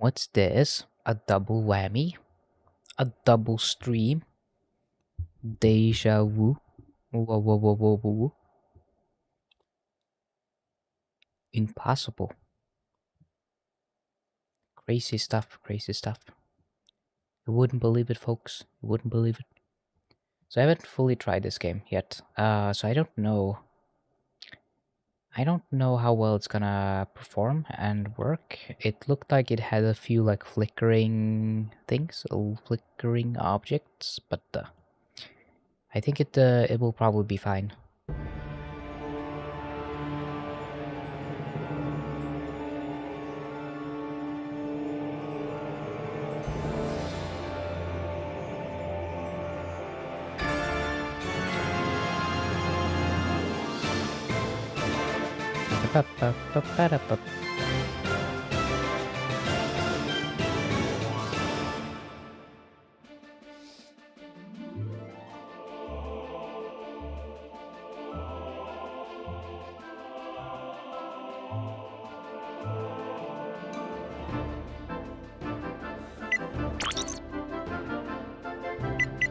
What's this? A double whammy? A double stream? Deja vu? Whoa, whoa, whoa, whoa, whoa, whoa. Impossible. Crazy stuff, crazy stuff. You wouldn't believe it, folks. You wouldn't believe it. So I haven't fully tried this game yet. So I don't know. I don't know how well it's gonna perform and work. It looked like it had a few like flickering things, flickering objects, but I think it will probably be fine.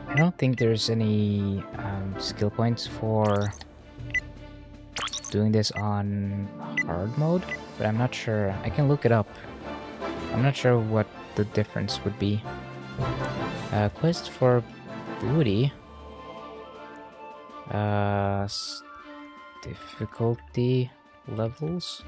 I don't think there's any skill points for doing this on hard mode, but I'm not sure. I can look it up. I'm not sure what the difference would be. Quest for booty. Difficulty levels.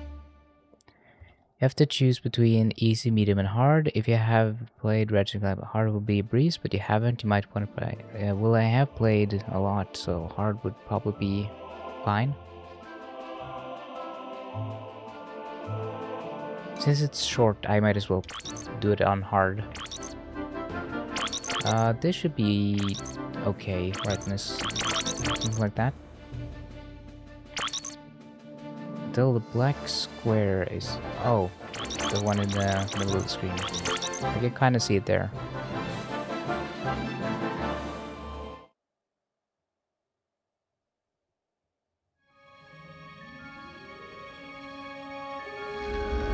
You have to choose between easy, medium, and hard. If you have played Ratchet and Clank, hard will be a breeze, but you haven't, you might want to play. Well, I have played a lot, so hard would probably be fine. Since it's short, I might as well do it on hard. This should be okay, brightness, something like that. Until the black square is... oh, the one in the middle of the screen. I can kind of see it there.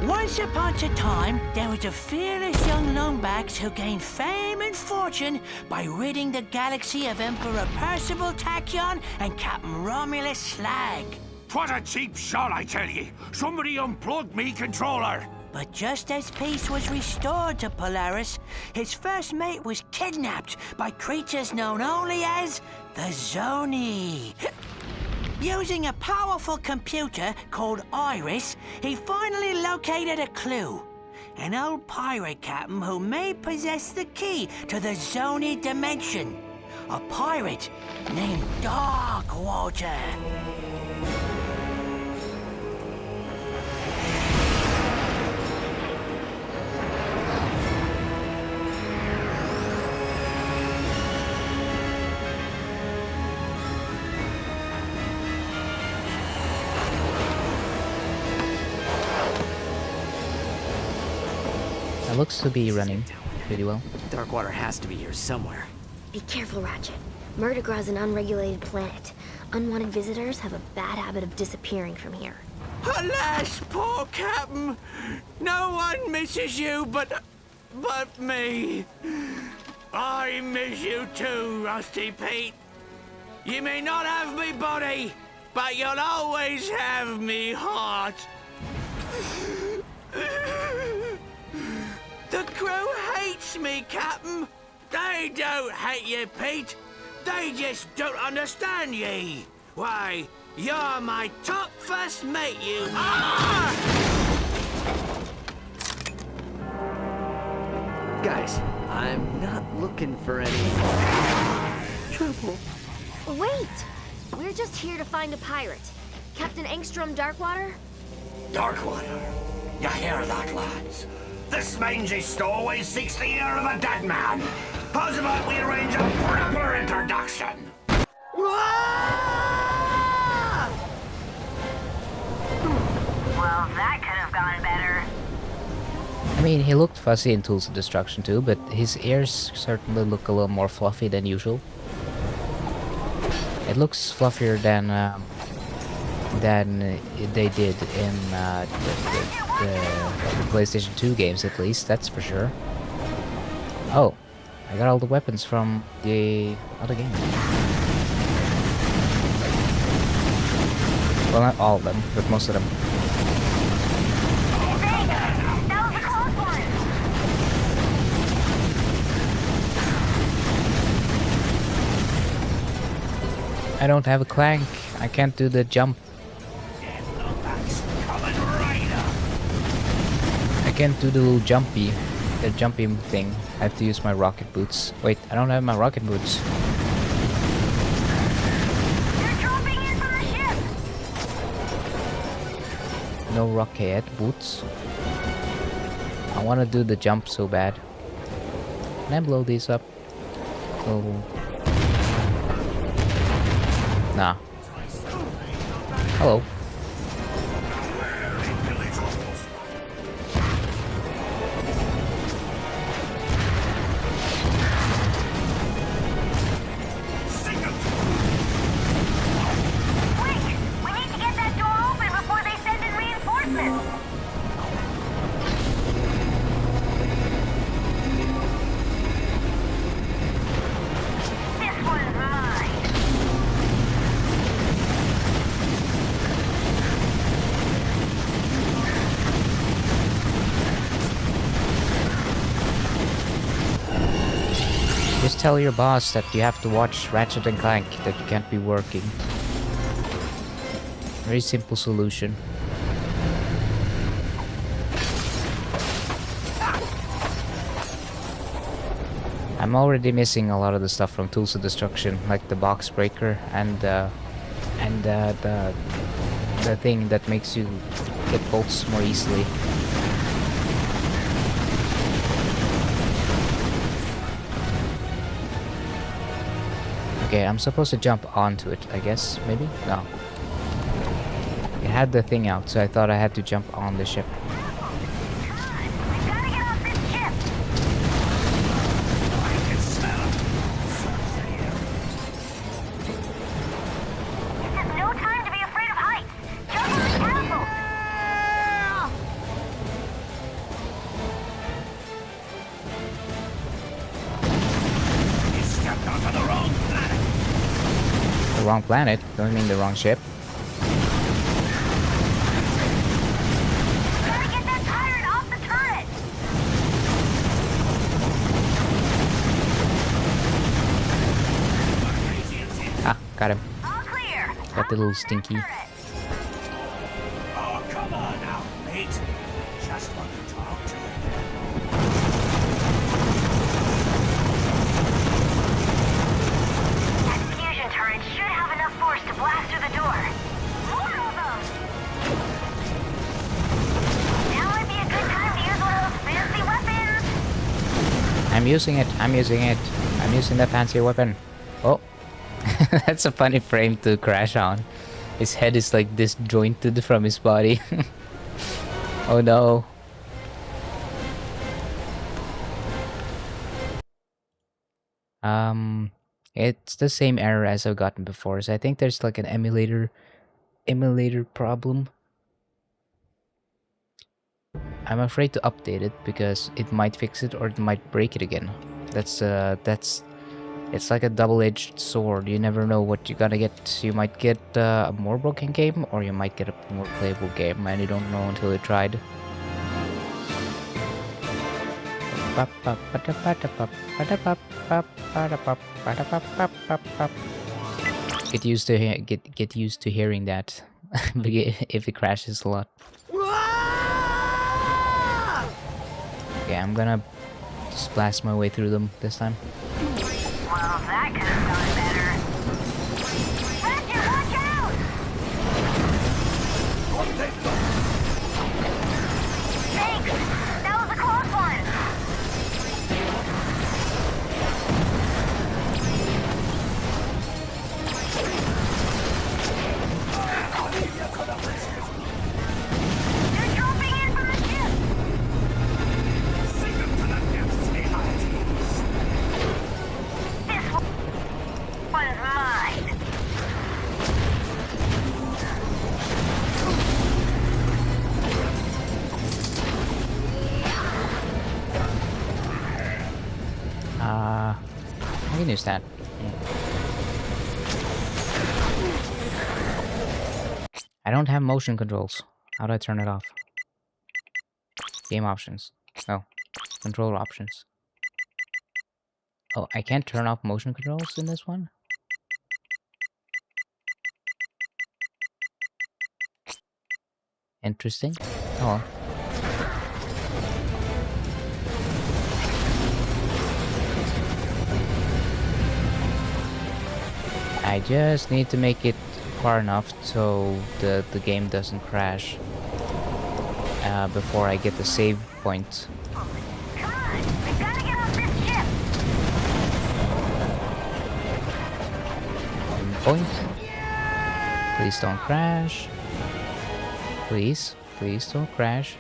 Once upon a time, there was a fearless young lungbags who gained fame and fortune by ridding the galaxy of Emperor Percival Tachyon and Captain Romulus Slag. What a cheap shot, I tell ye! Somebody unplugged me controller! But just as peace was restored to Polaris, his first mate was kidnapped by creatures known only as the Zoni. Using a powerful computer called Iris, he finally located a clue. An old pirate captain who may possess the key to the Zoni dimension. A pirate named Darkwater. It looks to be running pretty well. Darkwater has to be here somewhere. Be careful, Ratchet. Murdergra is an unregulated planet. Unwanted visitors have a bad habit of disappearing from here. Alas, poor Captain! No one misses you but me. I miss you too, Rusty Pete. You may not have me body, but you'll always have me heart. The crew hates me, Captain. They don't hate you, Pete. They just don't understand ye. Why, you're my top first mate, you are! Guys, I'm not looking for any trouble. Wait! We're just here to find a pirate. Captain Engstrom Darkwater? Darkwater. You hear that, lads? This mangy stowaway seeks the ear of a dead man. How's about we arrange a proper introduction? Well, that could have gone better. I mean, he looked fuzzy in Tools of Destruction too, but his ears certainly look a little more fluffy than usual. It looks fluffier than than they did in the PlayStation 2 games, at least, that's for sure. Oh, I got all the weapons from the other game. Well, not all of them, but most of them. That was a close one. I don't have a Clank. I can't do the jump. I can't do the little jumpy thing. I have to use my rocket boots. Wait, I don't have my rocket boots. They're dropping in from the ship. No rocket boots. I want to do the jump so bad. Can I blow these up? Oh. Nah. Hello. Quick! We need to get that door open before they send in reinforcements. This one's mine. Just tell your boss that you have to watch Ratchet and Clank, that you can't be working. Very simple solution. I'm already missing a lot of the stuff from Tools of Destruction, like the box breaker and the thing that makes you get bolts more easily. Okay, I'm supposed to jump onto it, I guess, maybe? No. It had the thing out, so I thought I had to jump on the ship. We've gotta get off this ship. This is no time to be afraid of heights. Jump to the castle. The wrong planet? Don't mean the wrong ship. Gotta get that tyrant off the turret. Ah, got him. All clear. Got the little stinky. Turret. Oh, come on now, mate. Just want to talk to you. That fusion turret should have enough force to blast through the door. More of them. Now might be a good time to use one of those fancy weapons. I'm using it. I'm using it. I'm using the fancy weapon. Oh. That's a funny frame to crash on. His head is like disjointed from his body. Oh no. It's the same error as I've gotten before, so I think there's like an emulator problem. I'm afraid to update it because it might fix it or it might break it again. That's it's like a double-edged sword. You never know what you're gonna get. You might get a more broken game or you might get a more playable game, and you don't know until you tried. Get used to get used to hearing that if it crashes a lot. Okay, I'm gonna just blast my way through them this time. Well, that could have gone better. Ratchet, watch out! Thanks! That was a close one! They're dropping in from the ship! This one... can use that. Yeah. I don't have motion controls. How do I turn it off? Game options. Oh, controller options. Oh, I can't turn off motion controls in this one? Interesting. Oh. I just need to make it far enough so the game doesn't crash before I get the save point. Come on, we gotta get off this ship. Point. Please don't crash. Please don't crash.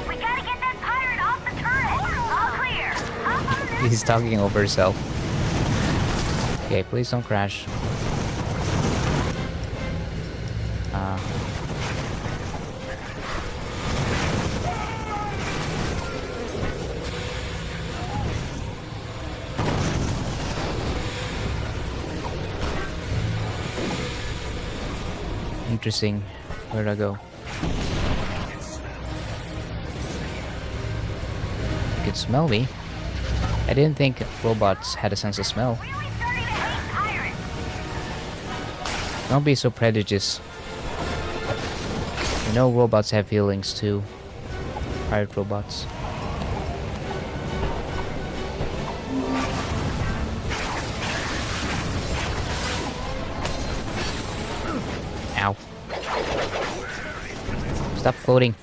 We gotta get that pirate off the turret. All clear. Hop on this. He's talking over himself. Okay, please don't crash. Interesting. Where'd I go? You can smell me. I didn't think robots had a sense of smell. Really starting to hate pirates. Don't be so prejudiced. You know robots have feelings too. Pirate robots. Ow. Stop floating.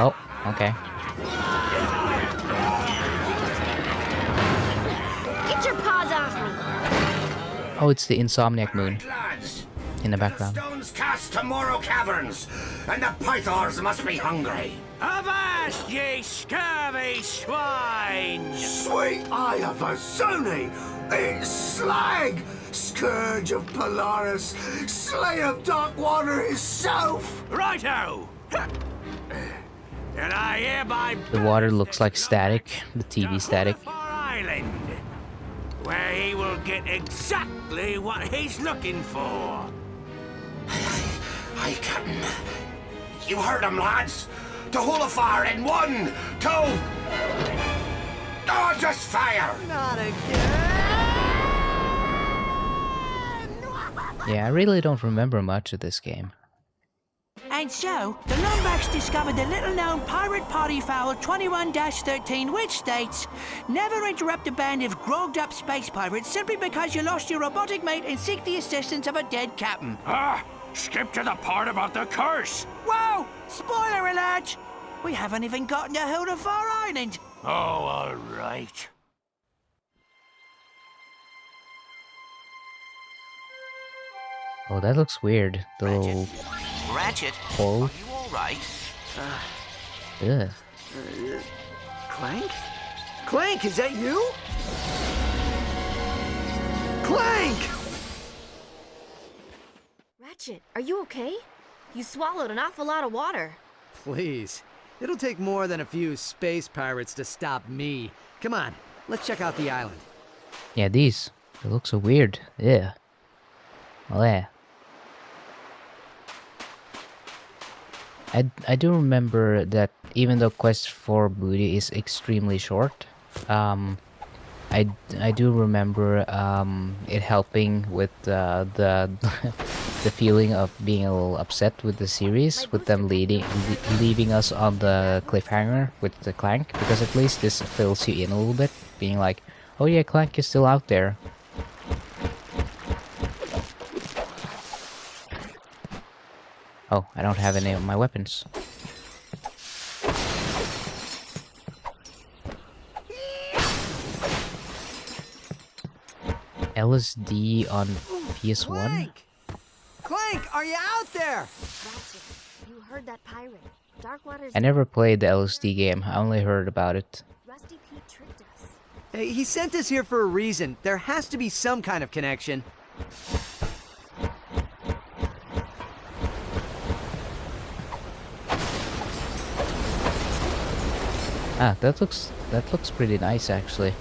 Oh, okay. Get your paws off me! Oh, it's the Insomniac moon Lads, in the the background. stones cast tomorrow caverns, and the pythons must be hungry. Avast, ye scurvy swine! Sweet eye of a Zony! It's Slag! Scourge of Polaris! Slay of Darkwater himself! Righto! And I hereby The water looks like static, the TV static. Island, where he will get exactly what he's looking for. Aye, Captain. You heard him, lads! To hold a fire in 1, 2... Oh, just fire! Yeah, I really don't remember much of this game. And so, the Lombax discovered the little-known pirate party foul 21-13, which states, never interrupt a band of grogged-up space pirates simply because you lost your robotic mate and seek the assistance of a dead captain. Ah! Skip to the part about the curse! Whoa! Spoiler alert! We haven't even gotten to HaloPie Island. Oh, all right. Oh, that looks weird. The little Ratchet, hole. you all right? Ugh. Clank? Clank, is that you? Clank! Ratchet, are you okay? You swallowed an awful lot of water. Please. It'll take more than a few space pirates to stop me. Come on, let's check out the island. Yeah, these. They look so weird. Yeah. Oh, yeah. I do remember that even though Quest for Booty is extremely short, I do remember it helping with the the feeling of being a little upset with the series, with them leaving us on the cliffhanger with the Clank, because at least this fills you in a little bit, being like, oh yeah, Clank is still out there. Oh, I don't have any of my weapons. LSD on PS1? Clank! Clank, are you out there? Ratchet, you heard that pirate. Darkwater's I never played the LSD game. I only heard about it. Rusty Pete tricked us. Hey, he sent us here for a reason. There has to be some kind of connection. Ah, that looks pretty nice actually.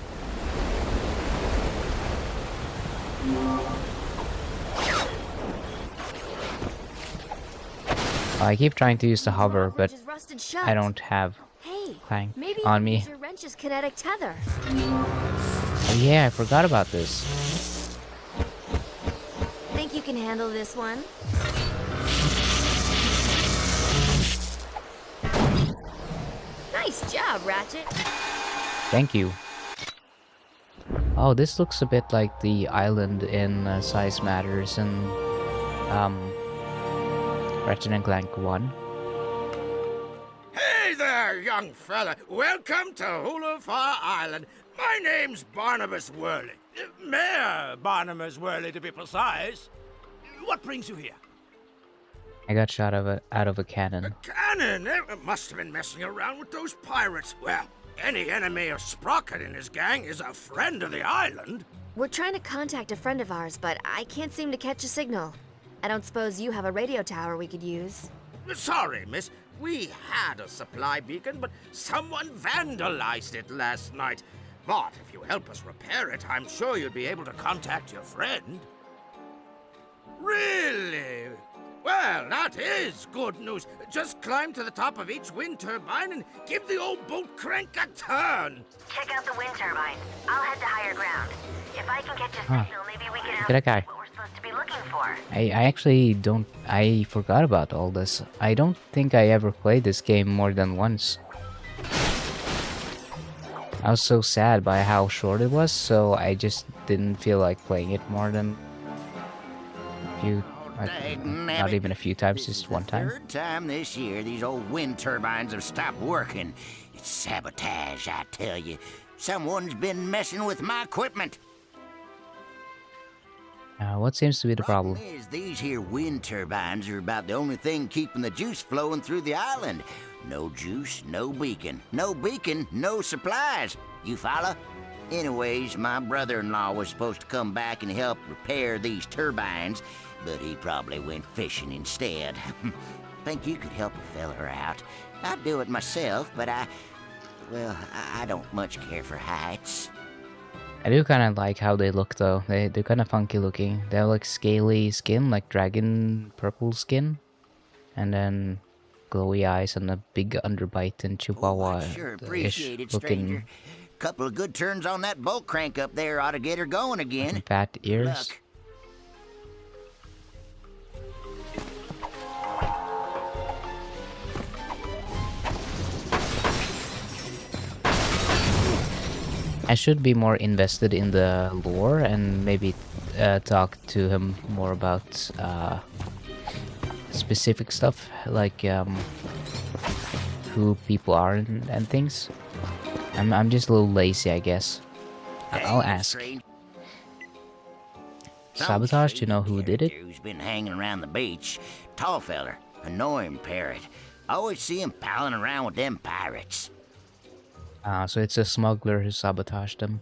I keep trying to use the hover, but Wrench is rusted shut. I don't have Hey, Clank maybe on you me. use your wrench's kinetic tether. Oh yeah, I forgot about this. Think you can handle this one? Nice job, Ratchet. Thank you. Oh, this looks a bit like the island in Size Matters and Ratchet and Clank 1. Hey there, young fella. Welcome to HaloPie Island. My name's Barnabas Worley. Mayor Barnabas Worley, to be precise. What brings you here? I got shot out of a A cannon. cannon? Must have been messing around with those pirates. Well, any enemy of Sprocket and his gang is a friend of the island. We're trying to contact a friend of ours, but I can't seem to catch a signal. I don't suppose you have a radio tower we could use. Sorry, miss. We had a supply beacon, but someone vandalized it last night. But if you help us repair it, I'm sure you'll be able to contact your friend. Really? Well, that is good news. Just climb to the top of each wind turbine and give the old boat crank a turn. Check out the wind turbine. I'll head to higher ground. If I can catch a Huh. signal, maybe we can Look at that guy. what we're supposed to be looking for. I actually don't... I forgot about all this. I don't think I ever played this game more than once. I was so sad by how short it was, so I just didn't feel like playing it more than a few... not even a few times, just one time. Third time this year these old wind turbines have stopped working. It's sabotage, I tell you. Someone's been messing with my equipment. What seems to be the problem? Is these here wind turbines are about the only thing keeping the juice flowing through the island. No juice, no beacon. No beacon, no supplies. You follow? Anyways, my brother-in-law was supposed to come back and help repair these turbines, but he probably went fishing instead. Think you could help a feller out? I'd do it myself, but I don't much care for heights. I do kind of like how they look though. They're kind of funky looking. They have like scaly skin, like dragon purple skin, and then glowy eyes and a big underbite and chihuahua I sure appreciate it, stranger. looking Couple of good turns on that bolt crank up there ought to get her going again. fat Good ears. luck. I should be more invested in the lore and maybe talk to him more about specific stuff, like who people are and things. I'm just a little lazy, I guess. I'll ask. Sabotage, do you know who did it? Who's been hanging around the beach? Tall feller, annoying parrot. Always see him palling around with them pirates. So it's a smuggler who sabotaged them.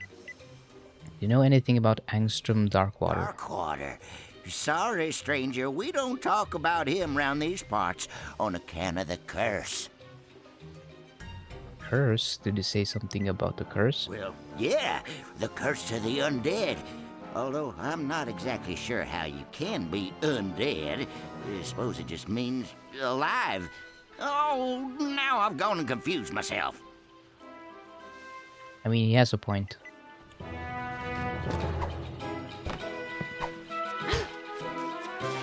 Do you know anything about Angstrom Darkwater? Darkwater. Sorry, stranger, we don't talk about him round these parts on account of the curse. Curse? Did you say something about the curse? Well, yeah, the curse to the undead. Although I'm not exactly sure how you can be undead. I suppose it just means alive. Oh, now I've gone and confused myself. I mean, he has a point. I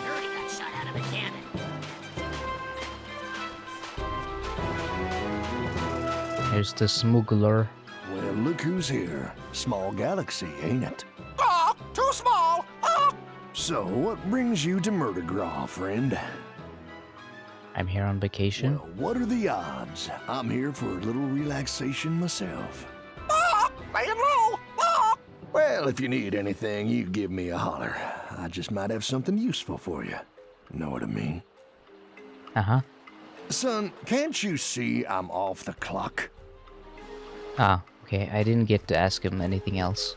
heard he got shot out of a cannon. Here's the smuggler. Well, look who's here. Small galaxy, ain't it? Ah, too small. Ah. So, what brings you to Murdergraw, friend? I'm here on vacation. Well, what are the odds? I'm here for a little relaxation myself. Ah, laying low. Ah. Well, if you need anything, you give me a holler. I just might have something useful for you. Know what I mean? Uh-huh. Son, can't you see I'm off the clock? Ah, okay. I didn't get to ask him anything else.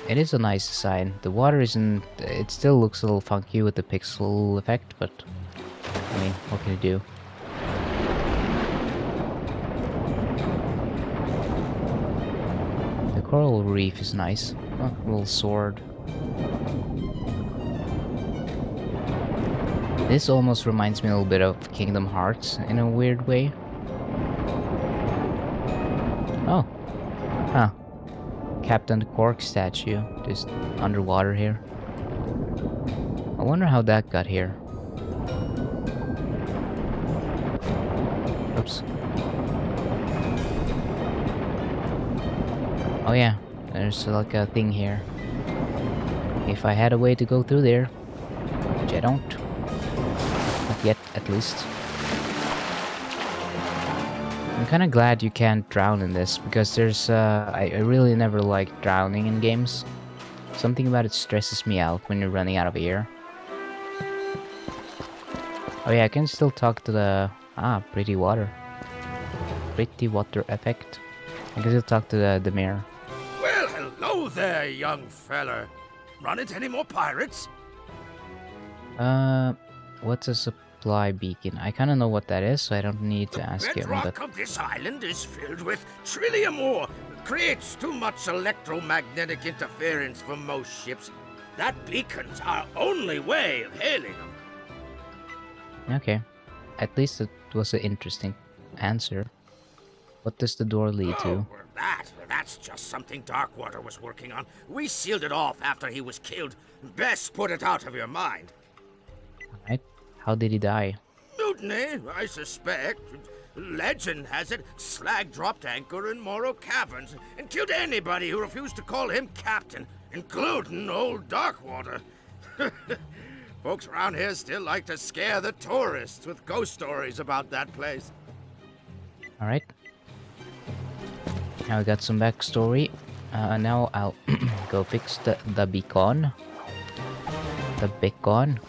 It is a nice design. The water isn't... It still looks a little funky with the pixel effect, but... I mean, what can you do? The coral reef is nice. Oh, a little sword. This almost reminds me a little bit of Kingdom Hearts in a weird way. Oh. Huh. Captain Cork statue, just underwater here. I wonder how that got here. Oops. Oh yeah, there's like a thing here. If I had a way to go through there, which I don't. Not yet, at least. I'm kinda glad you can't drown in this, because there's, I really never liked drowning in games. Something about it stresses me out when you're running out of air. Oh yeah, I can still talk to the... Ah, pretty water. Pretty water effect. I can still talk to the mirror. Well, hello there, young feller. Run into any more pirates? What's a supply beacon? I kinda know what that is, so I don't need to ask him, Bedrock but... of this island is filled with trillium ore. Creates too much electromagnetic interference for most ships. That beacon's our only way of hailing them. Okay. At least it was an interesting answer. What does the door lead to? Oh, well, that's just something Darkwater was working on. We sealed it off after he was killed. Best put it out of your mind. Alright. How did he die? Mutiny, I suspect. Legend has it, Slag dropped anchor in Morrow Caverns and killed anybody who refused to call him captain, including old Darkwater. Folks around here still like to scare the tourists with ghost stories about that place. Alright. Now we got some backstory. Now I'll go fix the beacon. The beacon.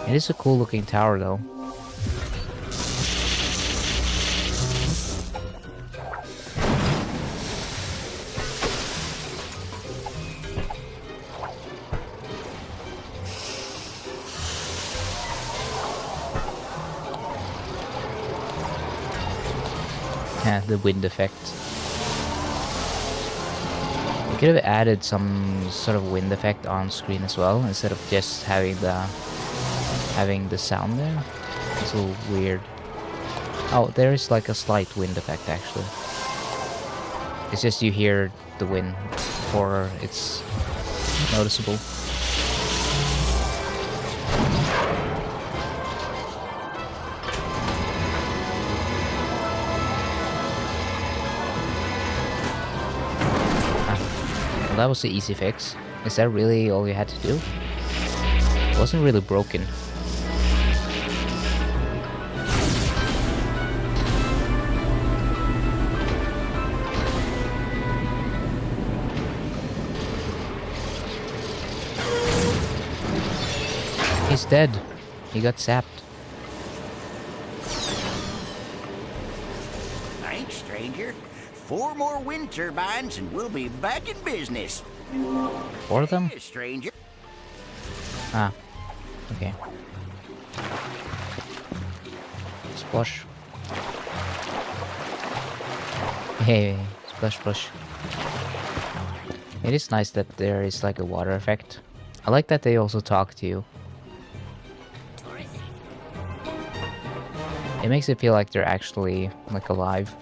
It is a cool looking tower though. Yeah, the wind effect. You could have added some sort of wind effect on screen as well, instead of just having the sound there. It's a little weird. Oh, there is like a slight wind effect actually. It's just you hear the wind before it's noticeable. Well, that was the easy fix. Is that really all you had to do? It wasn't really broken. He's dead. He got sapped. Thanks, stranger. 4 more wind turbines and we'll be back in business. 4 of them? Hey, stranger. Ah. Okay. Splash. Hey, splash, splash. It is nice that there is like a water effect. I like that they also talk to you. It makes it feel like they're actually like alive.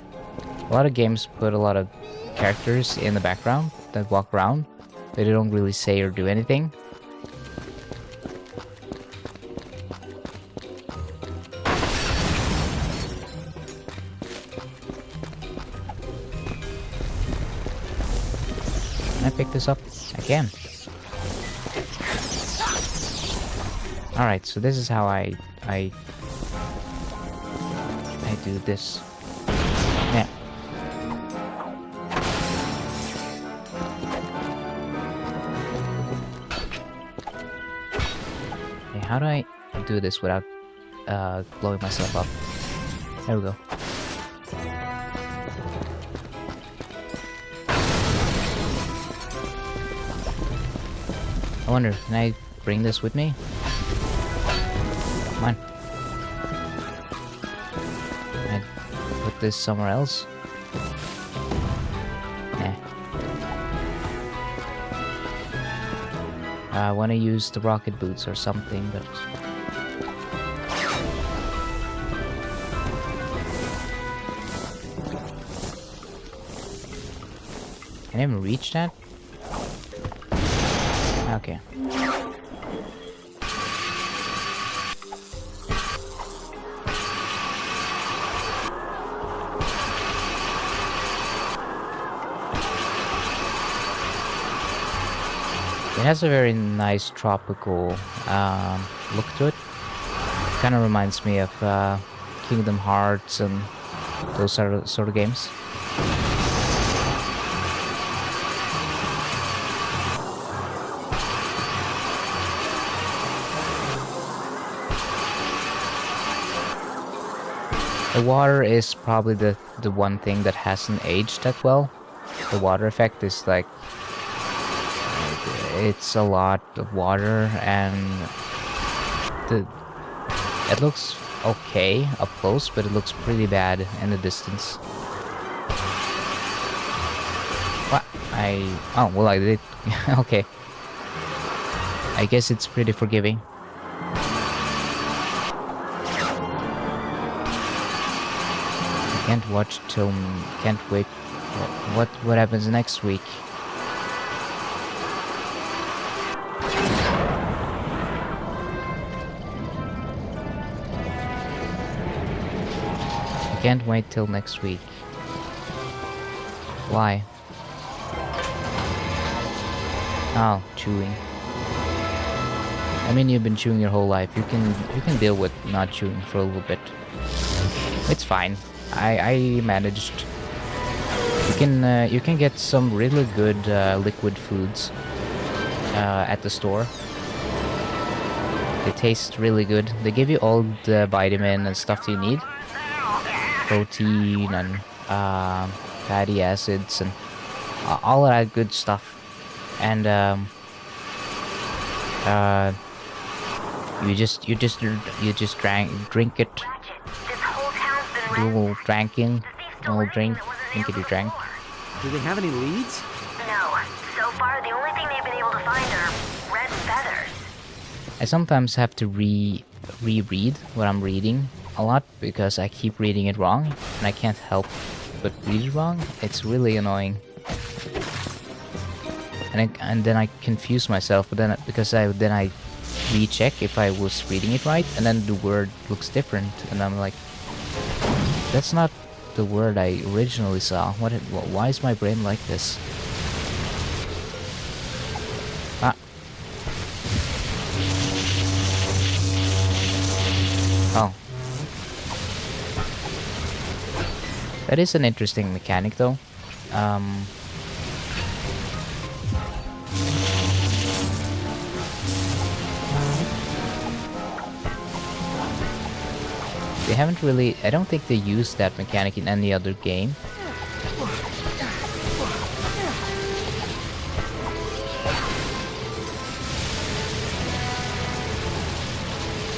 A lot of games put a lot of characters in the background that walk around. They don't really say or do anything. Can I pick this up? I can. Alright, so this is how I I do this. Yeah. Okay, how do I do this without blowing myself up? There we go. I wonder, can I bring this with me? Come on. Can I put this somewhere else? Nah. I want to use the rocket boots or something, but... Can I even reach that? Okay. It has a very nice tropical look to it. Kind of reminds me of Kingdom Hearts and those sort of games. The water is probably the one thing that hasn't aged that well. The water effect is like... It's a lot of water and... It looks okay up close, but it looks pretty bad in the distance. What? Oh, well I did... Okay. I guess it's pretty forgiving. Can't watch till... Can't wait. What happens next week? I can't wait till next week. Why? Oh, chewing. I mean, you've been chewing your whole life. You can deal with not chewing for a little bit. It's fine. I managed. You can get some really good liquid foods at the store. They taste really good. They give you all the vitamin and stuff you need, protein and fatty acids and all of that good stuff. And you just drink it. Do a little drinking, a little drink it you drank. Do they have any leads? No. So far, the only thing they've been able to find are red feathers. I sometimes have to reread what I'm reading a lot because I keep reading it wrong and I can't help but read it wrong. It's really annoying. And then I confuse myself, but then because I recheck if I was reading it right, and then the word looks different, and I'm like, that's not the word I originally saw. Why is my brain like this? Ah. Oh. That is an interesting mechanic though. They haven't really... I don't think they used that mechanic in any other game.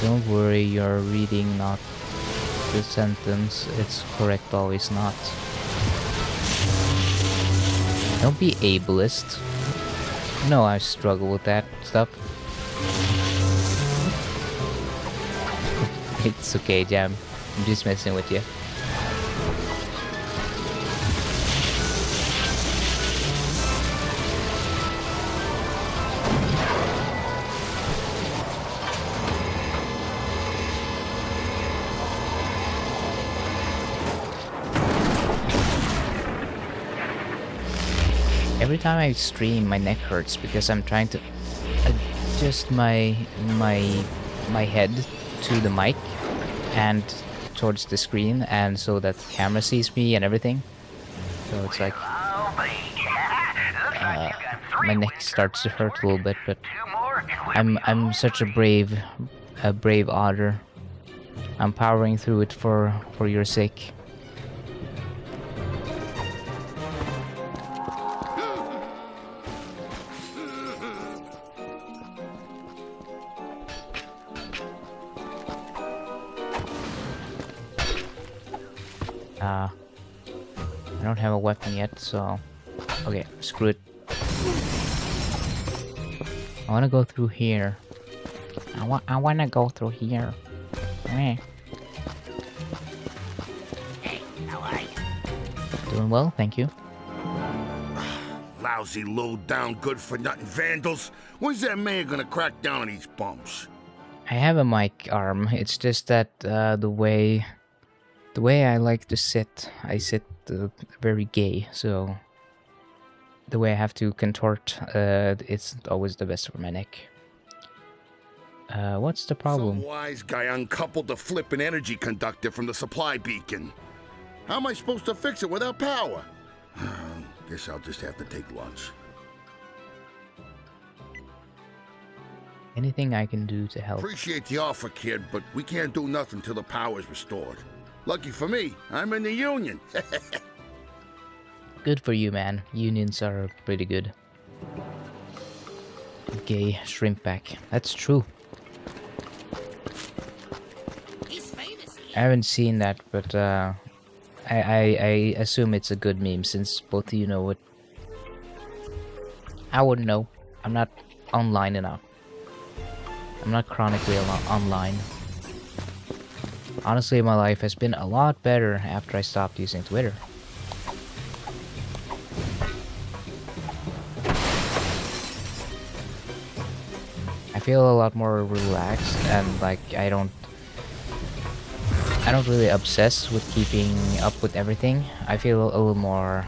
Don't worry, you're reading not the sentence. It's correct, always not. Don't be ableist. No, I struggle with that stuff. It's okay, Jam. I'm just messing with you. Every time I stream, my neck hurts because I'm trying to adjust my head to the mic and towards the screen, and so that the camera sees me and everything. So it's like my neck starts to hurt a little bit, but I'm such a brave otter. I'm powering through it for your sake. I don't have a weapon yet, so okay, screw it. I wanna go through here. I wanna go through here. Eh. Hey, how are you? Doing well, thank you. Lousy, low-down, good-for-nothing vandals. When's that man gonna crack down on these bumps? I have a mic arm. It's just that the way I like to sit, I sit very gay. So the way I have to contort, it's always the best for my neck. What's the problem? Some wise guy uncoupled the flippin' energy conductor from the supply beacon. How am I supposed to fix it without power? Guess I'll just have to take lunch. Anything I can do to help? Appreciate the offer, kid, but we can't do nothing till the power's restored. Lucky for me, I'm in the union. Good for you, man. Unions are pretty good. Gay shrimp back. That's true. I haven't seen that, but I assume it's a good meme since both of you know it. I wouldn't know. I'm not online enough. I'm not chronically online. Honestly, my life has been a lot better after I stopped using Twitter. I feel a lot more relaxed and like I don't really obsess with keeping up with everything. I feel a little more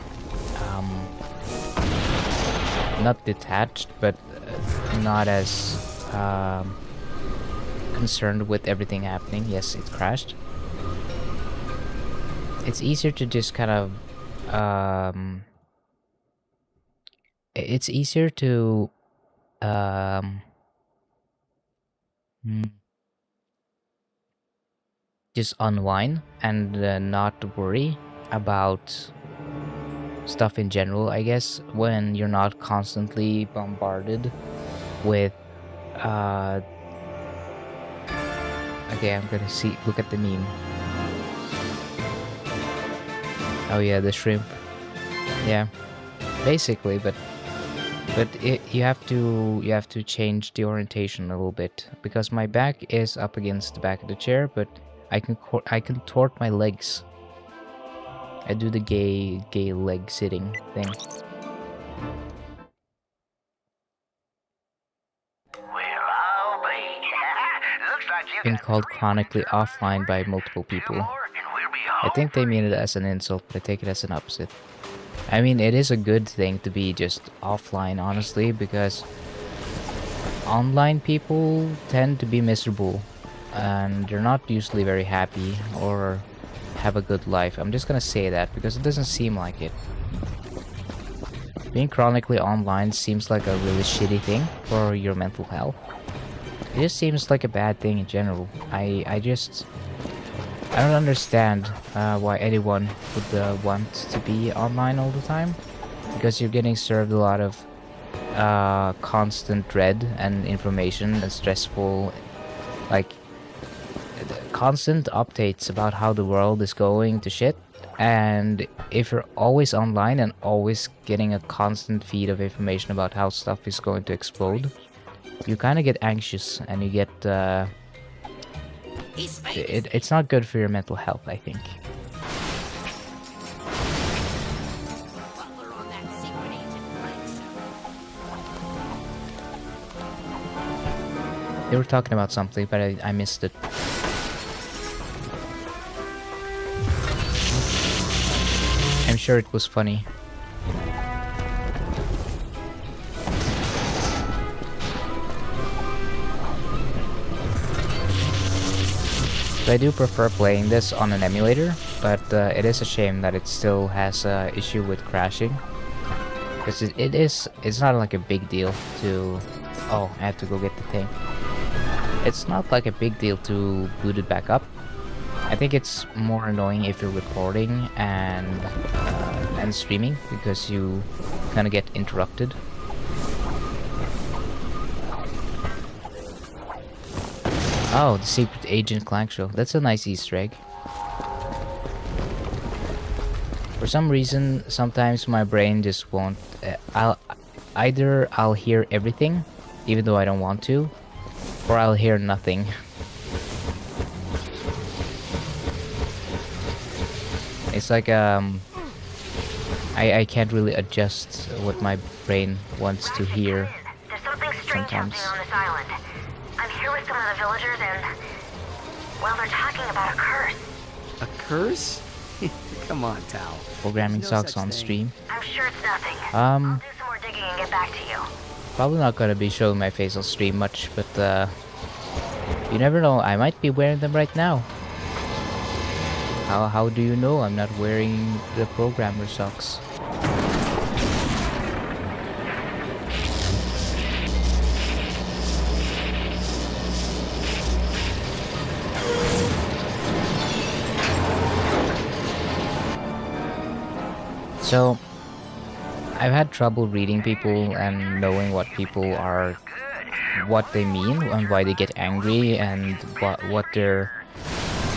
not detached, but not as concerned with everything happening. Yes, it crashed. It's easier to just kind of it's easier to just unwind and not worry about stuff in general, I guess, when you're not constantly bombarded with okay, I'm gonna look at the meme. Oh yeah, the shrimp. Yeah, basically, but you have to change the orientation a little bit, because my back is up against the back of the chair, but I can contort my legs. I do the gay leg sitting thing. Been called chronically offline by multiple people. I think they mean it as an insult, but I take it as an opposite. I mean, it is a good thing to be just offline, honestly, because online people tend to be miserable and they're not usually very happy or have a good life. I'm just gonna say that because it doesn't seem like it. Being chronically online seems like a really shitty thing for your mental health. It just seems like a bad thing in general. I don't understand why anyone would want to be online all the time, because you're getting served a lot of constant dread and information and stressful, like constant updates about how the world is going to shit. And if you're always online and always getting a constant feed of information about how stuff is going to explode, you kind of get anxious and you get it's not good for your mental health, I think. They were talking about something, but I missed it. I'm sure it was funny. So I do prefer playing this on an emulator, but it is a shame that it still has a issue with crashing. Because it's not like a big deal to... Oh, I have to go get the thing. It's not like a big deal to boot it back up. I think it's more annoying if you're recording and streaming, because you kind of get interrupted. Oh, the Secret Agent Clank show. That's a nice Easter egg. For some reason, sometimes my brain just won't... I'll hear everything, even though I don't want to, or I'll hear nothing. It's like, I can't really adjust what my brain wants to hear There's something strange sometimes. happening on this island. I'm here with some of the villagers and... well, they're talking about a curse. A curse? Come on, Tal. Programming There's no sucks such on thing. stream. I'm sure it's nothing. I'll do some more digging and get back to you. Probably not gonna be showing my face on stream much, but you never know, I might be wearing them right now. How do you know I'm not wearing the programmer socks? So, I've had trouble reading people and knowing what people are, what they mean and why they get angry and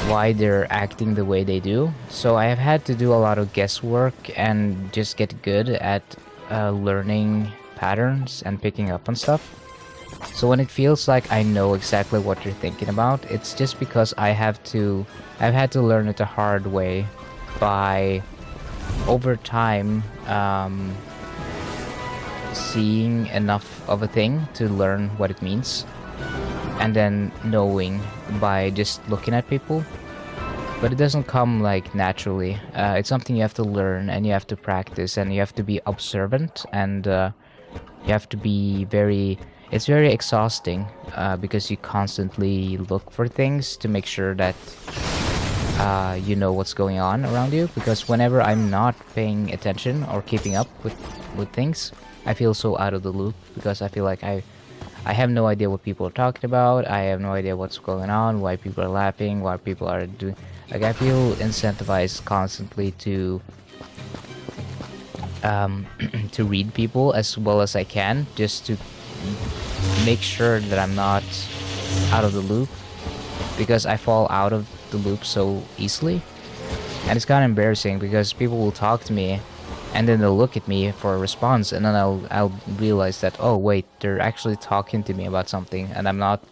why they're acting the way they do. So I have had to do a lot of guesswork and just get good at learning patterns and picking up on stuff. So when it feels like I know exactly what you're thinking about, it's just because I've had to learn it the hard way by over time seeing enough of a thing to learn what it means, and then knowing by just looking at people. But it doesn't come like naturally. It's something you have to learn and you have to practice and you have to be observant, and you have to be it's very exhausting because you constantly look for things to make sure that you know what's going on around you. Because whenever I'm not paying attention or keeping up with things, I feel so out of the loop, because I feel like I have no idea what people are talking about. I have no idea what's going on, why people are laughing, why people are doing... Like, I feel incentivized constantly to to read people as well as I can, just to make sure that I'm not out of the loop, because I fall out of the loop so easily. And it's kind of embarrassing, because people will talk to me and then they'll look at me for a response, and then I'll realize that, oh wait, they're actually talking to me about something, and I'm not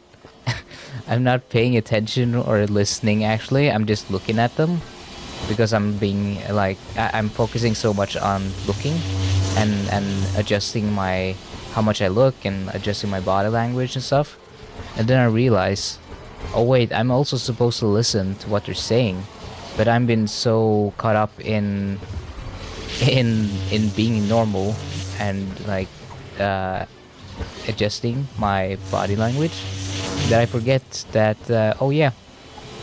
I'm not paying attention or listening. Actually, I'm just looking at them, because I'm being like I'm focusing so much on looking and adjusting how much I look and adjusting my body language and stuff. And then I realize, oh wait, I'm also supposed to listen to what they're saying, but I've been so caught up in being normal and like adjusting my body language that I forget that oh yeah,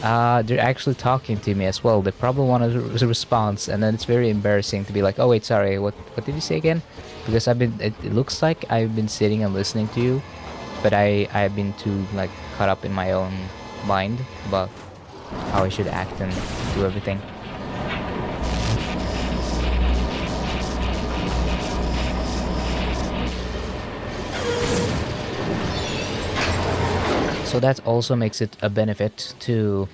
they're actually talking to me as well. They probably want a response, and then it's very embarrassing to be like, oh wait, sorry, what did you say again? Because it looks like I've been sitting and listening to you, but I've been too like caught up in my own mind about how I should act and do everything. So that also makes it a benefit to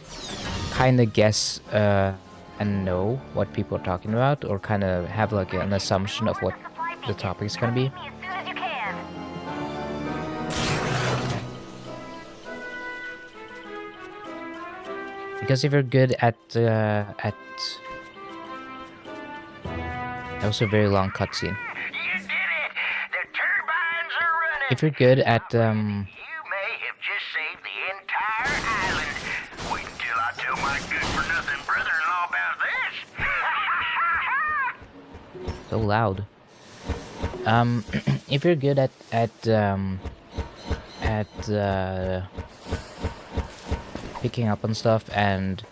kind of guess and know what people are talking about, or kind of have like an assumption of what the topic is going to be. As soon as you can. Because if you're good at that was a very long cutscene. You did it! The turbines are running! If you're good at You may have just saved the entire island. Wait until I tell my good-for-nothing brother-in-law about this. so loud. If you're good at picking up on stuff and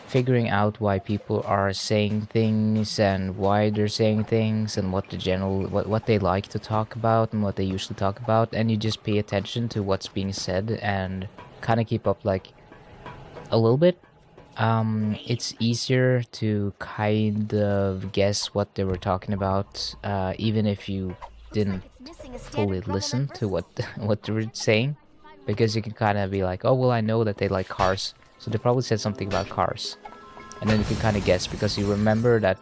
figuring out why people are saying things and why they're saying things and what what they like to talk about and what they usually talk about, and you just pay attention to what's being said and kind of keep up like a little bit. It's easier to kind of guess what they were talking about, even if you didn't fully listen to what what they were saying, because you can kind of be like, oh well, I know that they like cars, so they probably said something about cars, and then you can kind of guess because you remember that,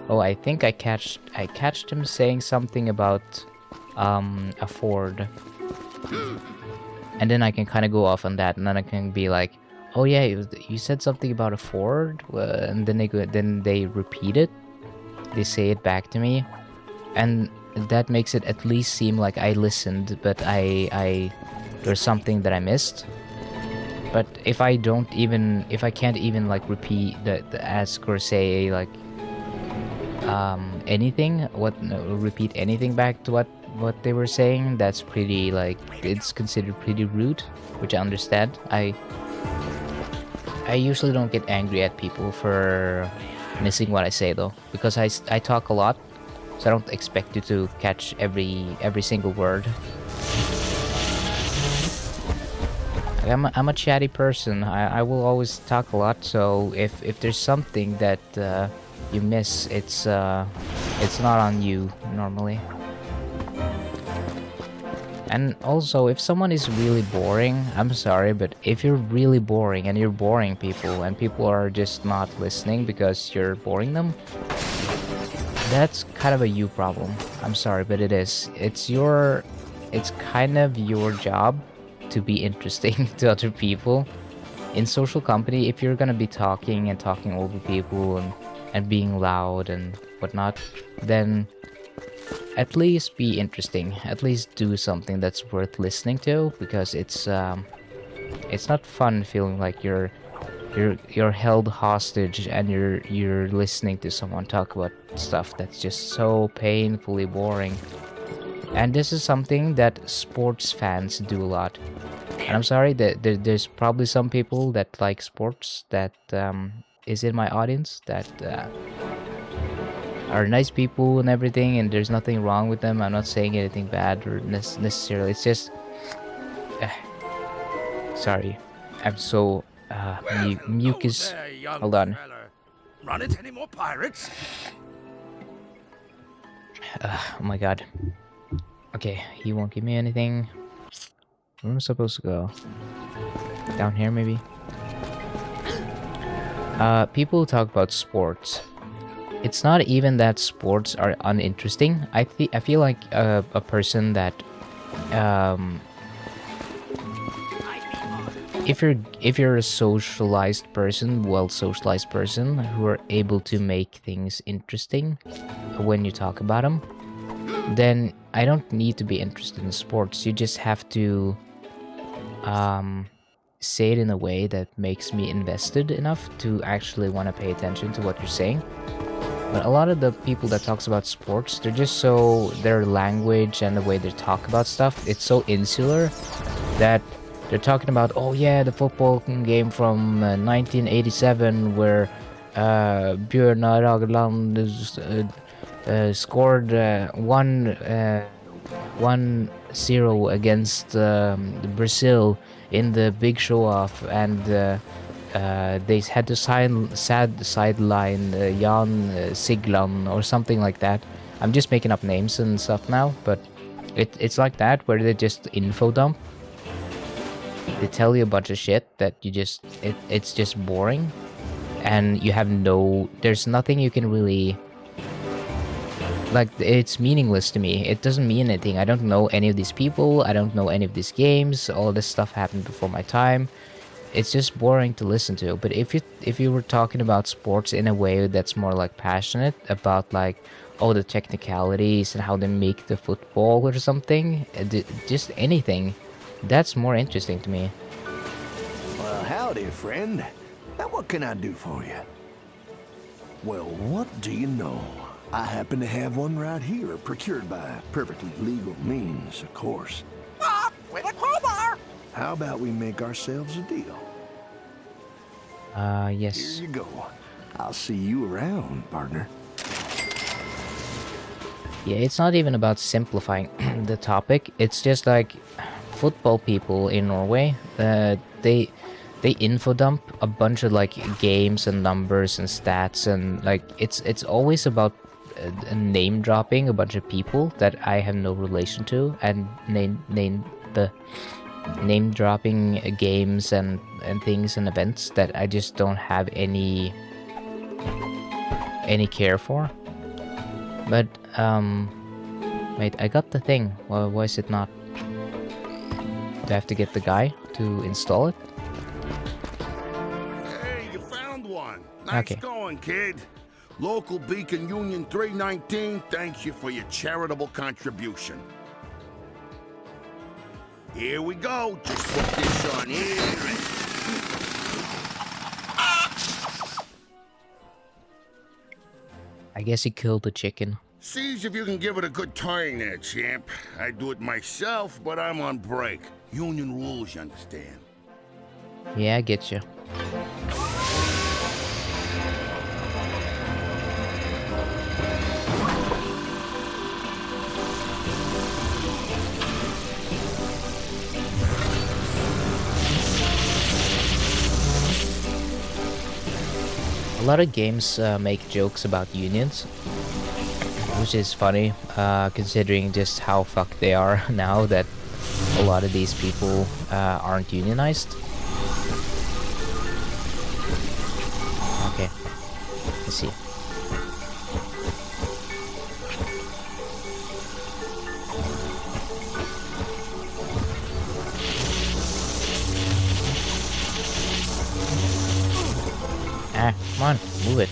oh, I think I catched him saying something about a Ford, and then I can kind of go off on that, and then I can be like, oh yeah, you said something about a Ford, and then they repeat it, they say it back to me, and that makes it at least seem like I listened, but there's something that I missed. But if I can't even like repeat ask or say like anything, repeat anything back to what they were saying, that's pretty like, it's considered pretty rude, which I understand. I usually don't get angry at people for missing what I say though, because I talk a lot, so I don't expect you to catch every single word. I'm a chatty person. I will always talk a lot, so if there's something that you miss, it's not on you normally. And also, if someone is really boring, I'm sorry, but if you're really boring and you're boring people and people are just not listening because you're boring them, that's kind of a you problem. I'm sorry, but it is. It's kind of your job to be interesting to other people. In social company, if you're gonna be talking over people and being loud and whatnot, then at least be interesting. At least do something that's worth listening to, because it's not fun feeling like you're held hostage and you're listening to someone talk about stuff that's just so painfully boring. And this is something that sports fans do a lot. And I'm sorry that there's probably some people that like sports that is in my audience that are nice people and everything, and there's nothing wrong with them. I'm not saying anything bad or necessarily. It's just sorry, I'm so mucus. Hold on. Run it any more pirates? Oh my god. Okay, he won't give me anything. Where am I supposed to go? Down here, maybe? People talk about sports. It's not even that sports are uninteresting. I feel like a person that if you're a socialized person, well-socialized person who are able to make things interesting when you talk about them, then I don't need to be interested in sports. You just have to say it in a way that makes me invested enough to actually want to pay attention to what you're saying. But a lot of the people that talks about sports, they're just so, their language and the way they talk about stuff, it's so insular that they're talking about, oh yeah, the football game from 1987 where Bjørnar Rageland scored 1-0 against Brazil in the big show-off, and they had to sideline Jan Sigland or something like that. I'm just making up names and stuff now, but it's like that, where they just info dump. They tell you a bunch of shit that you just it's just boring, and you have there's nothing you can really, like, it's meaningless to me. It doesn't mean anything. I don't know any of these people. I don't know any of these games. All this stuff happened before my time. It's just boring to listen to. But if you were talking about sports in a way that's more like passionate about, like, all the technicalities and how they make the football or something, just anything, that's more interesting to me. Well, howdy, friend. Now, what can I do for you? Well, what do you know? I happen to have one right here, procured by perfectly legal means, of course. With a crowbar! How about we make ourselves a deal? Yes. Here you go. I'll see you around, partner. Yeah, it's not even about simplifying the topic. It's just like football people in Norway. They info dump a bunch of like games and numbers and stats, and like it's always about name dropping a bunch of people that I have no relation to, and name dropping games and things and events that I just don't have any care for. But wait, I got the thing. Well, why is it not? Do I have to get the guy to install it? Hey, you found one. Nice Okay. going, kid. Local Beacon Union 319 thanks you for your charitable contribution. Here we go. Just put this on here. I guess he killed the chicken. Sees if you can give it a good turn there, champ. I'd do it myself, but I'm on break. Union rules, you understand. Yeah, I get you. A lot of games make jokes about unions, which is funny, considering just how fucked they are now that a lot of these people aren't unionized. Okay, let's see. Ah, come on, move it.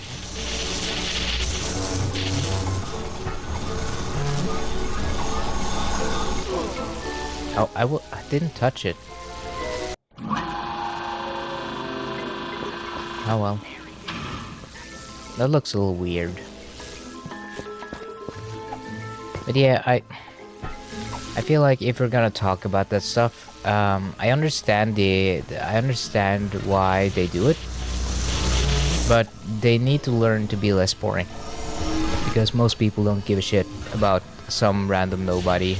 Oh, I didn't touch it. Oh well. That looks a little weird. But yeah, I feel like if we're gonna talk about that stuff, I understand why they do it, but they need to learn to be less boring, because most people don't give a shit about some random nobody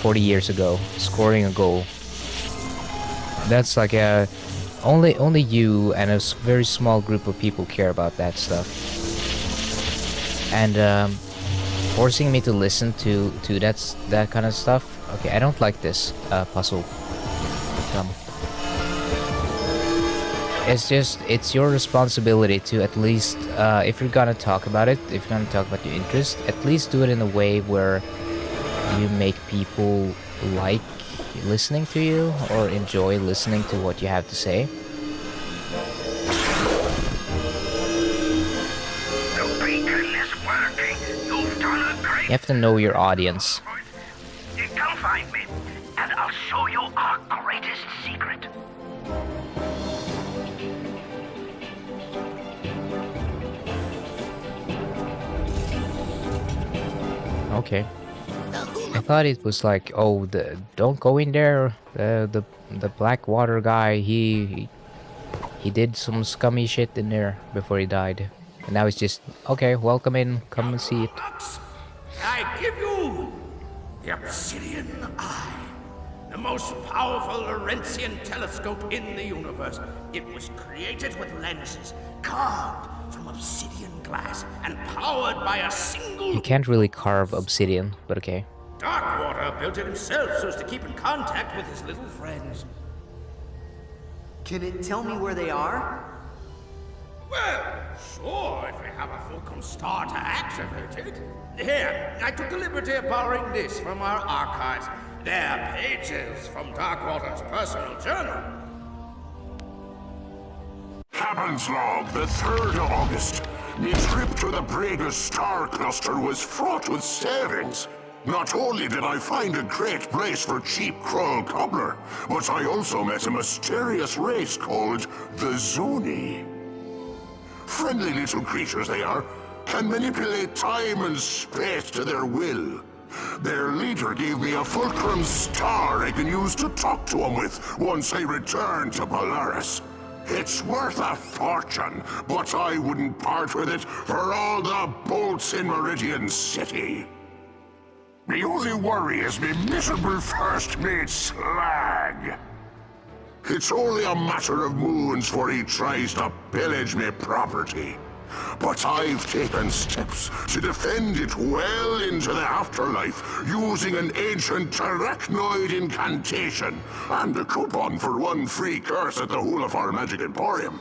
40 years ago scoring a goal. That's like only you and a very small group of people care about that stuff. And forcing me to listen to that kind of stuff. Okay, I don't like this puzzle. It's your responsibility to at least, if you're gonna talk about it, if you're gonna talk about your interest, at least do it in a way where you make people like listening to you or enjoy listening to what you have to say. The beacon is working. You've done a great You have to know your audience. Come find me, and I'll show you our greatest secret. Okay. I thought it was like, oh, don't go in there. The black water guy, he did some scummy shit in there before he died. And now it's just, okay, welcome in, come and see it. I give you the Obsidian Eye, the most powerful Laurentian telescope in the universe. It was created with lenses carved from obsidian glass and powered by a single... You can't really carve obsidian, but okay. Darkwater built it himself so as to keep in contact with his little friends. Can it tell me where they are? Well, sure, if we have a Fulcrum star to activate it. Here, I took the liberty of borrowing this from our archives. They're pages from Darkwater's personal journal. Captain's log, the 3rd of August. My trip to the Breda star cluster was fraught with savings. Not only did I find a great place for cheap Krull cobbler, but I also met a mysterious race called the Zoni. Friendly little creatures they are, can manipulate time and space to their will. Their leader gave me a Fulcrum star I can use to talk to him with once I return to Polaris. It's worth a fortune, but I wouldn't part with it for all the bolts in Meridian City. The only worry is me miserable first mate Slag. It's only a matter of moons before he tries to pillage me property. But I've taken steps to defend it well into the afterlife using an ancient arachnoid incantation and a coupon for 1 free curse at the Hulafar Magic Emporium.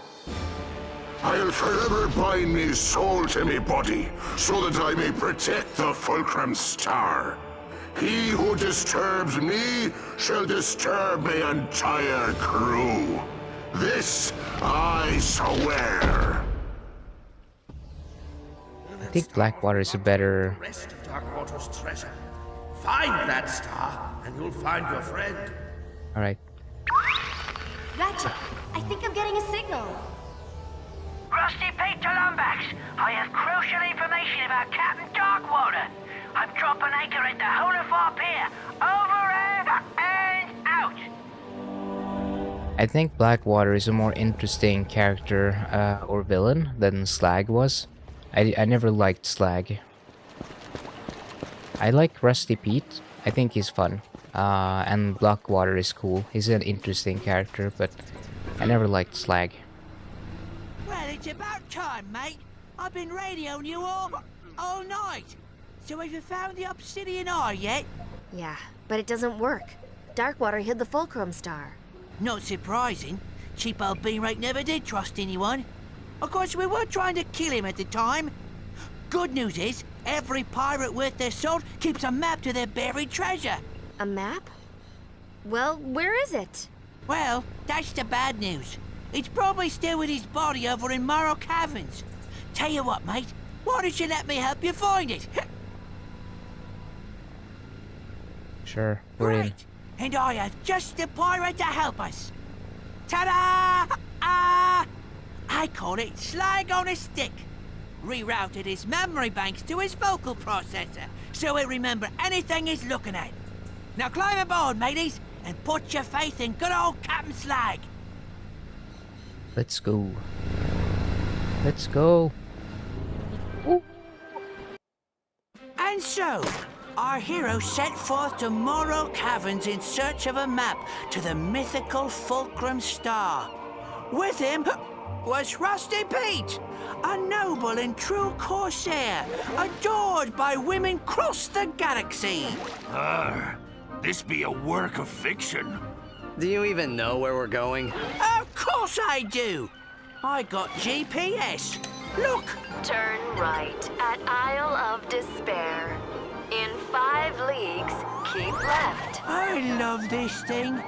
I'll forever bind me soul to me body so that I may protect the Fulcrum Star. He who disturbs me shall disturb my entire crew. This I swear. I think Blackwater is a better... Rest of Darkwater's treasure. Find that star, and you'll find your friend. Alright. Ratchet, I think I'm getting a signal. Rusty Pete to Lumbax. I have crucial information about Captain Darkwater. I'm dropping anchor at the HaloPie Pier. Over and out. I think Blackwater is a more interesting character or villain than Slag was. I never liked Slag. I like Rusty Pete. I think he's fun. And Blackwater is cool. He's an interesting character, but I never liked Slag. Well, it's about time, mate. I've been radioing you all night. So have you found the obsidian eye yet? Yeah, but it doesn't work. Darkwater hid the Fulcrum Star. Not surprising. Cheap old Beanrake never did trust anyone. Of course, we were trying to kill him at the time. Good news is, every pirate worth their salt keeps a map to their buried treasure. A map? Well, where is it? Well, that's the bad news. It's probably still with his body over in Morrow Caverns. Tell you what, mate, why don't you let me help you find it? Sure, we're in. Great. And I have just the pirate to help us. Ta-da! I call it Slag on a Stick. Rerouted his memory banks to his vocal processor, so he'll remember anything he's looking at. Now climb aboard, mateys, and put your faith in good old Captain Slag. Let's go. Let's go. Ooh. And so, our hero set forth to Morrow Caverns in search of a map to the mythical Fulcrum Star. With him was Rusty Pete, a noble and true corsair, adored by women across the galaxy. This be a work of fiction. Do you even know where we're going? Of course I do. I got GPS. Look. Turn right at Isle of Despair. In 5 leagues, keep left. I love this thing.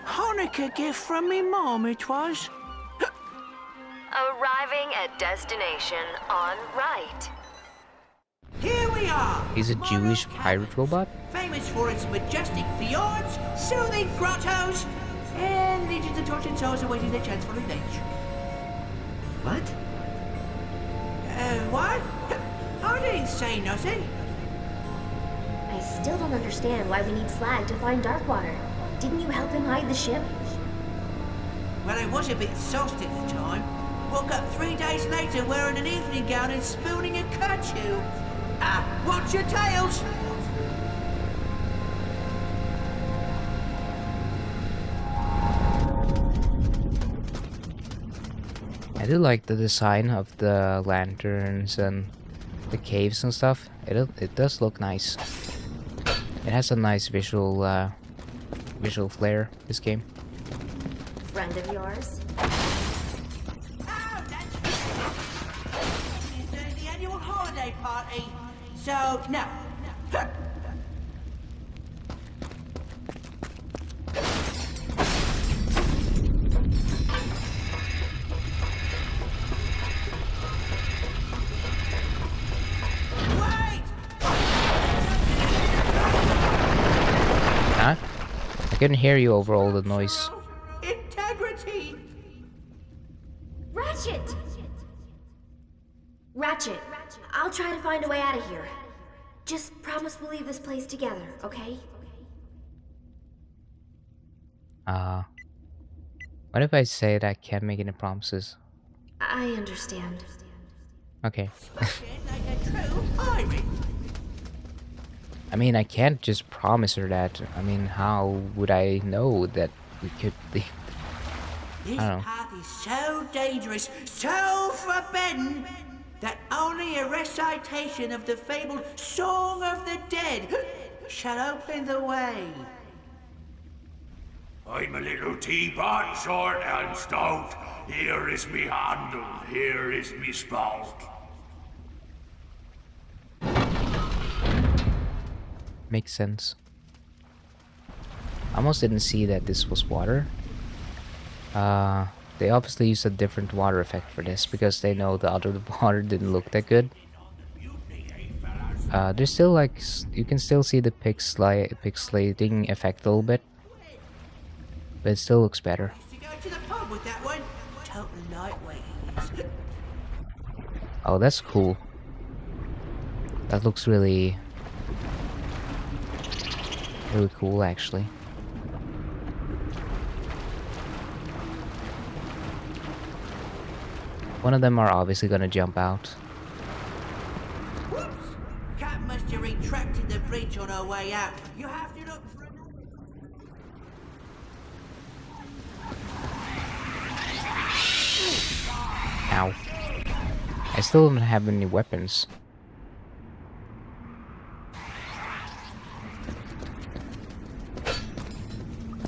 Hanukkah gift from me mom it was. Arriving at destination on right. Here we are. He's a Jewish pirate robot? Famous for its majestic fjords, soothing grottos, and legions of tortured souls awaiting their chance for revenge. What? What? I didn't say nothing. I still don't understand why we need Slag to find Darkwater. Didn't you help him hide the ship? Well, I was a bit sauced at the time. Woke up 3 days later wearing an evening gown and spooning a kerchew. Watch your tails! I do like the design of the lanterns and the caves and stuff. It does look nice. It has a nice visual flair, this game. Friend of yours? The annual holiday party. So, no. Huh? I couldn't hear you over all the noise. Integrity! Ratchet! Ratchet, I'll try to find a way out of here. Just promise we'll leave this place together, okay? What if I say that I can't make any promises? I understand. Okay. Like a true pirate. I mean, I can't just promise her that. I mean, how would I know that we could leave? This I don't know. path is so dangerous, so forbidden, that only a recitation of the fabled Song of the Dead shall open the way. I'm a little teapot, short and stout. Here is me handle, here is me spout. Makes sense. I almost didn't see that this was water. They obviously used a different water effect for this because they know the other water didn't look that good. There's still like you can still see the pixelating effect a little bit, but it still looks better. To go to the pub with that one, total lightweight. Oh, that's cool. That looks really cool, actually. One of them are obviously gonna jump out. Whoops! Cat must have retracted the breach on her way out. You have to look for another. Ow. I still don't have any weapons.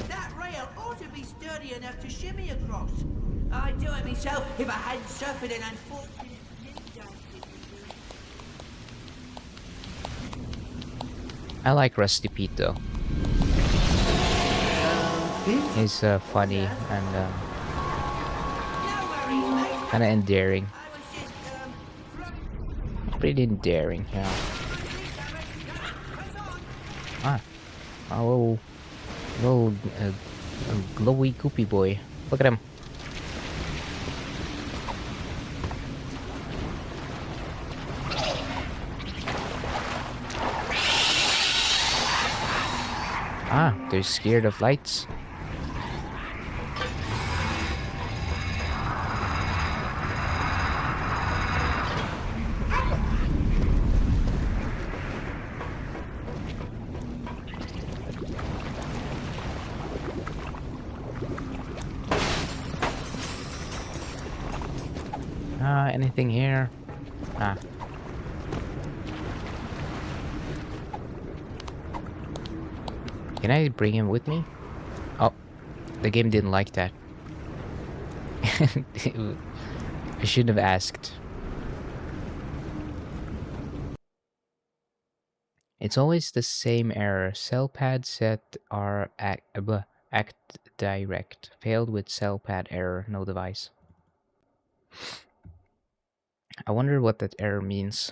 That rail ought to be sturdy enough to shimmy across. I'd do it myself if I hadn't suffered an unfortunate I like Rusty Pete though. He's funny and kind of endearing. Pretty endearing, yeah. Ah, oh, little glowy goopy boy. Look at him. Ah, they're scared of lights. Anything here? Ah. Can I bring him with me? Oh, the game didn't like that. I shouldn't have asked. It's always the same error. Cell pad set are act direct. Failed with cell pad error. No device. I wonder what that error means.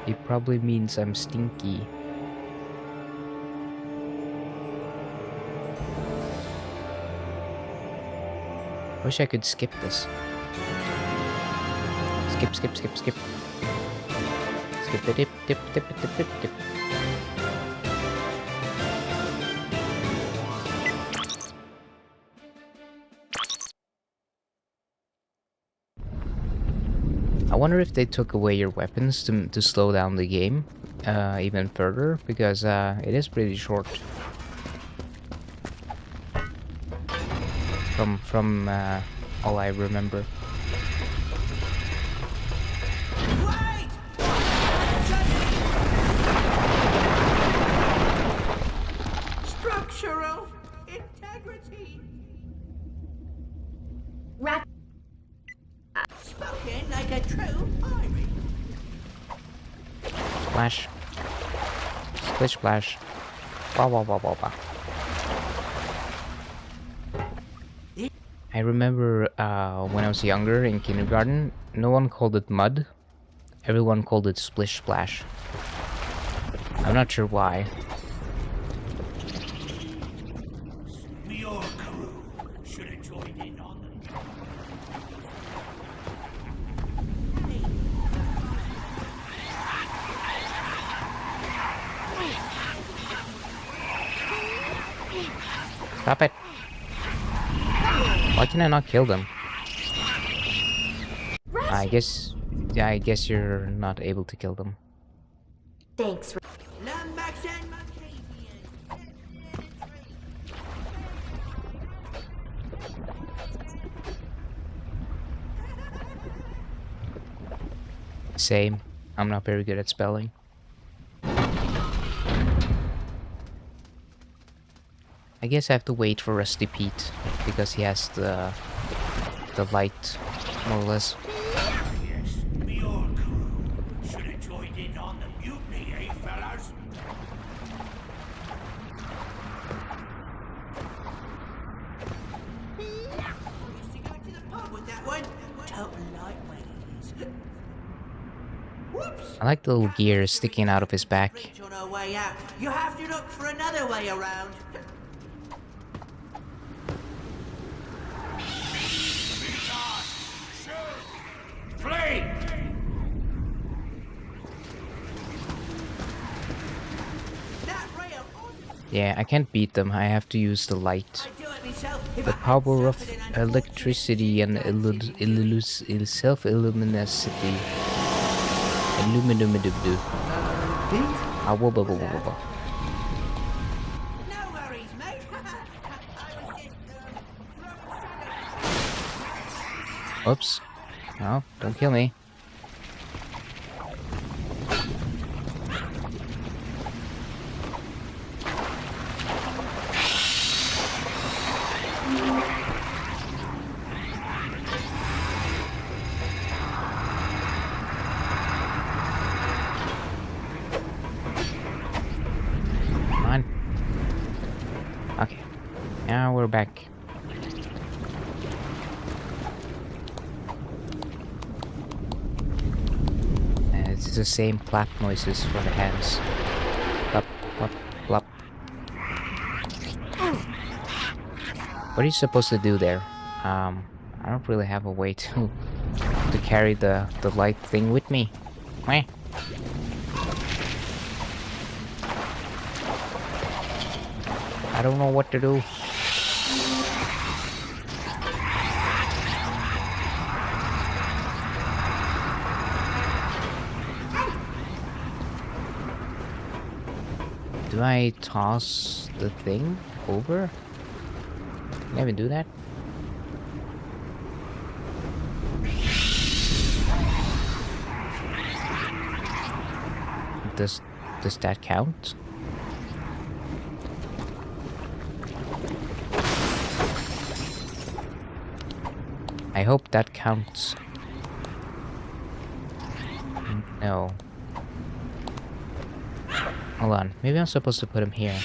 It probably means I'm stinky. Wish I could skip this. Skip, skip, skip, skip. Skip the dip, dip, dip, dip, dip, dip. I wonder if they took away your weapons to slow down the game even further, because it is pretty short. From all I remember. Wait! Structural integrity. Rat. Spoken like a true pirate. Splash. Splish splash. Ba ba ba ba ba. I remember when I was younger in kindergarten, no one called it mud. Everyone called it splish splash. I'm not sure why. Your crew should have joined in on the Stop it. Why can I not kill them? I guess... Yeah, I guess you're not able to kill them. Thanks. Lumbax and Same. I'm not very good at spelling. I guess I have to wait for Rusty Pete because he has the light, more or less. Yes, the old crew should have joined in on the mutiny, eh, fellas? used to go to the pub with that one. Total lightweights. Whoops! I like the little gears sticking out of his back. Bridge on our way out. You have to look for another way around. Flee! That rail. Yeah, I can't beat them. I have to use the light. I'd do it myself if The I hadn't power of suffered an electricity and self-illuminosity. Illuminumidubdu. Pete? Ah, whoa, whoa, whoa, whoa, whoa. No worries, mate. I was just, Oops. No, don't kill me. Come on. Okay. Now we're back. It's the same clap noises for the hands. Plop, plop, plop. What are you supposed to do there? I don't really have a way to carry the light thing with me. Meh. I don't know what to do. Do I toss the thing over? Can I even do that? Does that count? I hope that counts. No. Hold on, maybe I'm supposed to put him here.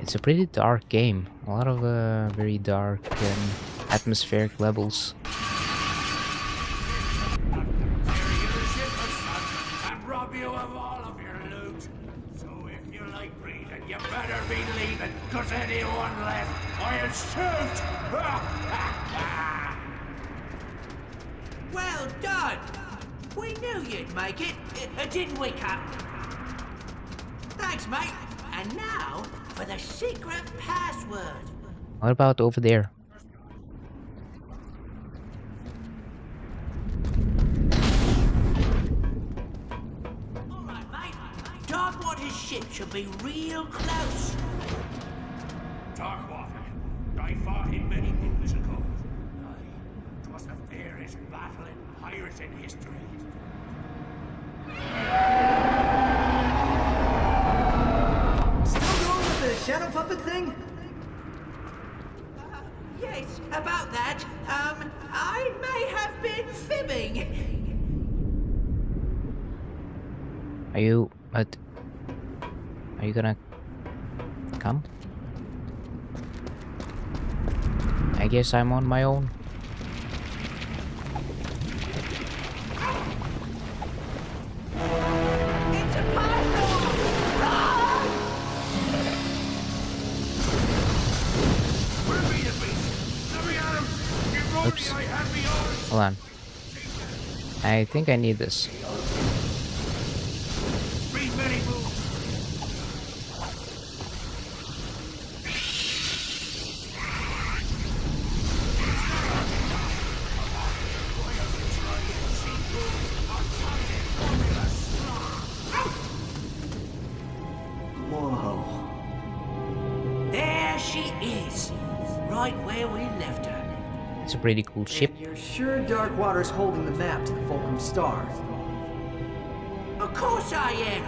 It's a pretty dark game. A lot of very dark and atmospheric levels. And rob you of all of your loot. So if you like breathing, you better be leaving, cause anyone left, I'll shoot! well done. We knew you'd make it, didn't we, Cap? Thanks, mate. And now for the secret password. What about over there? Alright, mate. Darkwater's ship should be real close. Darkwater. I fought him many moons ago. Aye, 'twas the fairest battle in pirates in history. Still going with the shadow puppet thing? Yes, about that. I may have been fibbing. Are you gonna come? I guess I'm on my own. It's a Hold on. I think I need this. Whoa. There she is, right where we left her. It's a pretty cool ship. And you're sure Darkwater's holding the map to the Fulcrum Star? Of course I am.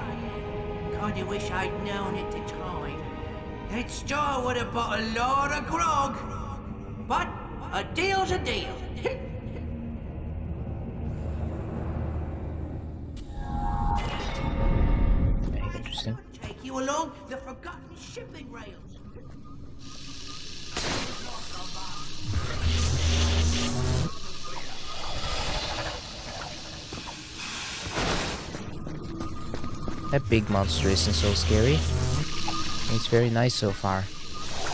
Kinda wish I'd known at the time. That star would have bought a lot of grog. But a deal's a deal. Very interesting. Take you along the forgotten shipping rails. That big monster isn't so scary. It's very nice so far.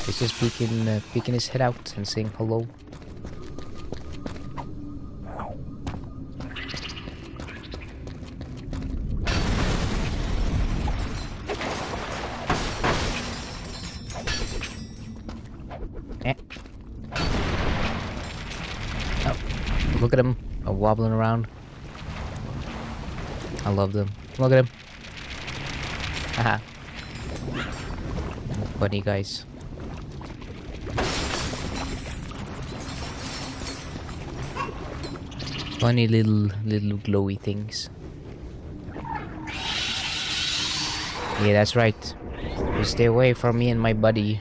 He's just peeking his head out and saying hello. Eh. Oh, look at him, wobbling around. I love them. Look at him. Haha. Funny guys. Funny little glowy things. Yeah, that's right. You stay away from me and my buddy.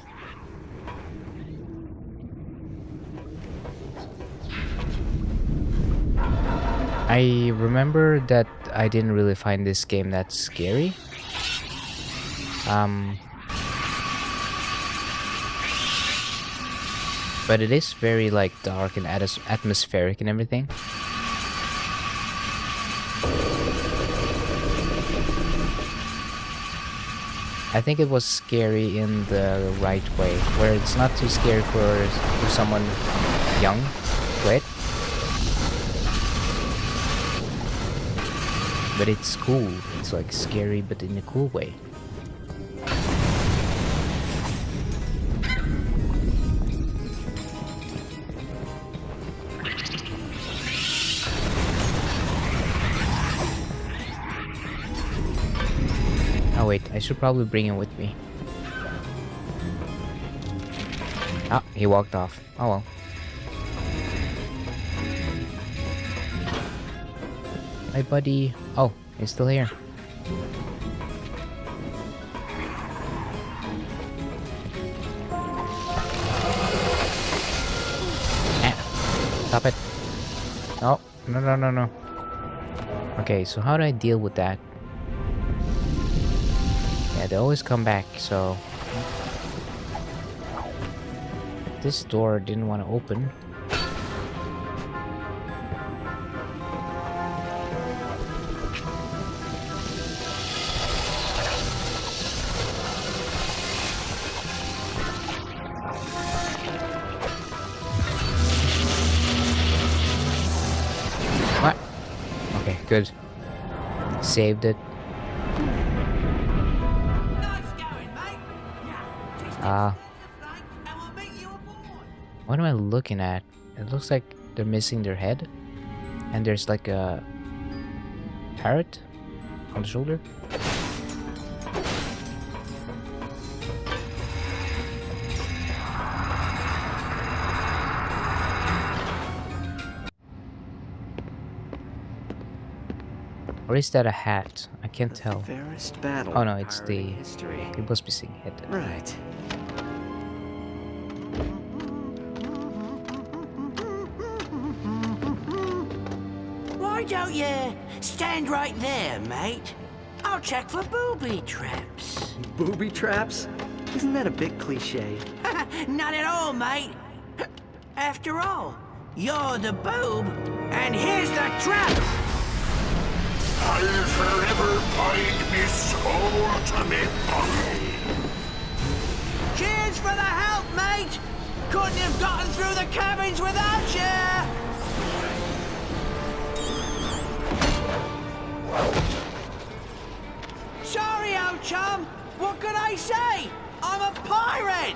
I remember that I didn't really find this game that scary. But it is very like dark and atmospheric and everything. I think it was scary in the right way, where it's not too scary for someone young, right? But it's cool. It's like scary, but in a cool way. Oh wait, I should probably bring him with me. Ah, he walked off. Oh well. Hi buddy. Oh, he's still here. Stop it. Oh, no. Okay, so how do I deal with that? Yeah, they always come back, so... This door didn't want to open. What? Okay, good. Saved it. What am I looking at? It looks like they're missing their head. And there's like a parrot on the shoulder. Or is that a hat? I can't tell. Fairest battle. Oh no, it's the... history. It was missing head. Right. Why don't you stand right there, mate? I'll check for booby traps. Booby traps? Isn't that a bit cliche? Not at all, mate. After all, you're the boob, and here's the trap! I'll forever bind me soul to me body. Cheers for the help, mate! Couldn't have gotten through the cabins without you! Sorry, old chum. What can I say? I'm a pirate.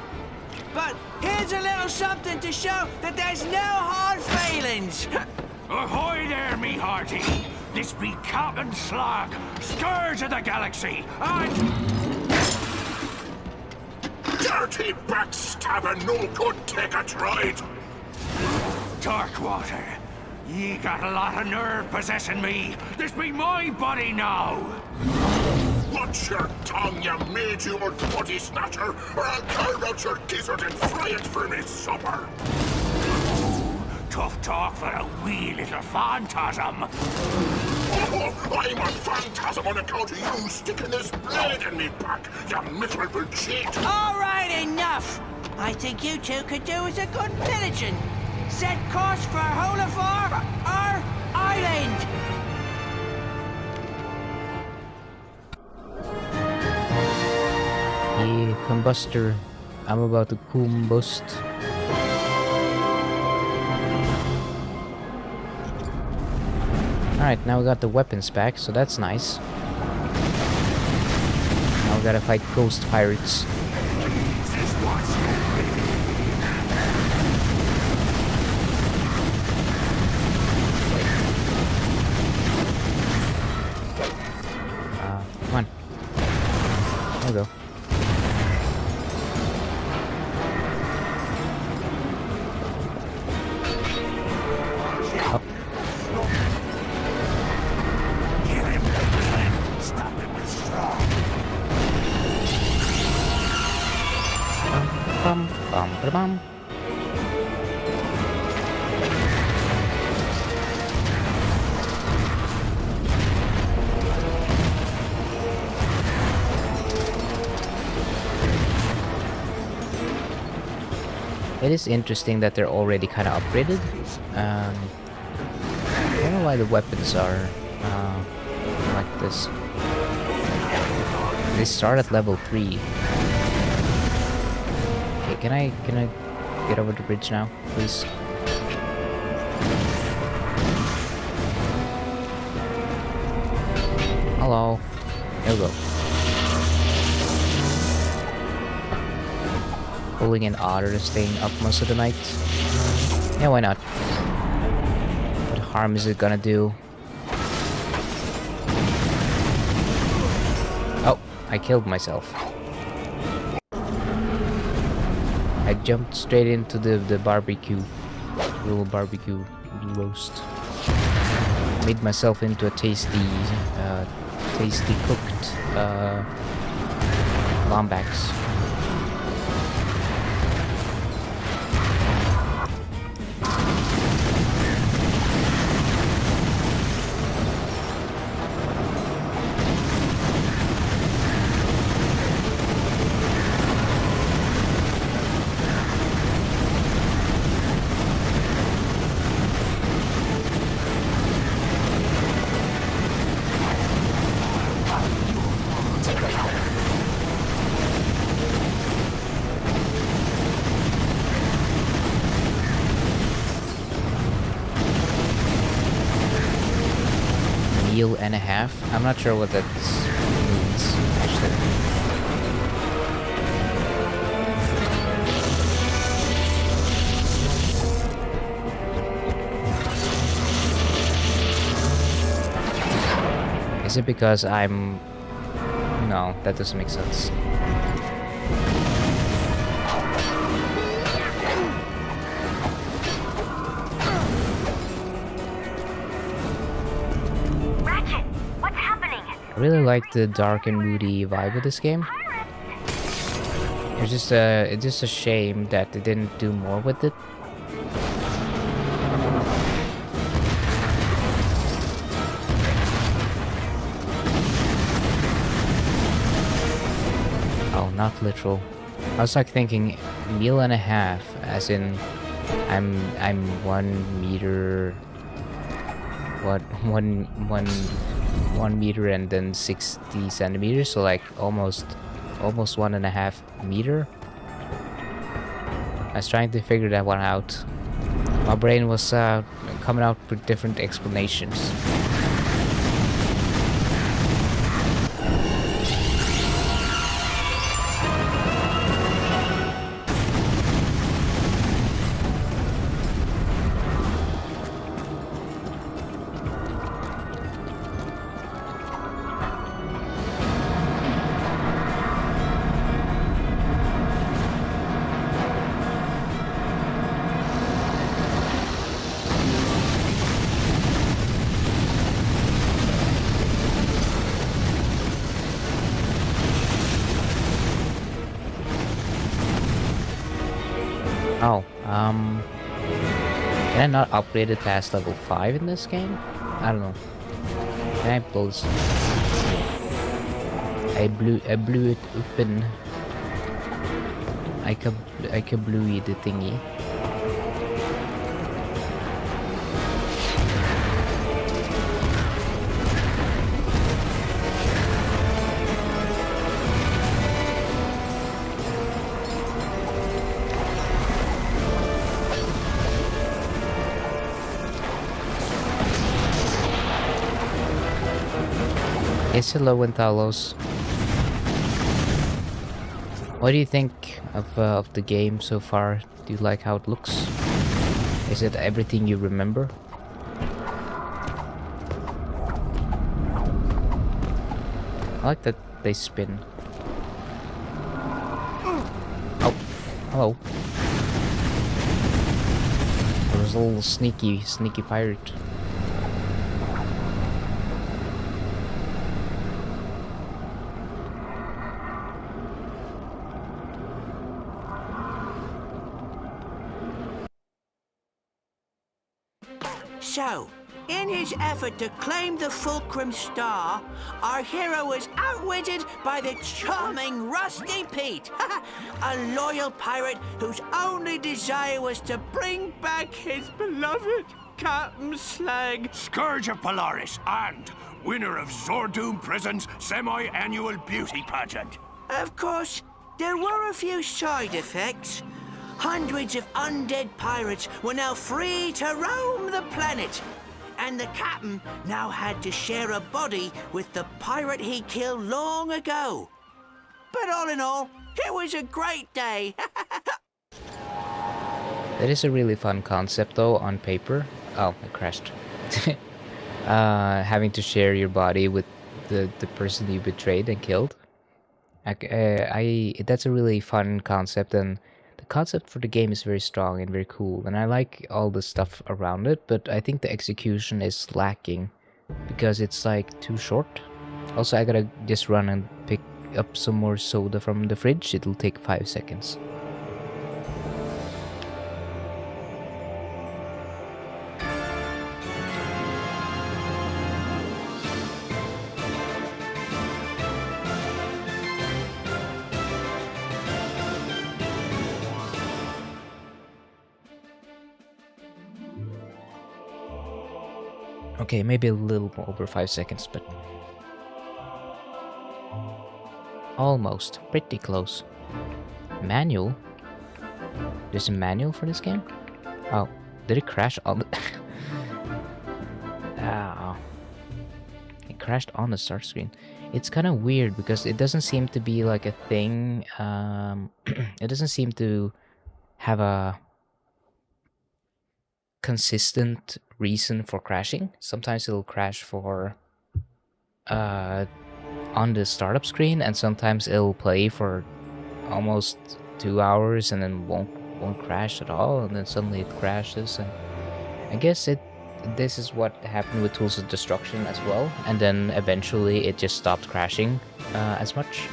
But here's a little something to show that there's no hard feelings. Ahoy there, me hearty! This be Captain Slog, scourge of the galaxy, and... Dirty backstabber, no good take a trade! Darkwater, ye got a lot of nerve possessing me. This be my body now. Watch your tongue, you made-you-old body snatcher, or I'll carve out your gizzard and fry it for me supper! Tough talk for a wee little phantasm. Oh, I'm a phantasm on account of you sticking this blade in me back, you miserable cheat! All right, enough. I think you two could do as a good pillaging. Set course for HaloPie, our island. Yeah, combuster. I'm about to combust. Alright, now we got the weapons back, so that's nice. Now we gotta fight ghost pirates. Come on. There we go. Bum, bum, ba-bum. It is interesting that they're already kind of upgraded. I don't know why the weapons are like this. They start at level 3. Okay, can I get over the bridge now, please? Hello. There we go. Pulling an otter, staying up most of the night. Yeah, why not? What harm is it gonna do? Oh, I killed myself. I jumped straight into the barbecue. Little barbecue roast. Made myself into a tasty cooked lombax. Meal and a half. I'm not sure what that means, actually. Is it because I'm... No, that doesn't make sense. Ratchet, what's happening? I really like the dark and moody vibe of this game. It's just a shame that they didn't do more with it. Oh, not literal. I was like thinking meal and a half, as in I'm 1 meter. What 1 meter and then 60 centimeters, so like almost 1.5 meter. I was trying to figure that one out. My brain was coming out with different explanations. Oh, can I not upgrade it past level 5 in this game? I don't know. Can I blow this? I blew it open. I can blew the thingy. Yes, hello, Wentalos. What do you think of the game so far? Do you like how it looks? Is it everything you remember? I like that they spin. Oh, hello. There was a little sneaky pirate. So, in his effort to claim the Fulcrum Star, our hero was outwitted by the charming Rusty Pete, a loyal pirate whose only desire was to bring back his beloved Captain Slag. Scourge of Polaris and winner of Zordoom Prison's semi-annual beauty pageant. Of course, there were a few side effects. Hundreds of undead pirates were now free to roam the planet. And the captain now had to share a body with the pirate he killed long ago. But all in all, it was a great day. That is a really fun concept though, on paper. Oh, I crashed. Having to share your body with the person you betrayed and killed. That's a really fun concept, and the concept for the game is very strong and very cool, and I like all the stuff around it, but I think the execution is lacking because it's like too short. Also, I gotta just run and pick up some more soda from the fridge. It'll take 5 seconds. Okay, maybe a little more over 5 seconds, but almost. Pretty close. Manual? There's a manual for this game? Oh, did it crash on the... Ah, it crashed on the start screen. It's kind of weird because it doesn't seem to be like a thing. It doesn't seem to have a consistent reason for crashing. Sometimes it'll crash for on the startup screen, and sometimes it'll play for almost 2 hours and then won't crash at all, and then suddenly it crashes. And I guess this is what happened with Tools of Destruction as well, and then eventually it just stopped crashing as much.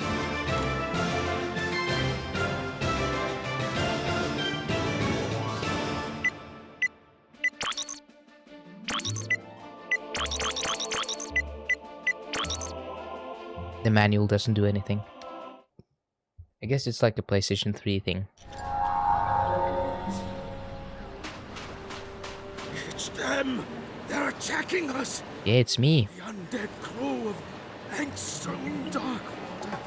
The manual doesn't do anything. I guess it's like the PlayStation 3 thing. It's them! They're attacking us! Yeah, it's me. The undead crew of Angstrom Darkwater.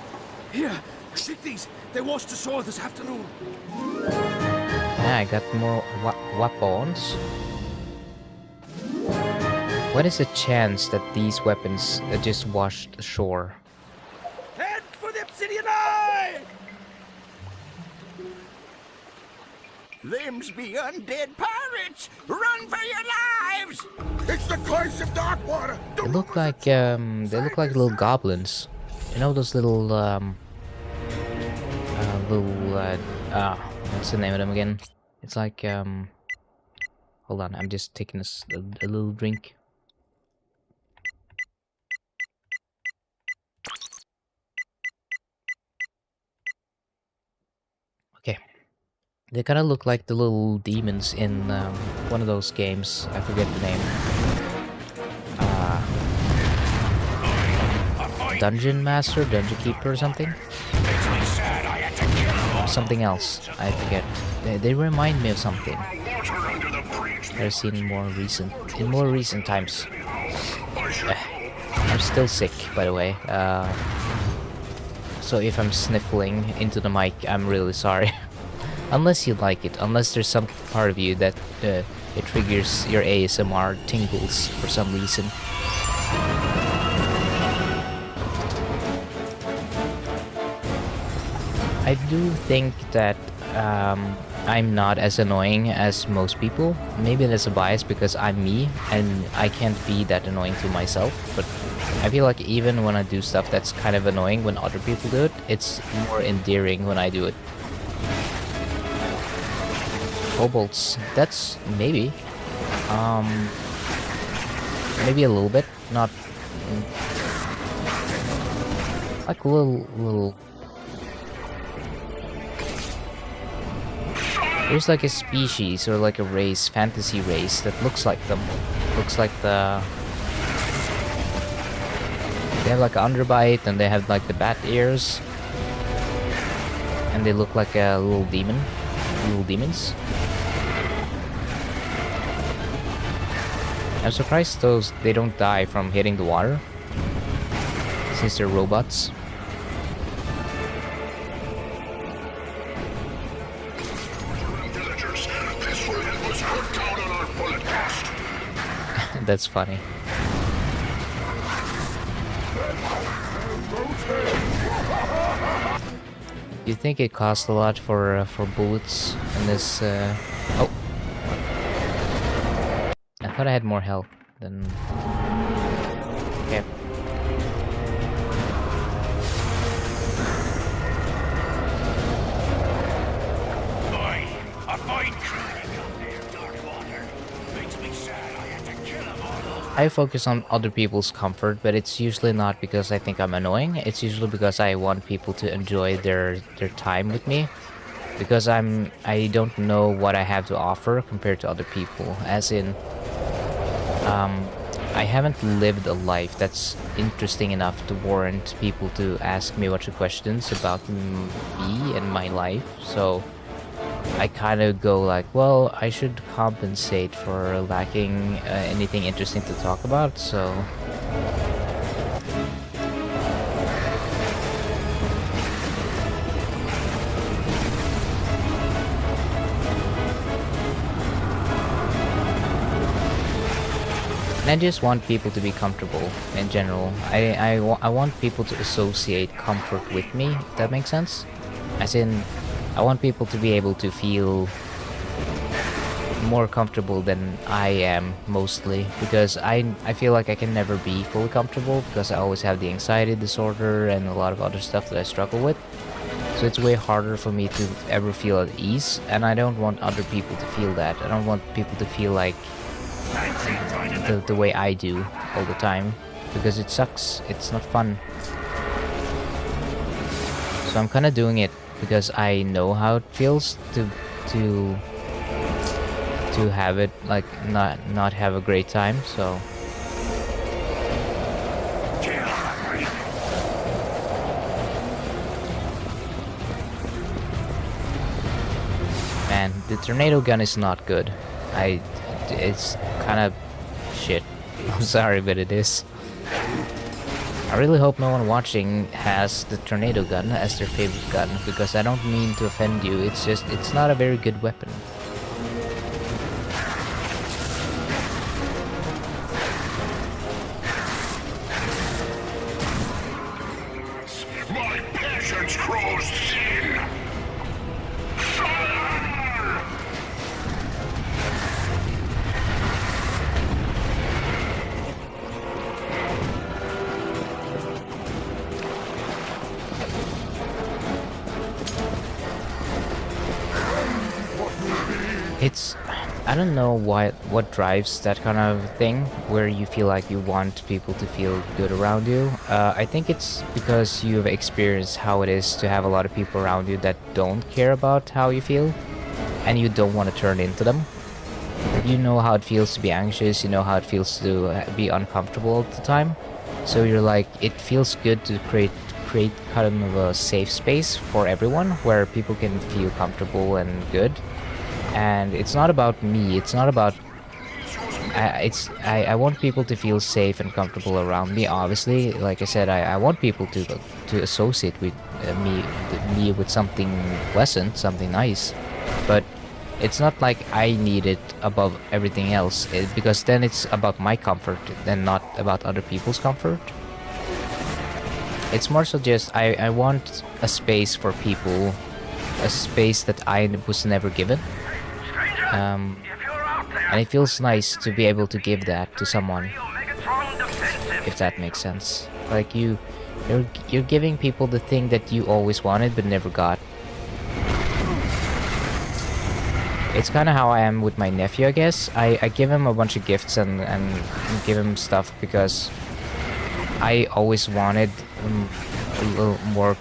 Here, take these. They washed ashore this afternoon. Yeah, I got more weapons. What is the chance that these weapons just washed ashore? Head for the Obsidian Eye! Them's be undead pirates! Run for your lives! It's the curse of Darkwater! They look like little goblins. You know those little what's the name of them again? It's like hold on, I'm just taking a little drink. Okay. They kind of look like the little demons in one of those games. I forget the name. Dungeon Master, Dungeon Keeper or something? Or something else, I forget. They remind me of something I've seen in more recent times. I'm still sick, by the way. So if I'm sniffling into the mic, I'm really sorry. Unless you like it, unless there's some part of you that it triggers your ASMR tingles for some reason. I do think that I'm not as annoying as most people. Maybe that's a bias because I'm me and I can't be that annoying to myself, but I feel like even when I do stuff that's kind of annoying when other people do it, it's more endearing when I do it. Kobolds, that's maybe. Maybe a little bit, not like a little. There's like a species or like a race, fantasy race that looks like them. Looks like they have like an underbite and they have like the bat ears. And they look like a little demon. Little demons. I'm surprised they don't die from hitting the water. Since they're robots. That's funny. You think it costs a lot for bullets in this? Oh, I thought I had more health than. Okay. I focus on other people's comfort, but it's usually not because I think I'm annoying. It's usually because I want people to enjoy their time with me. Because I don't know what I have to offer compared to other people. As in, I haven't lived a life that's interesting enough to warrant people to ask me a bunch of questions about me and my life. So I kind of go like, well, I should compensate for lacking anything interesting to talk about, so. And I just want people to be comfortable in general. I want people to associate comfort with me, if that makes sense. As in, I want people to be able to feel more comfortable than I am, mostly, because I feel like I can never be fully comfortable because I always have the anxiety disorder and a lot of other stuff that I struggle with. So it's way harder for me to ever feel at ease, and I don't want other people to feel that. I don't want people to feel like the way I do all the time, because it sucks. It's not fun. So I'm kind of doing it because I know how it feels to have it like not have a great time. So man, the tornado gun is not good. It's kind of shit. I'm sorry, but it is. I really hope no one watching has the tornado gun as their favorite gun, because I don't mean to offend you, it's just, it's not a very good weapon. My patience grows thin. It's, I don't know what drives that kind of thing, where you feel like you want people to feel good around you. I think it's because you've experienced how it is to have a lot of people around you that don't care about how you feel. and you don't want to turn into them. You know how it feels to be anxious, you know how it feels to be uncomfortable all the time. So you're like, it feels good to create kind of a safe space for everyone where people can feel comfortable and good. And it's not about me, it's not about I want people to feel safe and comfortable around me. Obviously, like I said, I want people to associate with me with something pleasant, something nice. But it's not like I need it above everything else, because then it's about my comfort and not about other people's comfort. It's more so just I want a space for people, a space that I was never given. And it feels nice to be able to give that to someone, if that makes sense. Like you're giving people the thing that you always wanted but never got. It's kind of how I am with my nephew, I guess. I give him a bunch of gifts and give him stuff because I always wanted a little more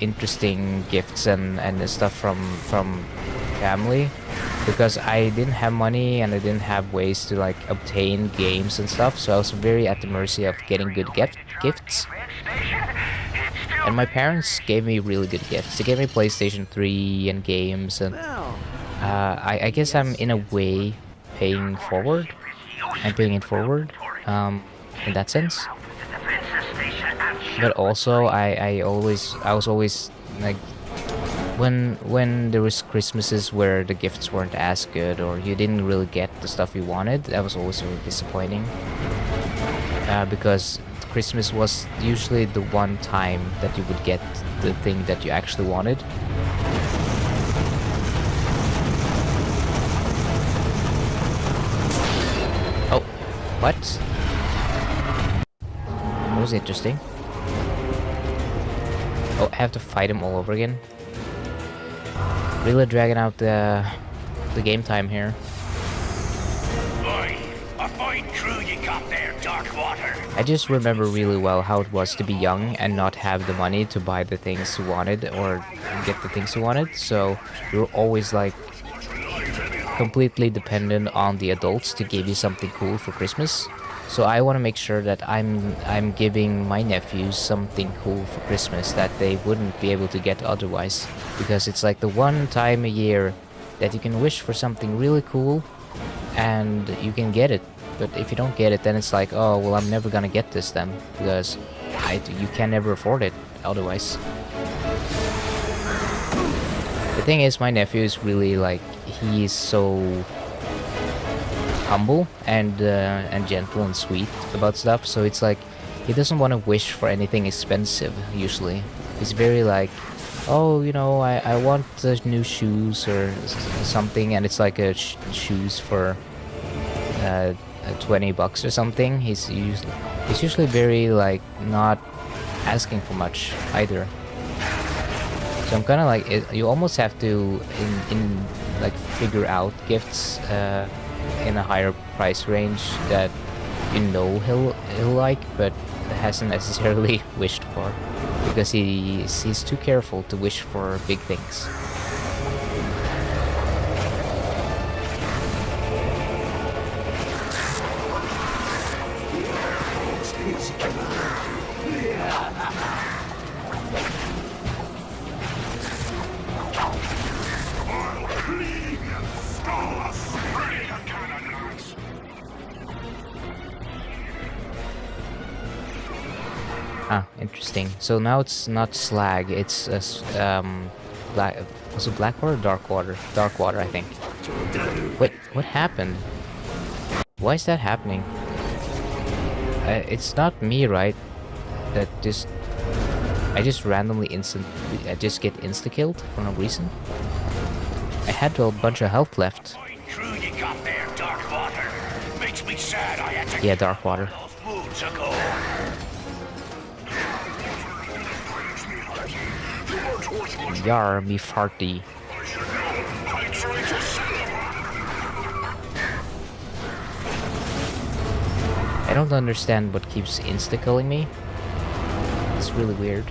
interesting gifts and stuff from family, because I didn't have money and I didn't have ways to like obtain games and stuff, so I was very at the mercy of getting good gifts. And my parents gave me really good gifts. They gave me PlayStation 3 and games, and I guess I'm in a way paying forward. I'm paying it forward in that sense. But also I was always like, when there was Christmases where the gifts weren't as good or you didn't really get the stuff you wanted, that was always really disappointing. Because Christmas was usually the one time that you would get the thing that you actually wanted. Oh, what? That was interesting. Oh, I have to fight him all over again. Really dragging out the game time here. Boy, a fine crew you got there, Darkwater. I just remember really well how it was to be young and not have the money to buy the things you wanted or get the things you wanted. So you're always like completely dependent on the adults to give you something cool for Christmas. So I want to make sure that I'm giving my nephews something cool for Christmas that they wouldn't be able to get otherwise, because it's like the one time a year that you can wish for something really cool and you can get it. But if you don't get it, then it's like, oh well, I'm never gonna get this then, because you can never afford it otherwise. The thing is, my nephew is really like, he's so humble and gentle and sweet about stuff, so it's like he doesn't want to wish for anything expensive usually. He's very like, oh, you know, I want new shoes or something, and it's like a shoes for $20 or something. He's usually very like not asking for much either. So I'm kind of like, you almost have to in like figure out gifts in a higher price range that you know he'll like, but hasn't necessarily wished for, because he's too careful to wish for big things. Ah, interesting. So now it's not slag, it's black. Was it Blackwater or Darkwater? Darkwater, I think. Wait, what happened? Why is that happening? It's not me, right? That I just randomly I just get insta killed for no reason. I had a bunch of health left. Yeah, Darkwater. Yar, me farty. I don't understand what keeps insta-killing me. It's really weird.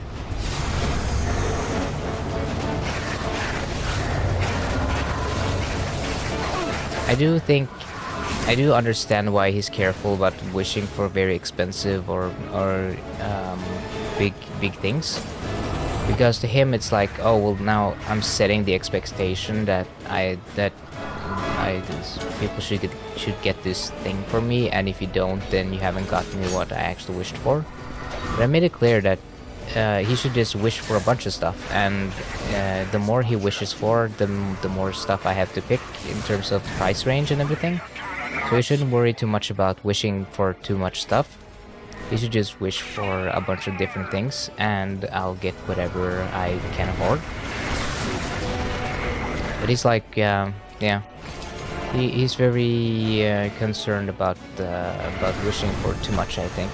I do understand why he's careful about wishing for very expensive or big things, because to him it's like, oh well, now I'm setting the expectation that people should get this thing for me, and if you don't, then you haven't gotten me what I actually wished for. But I made it clear that he should just wish for a bunch of stuff, and the more he wishes for, the more stuff I have to pick in terms of price range and everything. So he shouldn't worry too much about wishing for too much stuff. He should just wish for a bunch of different things, and I'll get whatever I can afford. But he's like, yeah, he's very concerned about wishing for too much, I think.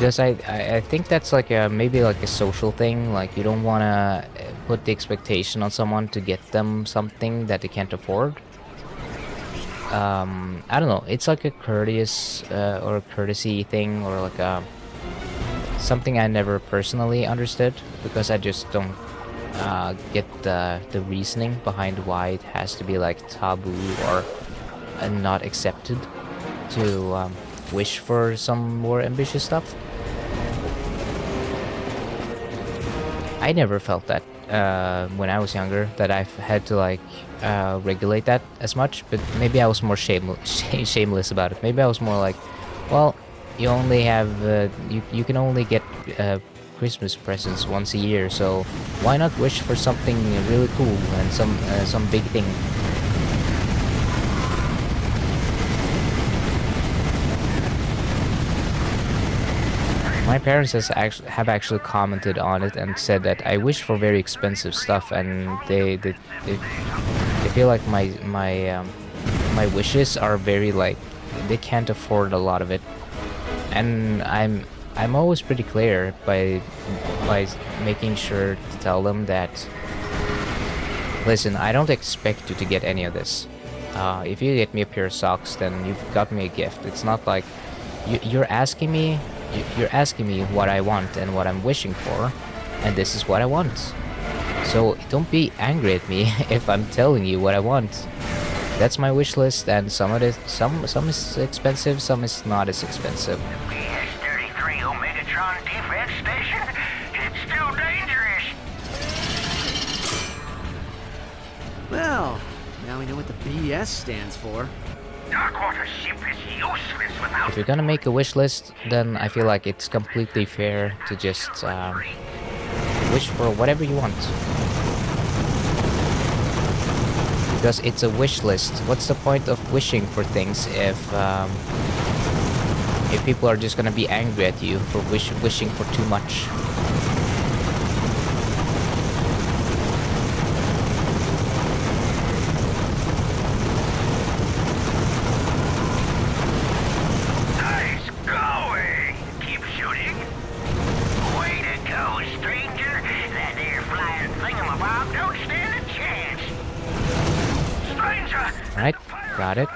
Because I think that's like maybe like a social thing. Like, you don't want to put the expectation on someone to get them something that they can't afford. I don't know. It's like a courteous or a courtesy thing, or like something I never personally understood, because I just don't get the reasoning behind why it has to be like taboo or not accepted to wish for some more ambitious stuff. I never felt that when I was younger, that I've had to like regulate that as much, but maybe I was more shameless about it. Maybe I was more like, well, you only have you can only get Christmas presents once a year, so why not wish for something really cool and some big thing. My parents have actually commented on it and said that I wish for very expensive stuff, and they feel like my wishes are very like, they can't afford a lot of it, and I'm always pretty clear by making sure to tell them that, listen, I don't expect you to get any of this. If you get me a pair of socks, then you've got me a gift. It's not like you're asking me what I want and what I'm wishing for, and this is what I want. So don't be angry at me if I'm telling you what I want. That's my wish list, and some of it, some is expensive, some is not as expensive. BS-33 Omegatron defense station. It's still dangerous. Well, now we know what the BS stands for. Darkwater ship is useless without... If you're gonna make a wish list, then I feel like it's completely fair to just wish for whatever you want. Because it's a wish list. What's the point of wishing for things if people are just gonna be angry at you for wishing for too much? Right, got it.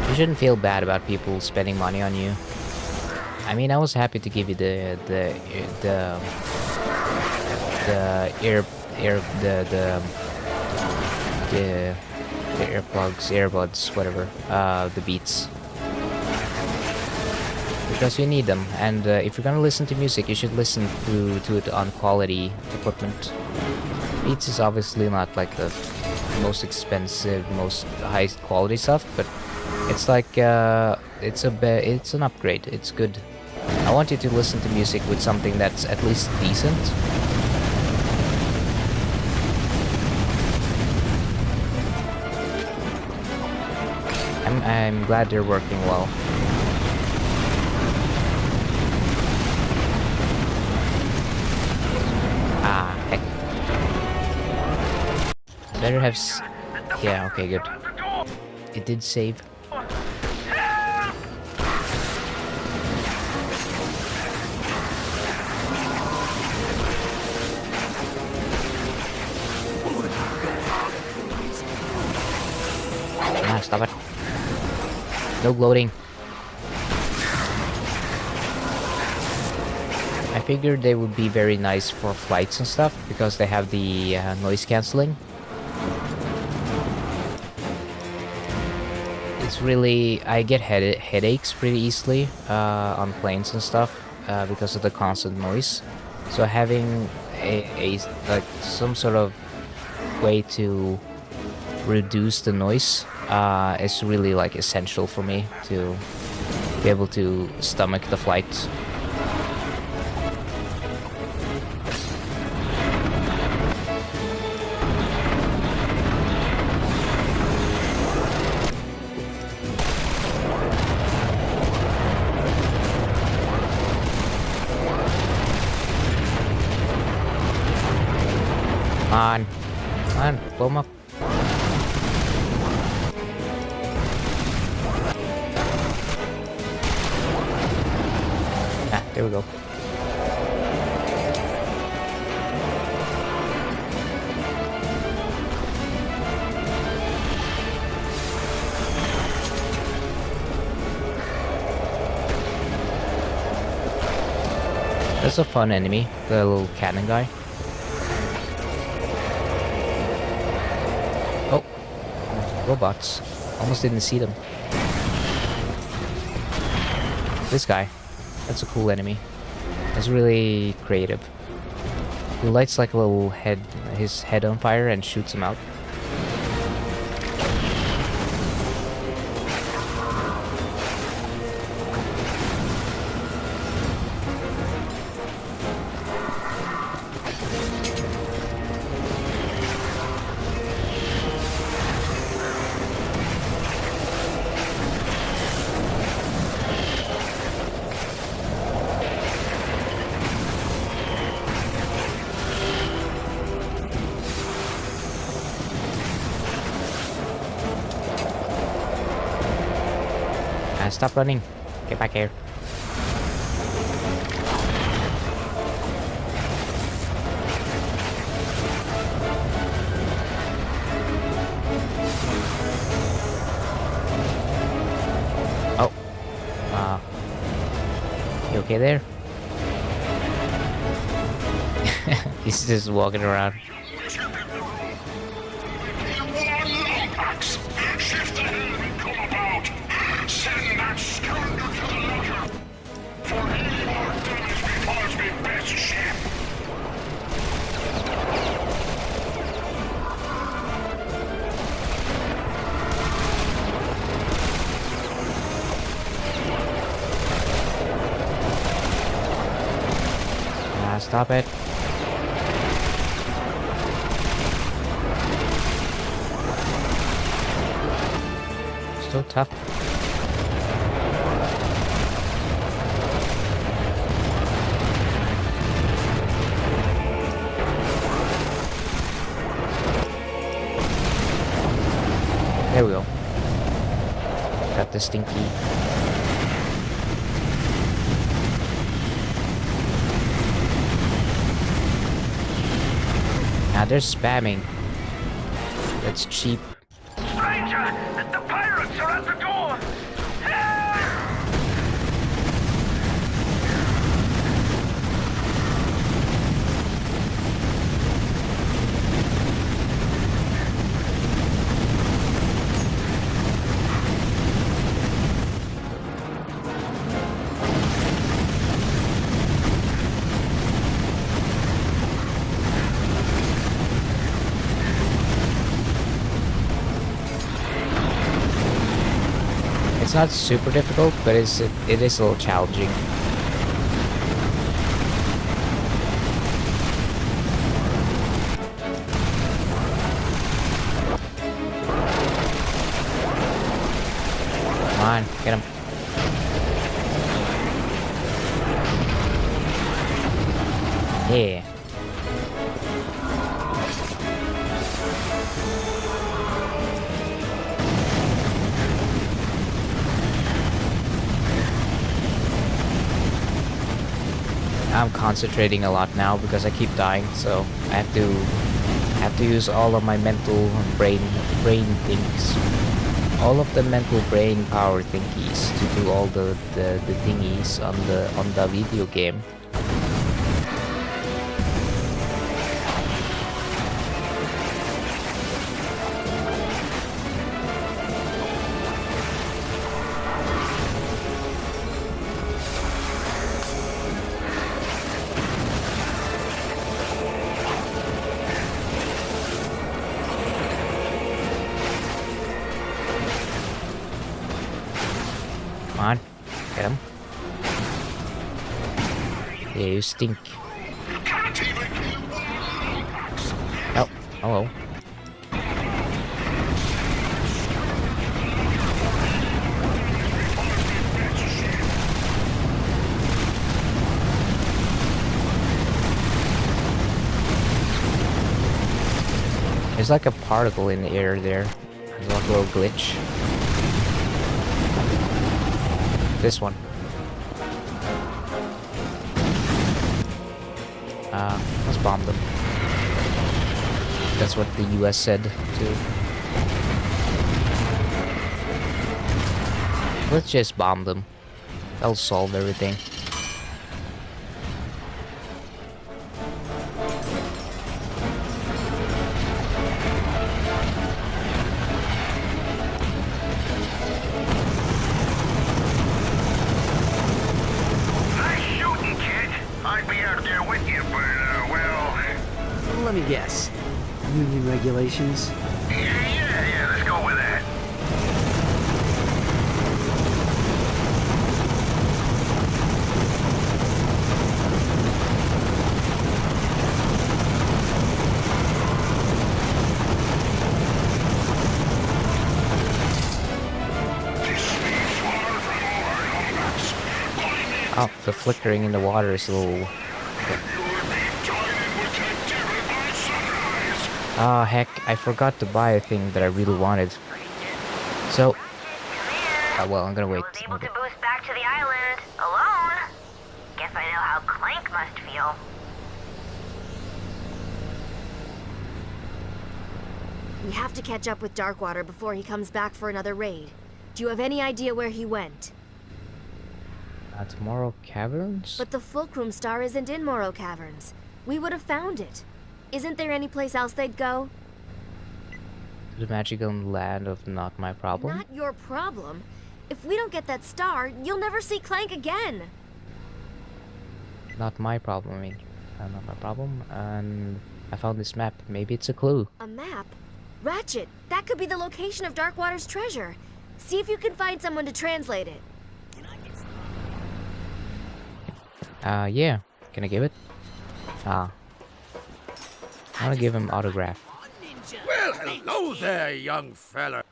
You shouldn't feel bad about people spending money on you. I mean, I was happy to give you the earbuds, whatever, the Beats. Because you need them, and if you're gonna listen to music, you should listen to it on quality equipment. Beats is obviously not like the most expensive, most high quality stuff, but it's like it's an upgrade. It's good. I want you to listen to music with something that's at least decent. I'm glad they're working well. Heck. Better have yeah, okay, good. It did save. No gloating. I figured they would be very nice for flights and stuff because they have the noise cancelling. It's really, I get headaches pretty easily on planes and stuff because of the constant noise. So having like some sort of way to reduce the noise is really like essential for me to be able to stomach the flight. Come on, blow him up. Ah, there we go. That's a fun enemy, the little cannon guy. Oh, robots. Almost didn't see them. This guy. That's a cool enemy. It's really creative. He lights like a little his head on fire and shoots him out. Stop running. Get back here. Oh. You okay there? He's just walking around. Stop it. So tough. There we go. Got the stinky. Now they're spamming. That's cheap. Stranger, the pirates are at the door! It's not super difficult, but it is a little challenging. Come on, get him. Yeah. I'm concentrating a lot now because I keep dying, so I have to use all of my mental brain things. all of the mental brain power thingies to do all the thingies on the video game. Come on, get him. Yeah, you stink. Oh, hello. There's like a particle in the air there. There's like a little glitch. This one. Let's bomb them. That's what the US said too. Let's just bomb them. That'll solve everything. Let me guess. Union regulations? Yeah, let's go with that. Oh, the flickering in the water is a little... Ah, heck, I forgot to buy a thing that I really wanted. So... well, I'm gonna wait. Able to boost back to the island alone. Guess I know how Clank must feel. We have to catch up with Darkwater before he comes back for another raid. Do you have any idea where he went? Tomorrow Caverns? But the Fulcrum Star isn't in Morrow Caverns. We would have found it. Isn't there any place else they'd go? The magical land of Not My Problem? Not your problem. If we don't get that star, you'll never see Clank again. Not my problem, I mean. Not my problem. And I found this map. Maybe it's a clue. A map? Ratchet, that could be the location of Darkwater's treasure. See if you can find someone to translate it. Yeah. Can I give it? I want to give him autograph. Well, hello there, young fella.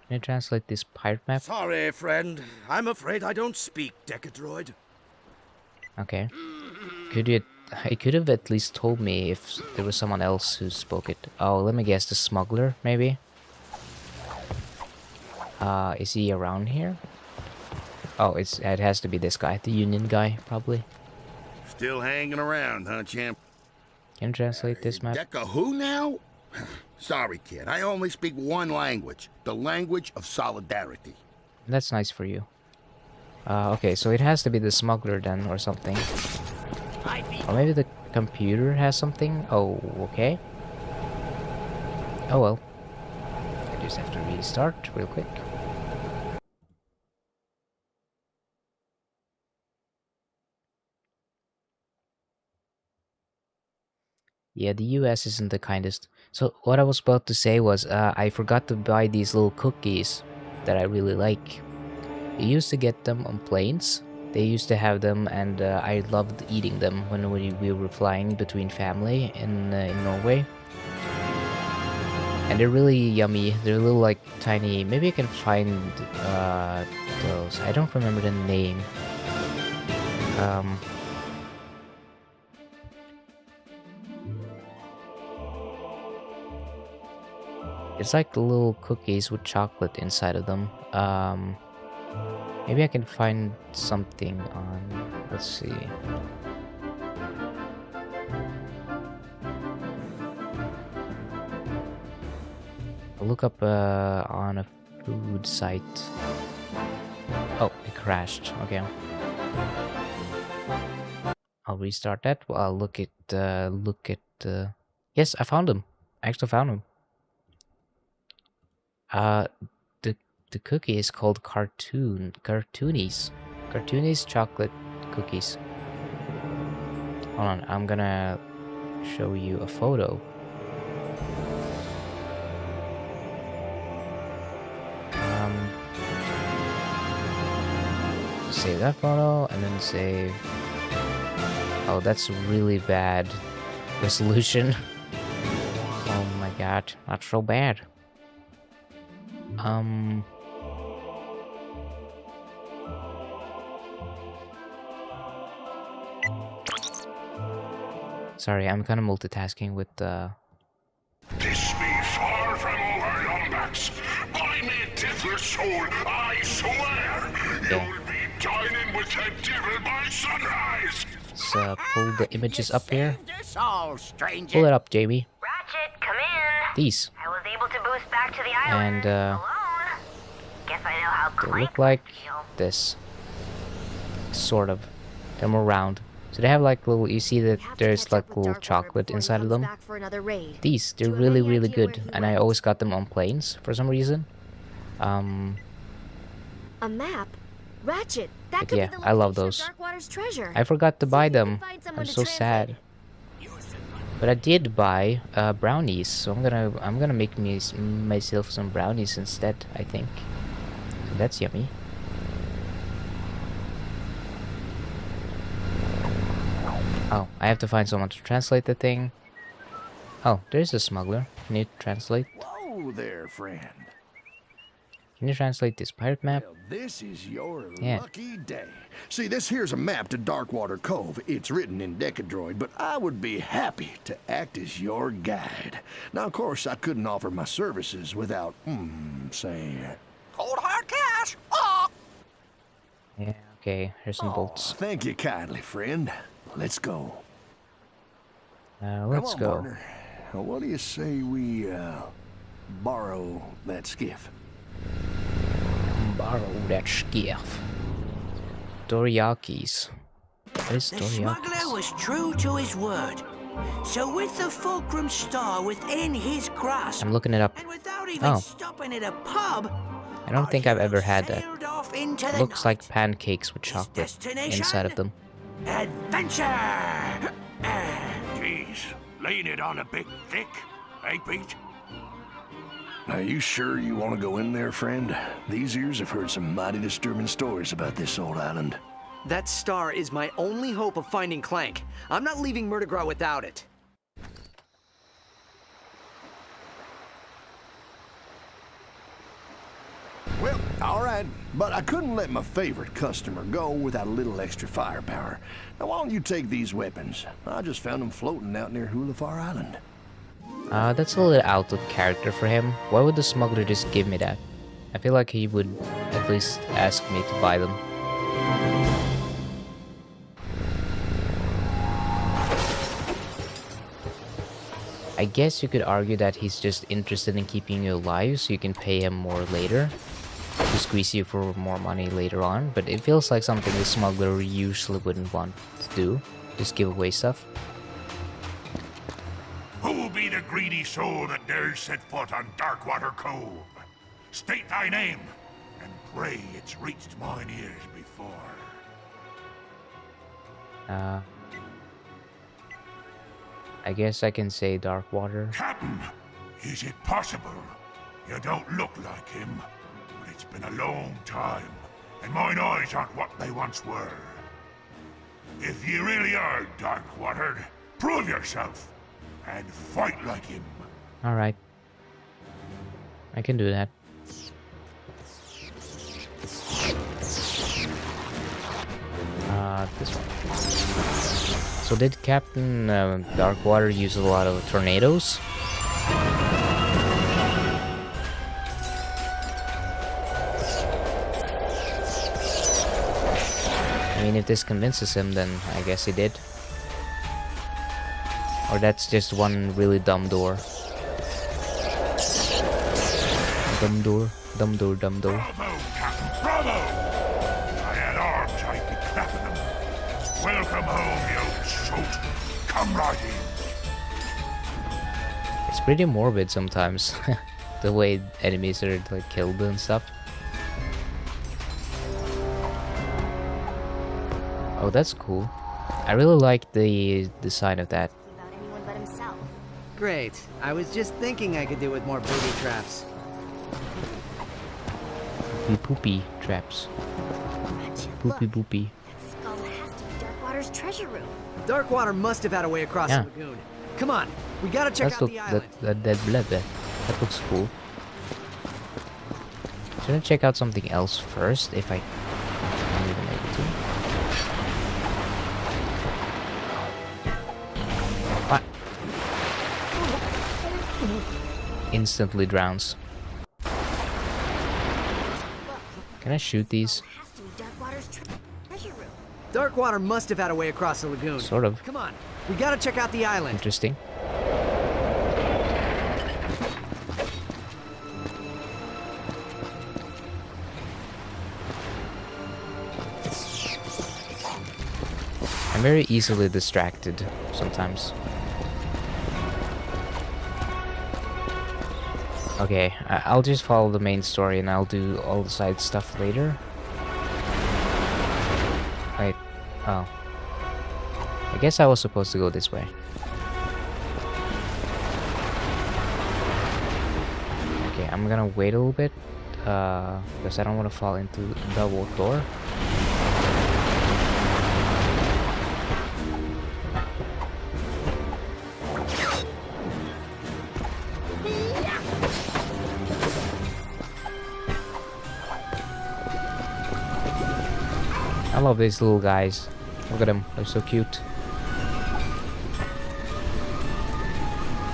Can I translate this pirate map? Sorry, friend. I'm afraid I don't speak Decadroid. Okay. I could have at least told me if there was someone else who spoke it. Oh, let me guess, the smuggler, maybe? Is he around here? Oh, it has to be this guy, the Union guy, probably. Still hanging around, huh, champ? Can you translate this map? Deca who now? Sorry, kid. I only speak one language. The language of solidarity. That's nice for you. Okay, so it has to be the smuggler then, or something. Or maybe the computer has something? Oh, okay. Oh well. I just have to restart real quick. Yeah, the US isn't the kindest. So what I was about to say was I forgot to buy these little cookies that I really like. I used to get them on planes. They used to have them, and I loved eating them when we were flying between family in Norway. And they're really yummy. They're a little like tiny. Maybe I can find those. I don't remember the name. It's like the little cookies with chocolate inside of them. Maybe I can find something on... Let's see. I'll look up on a Food site. Oh, it crashed. Okay. I'll restart that. Well, I'll look at. Yes, I found him. I actually found him. The cookie is called Cartoonies chocolate cookies. Hold on, I'm gonna show you a photo. Save that photo and then save. Oh, that's really bad resolution. Oh my god, not so bad. Sorry, I'm kind of multitasking with the. This be far from over, Lombax. By me Tiddler's soul, I swear, you'll be dining with the devil by sunrise. Let's pull the images up here. This all, stranger. Pull it up, Jamie. Ratchet, come in. These. I was able to boost back to the island And alone. Guess I know how they Clank look like would feel. this. Sort of. They're more round. So they have like little. You see that there's like little chocolate inside of them. These, they're really, really good, and I always got them on planes for some reason. A map? Ratchet, that could yeah, be the I love location of those. Darkwater's treasure. I forgot to See buy if you can them. find someone I'm to so translate sad. But I did buy brownies, so I'm gonna make myself some brownies instead. I think. So that's yummy. Oh, I have to find someone to translate the thing. Oh, there's a smuggler. Can you translate? Whoa there, friend. Can you translate this pirate map? Well, this is your Yeah. lucky day. See, this here's a map to Darkwater Cove. It's written in Decadroid, but I would be happy to act as your guide. Now, of course, I couldn't offer my services without, say... Cold hard cash. Oh. Yeah, okay. Here's some bolts. Thank you kindly, friend. Let's go. Let's Come on, go. partner. What do you say we, borrow that skiff? Borrow that skiff. Doriakis. What is The smuggler Doriakis? was true to his word. So with the fulcrum star within his grasp, I'm looking it up. and without even Oh. stopping at a pub, I don't think I've ever had that. sailed off into the Looks night. like pancakes with chocolate destination? inside of them. Adventure! Jeez, laying it on a bit thick, eh, Pete? Are you sure you want to go in there, friend? These ears have heard some mighty disturbing stories about this old island. That star is my only hope of finding Clank. I'm not leaving Murdergraw without it. Well, all right, but I couldn't let my favorite customer go without a little extra firepower. Now, why don't you take these weapons? I just found them floating out near Hulafar Island. That's a little out of character for him. Why would the smuggler just give me that? I feel like he would at least ask me to buy them. I guess you could argue that he's just interested in keeping you alive so you can pay him more later. To squeeze you for more money later on, but it feels like something the smuggler usually wouldn't want to do. Just give away stuff. Who be the greedy soul that dares set foot on Darkwater Cove? State thy name, and pray it's reached mine ears before. I guess I can say Darkwater. Captain, is it possible? You don't look like him, but it's been a long time, and mine eyes aren't what they once were. If you really are Darkwatered, prove yourself, and fight like him. Alright. I can do that. This one. So did Captain Darkwater use a lot of tornadoes? I mean, if this convinces him, then I guess he did. Or that's just one really dumb door. Dum door, dum door. Bravo, Captain, bravo! I had arms I'd be clapping them. Welcome home, you old salt. Come right in. It's pretty morbid sometimes, the way enemies are like killed and stuff. Oh, that's cool. I really like the design of that. About anyone but himself. Great. I was just thinking I could do with more booby traps. Poopy traps. Ratchet, Poopy look. boopy. That skull has to be Darkwater's treasure room. Darkwater must have had a way across Yeah. the lagoon. Come on, we gotta check That's out the island. that blood there. That looks cool. Should I check out something else first if I'm even able to? What? Instantly drowns. Can I shoot these? Has to be Darkwater's treasure room. Darkwater must have had a way across the lagoon. Sort of. Come on, we gotta check out the island. Interesting. I'm very easily distracted sometimes. Okay, I'll just follow the main story and I'll do all the side stuff later. Wait, oh. I guess I was supposed to go this way. Okay, I'm gonna wait a little bit, because I don't want to fall into the water. I love these little guys. Look at them, they're so cute.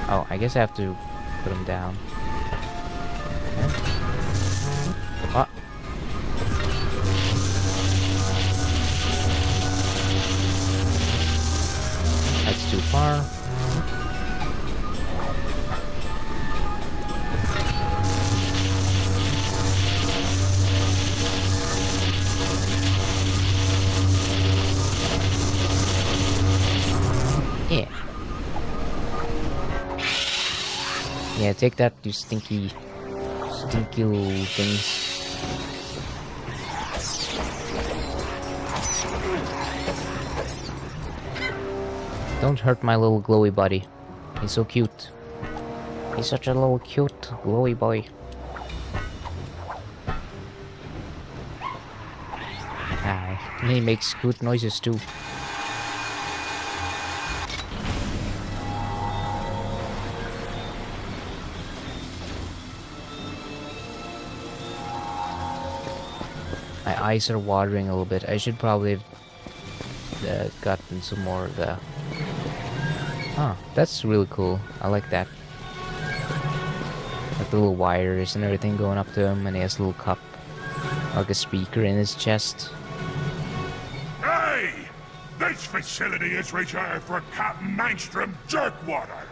Oh, I guess I have to put them down. Ah. That's too far. Yeah. Yeah, take that, you stinky little things. Don't hurt my little glowy buddy. He's so cute. He's such a little cute glowy boy. Ah, and he makes good noises too. My eyes are watering a little bit. I should probably have gotten some more of the... Ah, that's really cool. I like that. Like the little wires and everything going up to him, and he has a little cup. Like a speaker in his chest. Hey! This facility is reserved for Captain Mainstream Jerkwater.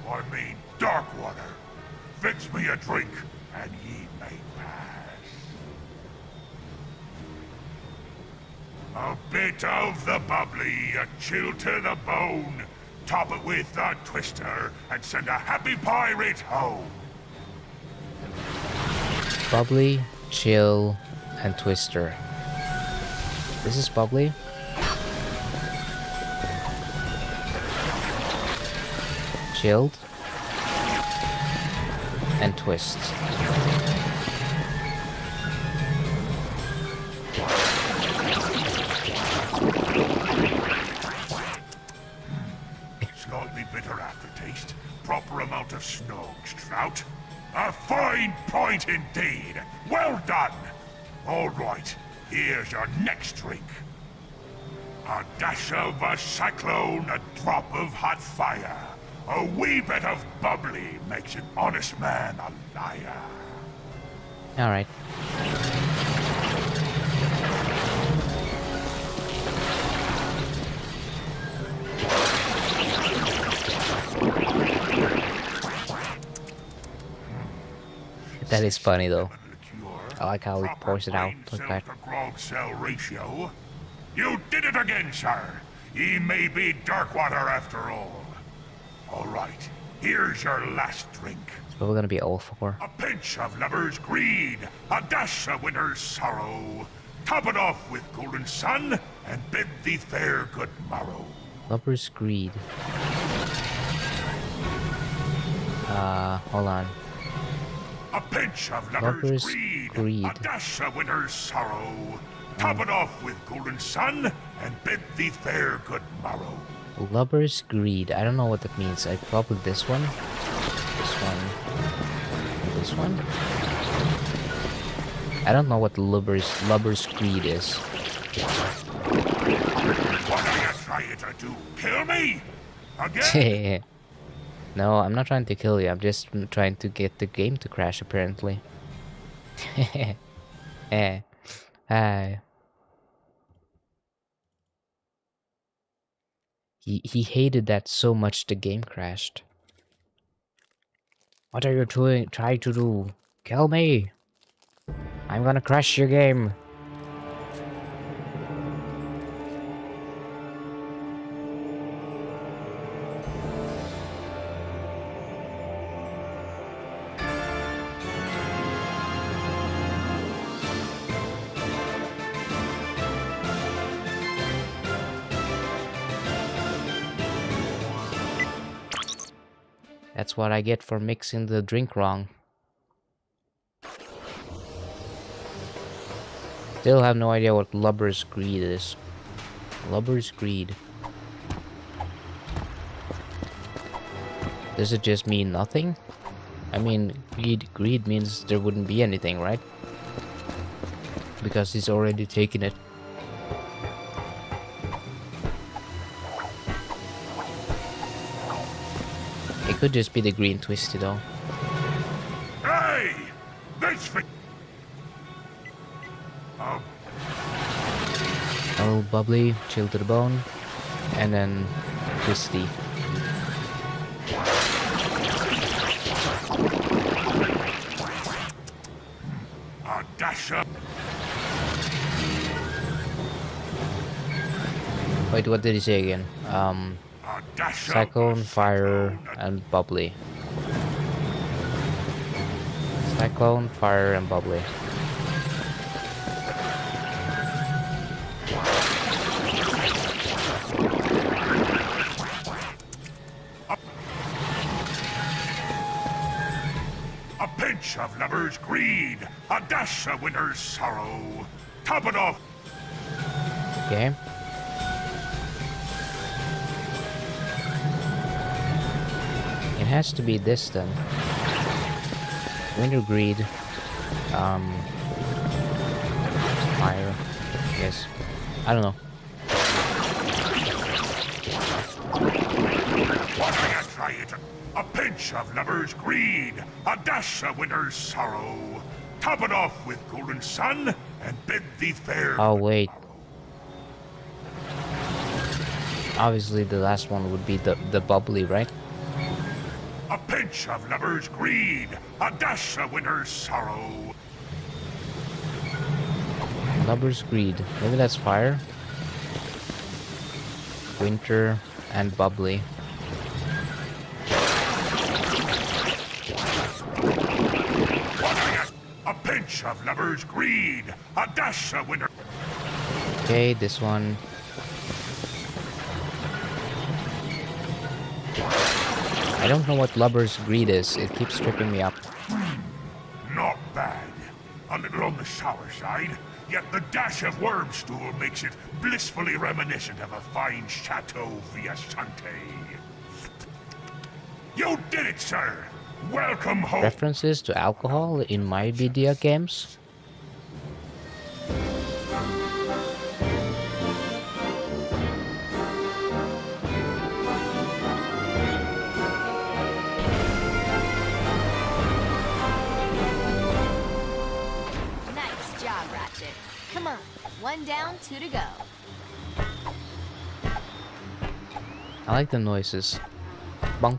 I mean Darkwater. Fix me a drink, and ye may pass. A bit of the bubbly, a chill to the bone. Top it with a twister, and send a happy pirate home. Bubbly, chill, and twister. This is bubbly. Chilled. And twist. Slightly bitter aftertaste. Proper amount of snogs, trout. A fine point indeed. Well done. All right, here's your next drink. A dash of a cyclone, a drop of hot fire. A wee bit of bubbly makes an honest man a liar. Alright. That is funny though. Liqueur, I like how he proper pours it out brain like cell that. to grog cell ratio. You did it again, sir. He may be Darkwater after all. All right, here's your last drink. That's what we're gonna be all for. A pinch of lover's greed, a dash of winter's sorrow. Top it off with golden sun, and bid thee fair good morrow. Lover's greed. Hold on. A pinch of Lover's greed. a dash of winter's sorrow. Top it off with golden sun, and bid thee fair good morrow. Lover's greed. I don't know what that means. I probably this one. This one. This one. I don't know what lover's greed is. What are you trying to do? Kill me? Again? No, I'm not trying to kill you. I'm just trying to get the game to crash, apparently. He hated that so much the game crashed. What are you trying to do? Kill me! I'm gonna crash your game. That's what I get for mixing the drink wrong. Still have no idea what lover's greed is. Lover's greed. Does it just mean nothing? I mean, greed means there wouldn't be anything, right? Because he's already taken it. It could just be the green twisty though. Hey! This for... Oh, bubbly, chill to the bone, and then twisty. A dash up. Wait, what did he say again? Cyclone, fire, and bubbly. Cyclone, fire, and bubbly. A pinch of lover's greed, a dash of winter's sorrow. Top it off. Okay. It has to be this then. Winter greed. Fire. Yes. I don't know. What are you trying to... A pinch of lover's greed, a dash of winter's sorrow. Top it off with golden sun, and bid thee fair. Oh wait. Obviously the last one would be the bubbly, right? A pinch of lover's greed, a dash of winter's sorrow. Lover's greed. Maybe that's fire. Winter and bubbly. A pinch of lover's greed, a dash of winter. Okay, this one. I don't know what lover's greed is. It keeps tripping me up. Not bad. A little on the sour side, yet the dash of wormstool makes it blissfully reminiscent of a fine Chateau Viasante. You did it, sir! Welcome home! References to alcohol in my video games? Nice job, Ratchet. Come on, one down, two to go. I like the noises. Bonk.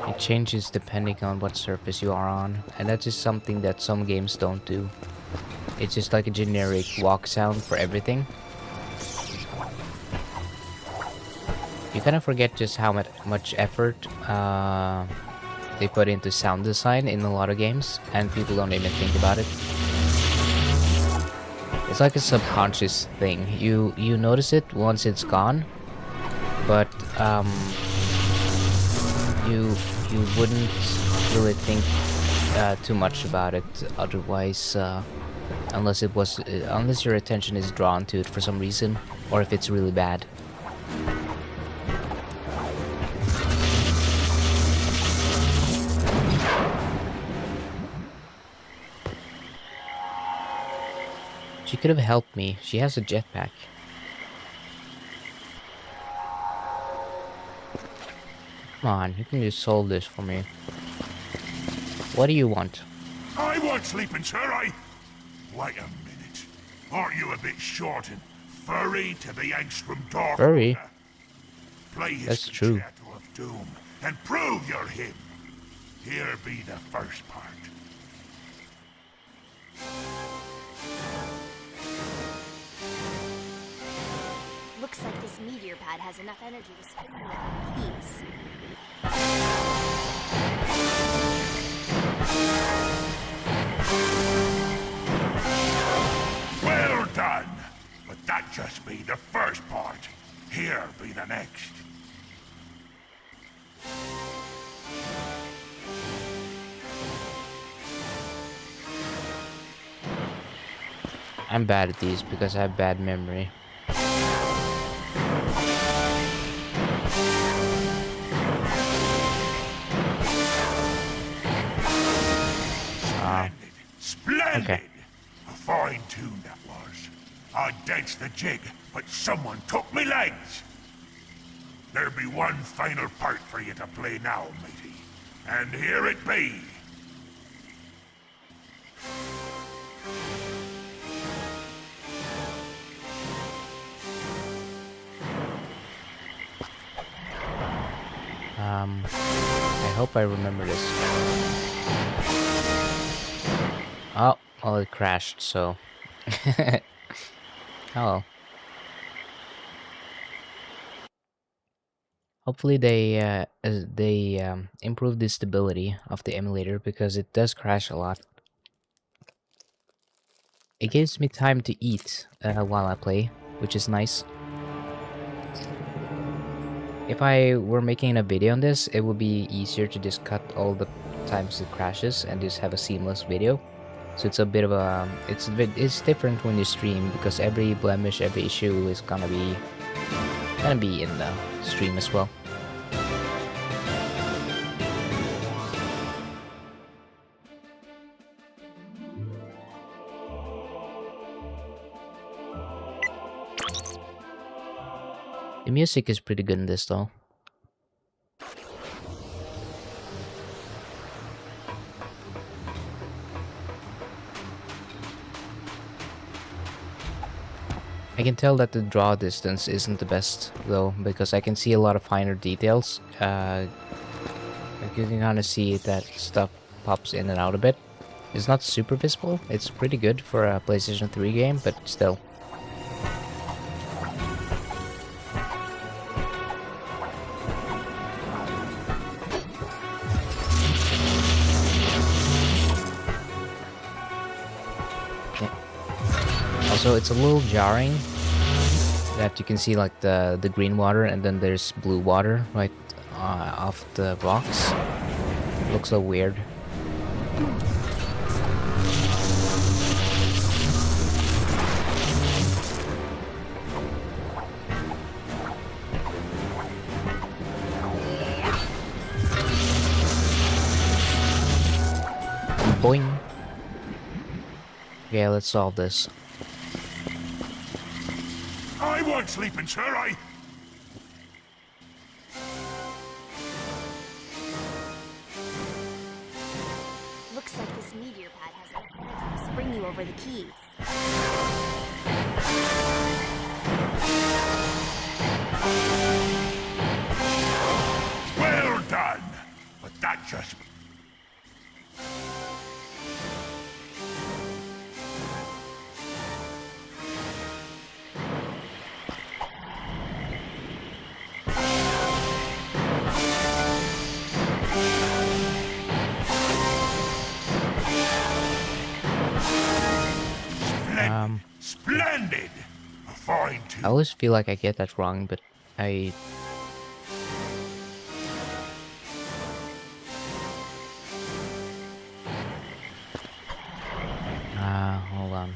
It changes depending on what surface you are on, and that's just something that some games don't do. It's just like a generic walk sound for everything. You kind of forget just how much effort they put into sound design in a lot of games, and people don't even think about it. It's like a subconscious thing. You notice it once it's gone, but you wouldn't really think too much about it otherwise, unless your attention is drawn to it for some reason, or if it's really bad. She could have helped me. She has a jetpack. Come on, you can just solve this for me. What do you want? I want sleeping, sir, Wait a minute. Aren't you a bit short and furry to be Angstrom Dark? Furry? Play his That's true. Concerto of Doom and prove you're him. Here be the first part. Looks like this meteor pad has enough energy to spin the keys. Well done! But that just be the first part. Here be the next. I'm bad at these because I have bad memory. Splendid! Okay. A fine tune that was. I danced the jig, but someone took me legs. There be one final part for you to play now, matey. And here it be. I hope I remember this. Oh, well, it crashed, so. Oh well. Hopefully they improve the stability of the emulator, because it does crash a lot. It gives me time to eat while I play, which is nice. If I were making a video on this, it would be easier to just cut all the times it crashes and just have a seamless video. So it's a bit of a it's different when you stream, because every blemish, every issue is gonna be in the stream as well. The music is pretty good in this though. I can tell that the draw distance isn't the best though, because I can see a lot of finer details. Like you can kind of see that stuff pops in and out a bit. It's not super visible. It's pretty good for a PlayStation 3 game, but still. Also, it's a little jarring that you can see like the green water and then there's blue water right off the box. It looks so weird. Boing. Okay, let's solve this. I want sleeping, sir, Looks like this meteor pad has enough energy to spring you over the keys. Well done! But Splendid! Fine too. I always feel like I get that wrong, but I... hold on.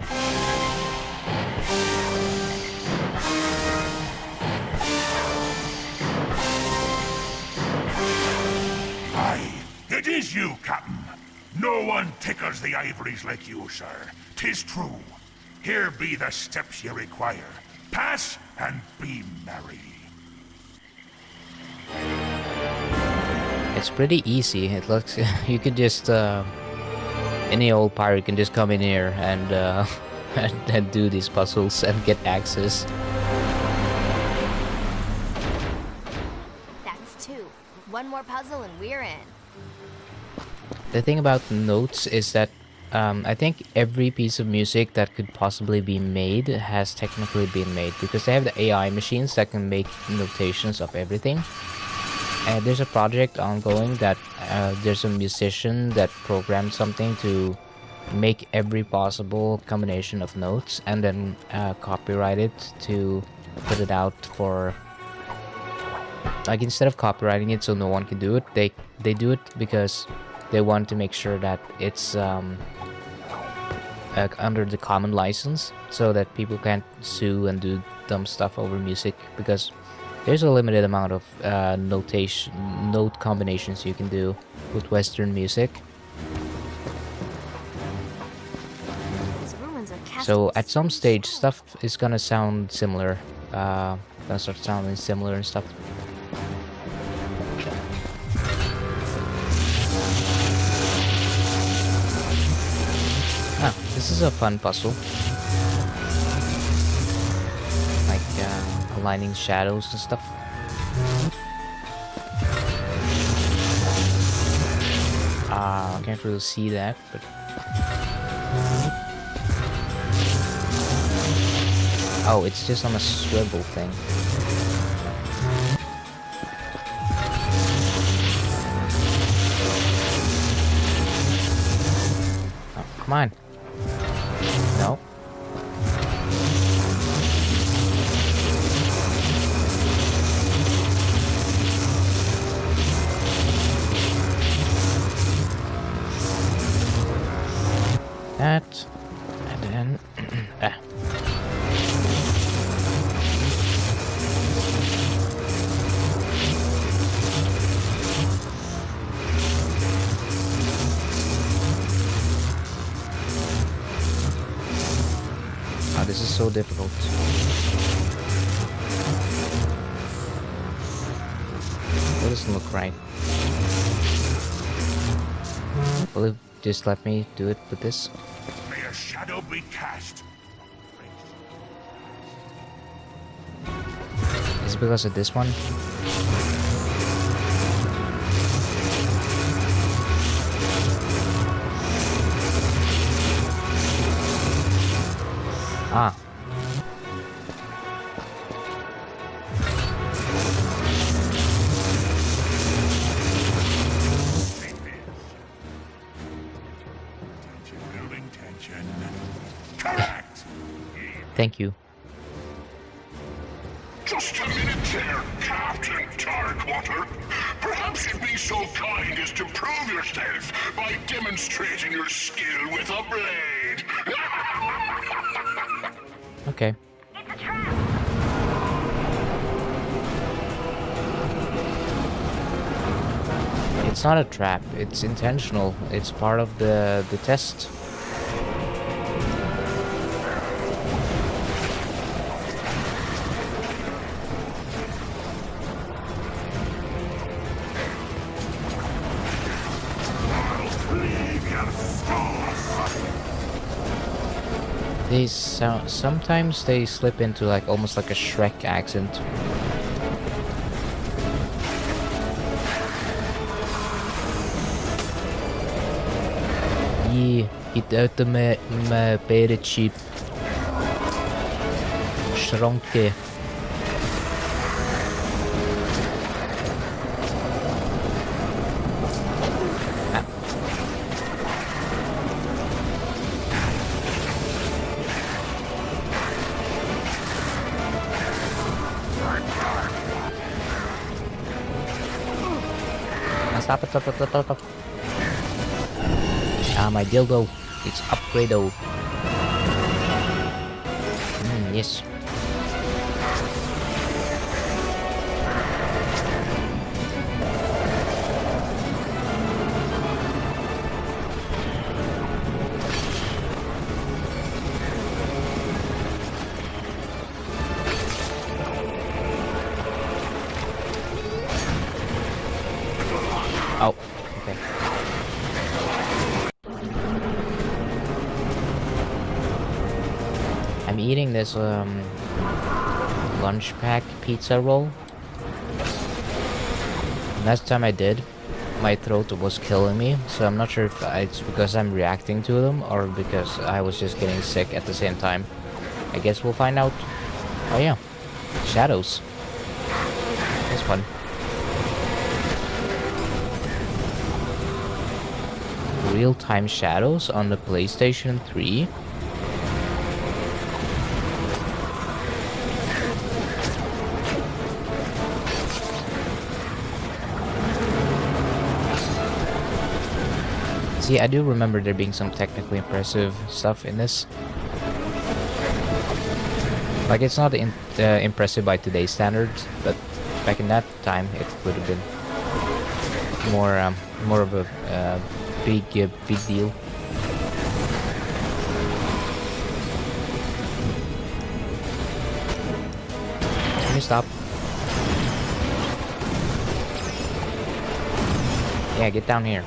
Aye, it is you, Captain. No one tickles the ivories like you, sir. 'Tis true. Here be the steps you require. Pass and be merry. It's pretty easy. It looks... you could just... any old pirate can just come in here and and do these puzzles and get access. That's 2. One more puzzle and we're in. The thing about notes is that I think every piece of music that could possibly be made has technically been made, because they have the AI machines that can make notations of everything. And there's a project ongoing that there's a musician that programmed something to make every possible combination of notes and then copyright it to put it out for... Like, instead of copyrighting it so no one can do it, they do it because they want to make sure that it's under the common license, so that people can't sue and do dumb stuff over music, because there's a limited amount of note combinations you can do with Western music. So at some stage, stuff is gonna sound similar. Gonna start sounding similar and stuff. Ah, this is a fun puzzle. Like aligning shadows and stuff. I can't really see that, but... Oh, it's just on a swivel thing. Oh, come on. No. That, and then Oh, this is so difficult. That doesn't look right. Will it just let me do it with this? May a shadow be cast. Is it because of this one? Ah. Building tension. Correct. Thank you. Just a minute there, Captain Darkwater. Perhaps you'd be so kind as to prove yourself by demonstrating your skill with a blade. Okay. It's a trap! It's not a trap, it's intentional. It's part of the test. These sometimes they slip into like almost like a Shrek accent. Hit out med baited sheep. Shrunke. Stop it, stop it, stop it, stop it. Ah, my dildo. It's upgrade-o. Yes. Oh, okay. I'm eating this lunch pack pizza roll. Last time I did, my throat was killing me, so I'm not sure if it's because I'm reacting to them or because I was just getting sick at the same time. I guess we'll find out. Oh yeah, shadows. That's fun. Real-time shadows on the PlayStation 3. See, I do remember there being some technically impressive stuff in this. Like, it's not impressive by today's standards, but back in that time it would have been more of a big deal. Can you stop? Yeah, get down here.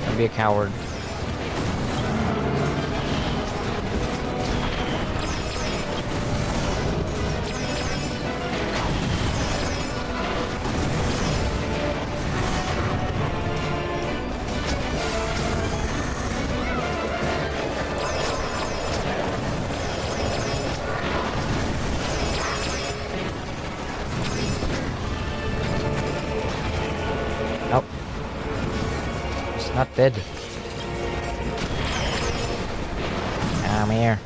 Don't be a coward. Nope. It's not dead. Come here.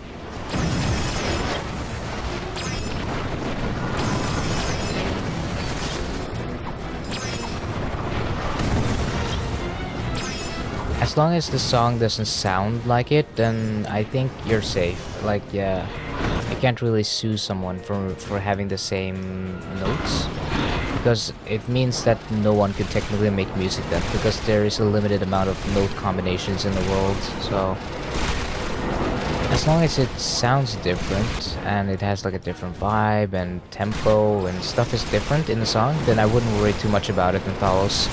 As long as the song doesn't sound like it, then I think you're safe. Like, yeah, I can't really sue someone for having the same notes, because it means that no one could technically make music then, because there is a limited amount of note combinations in the world. So as long as it sounds different and it has like a different vibe and tempo and stuff is different in the song, then I wouldn't worry too much about it and follows.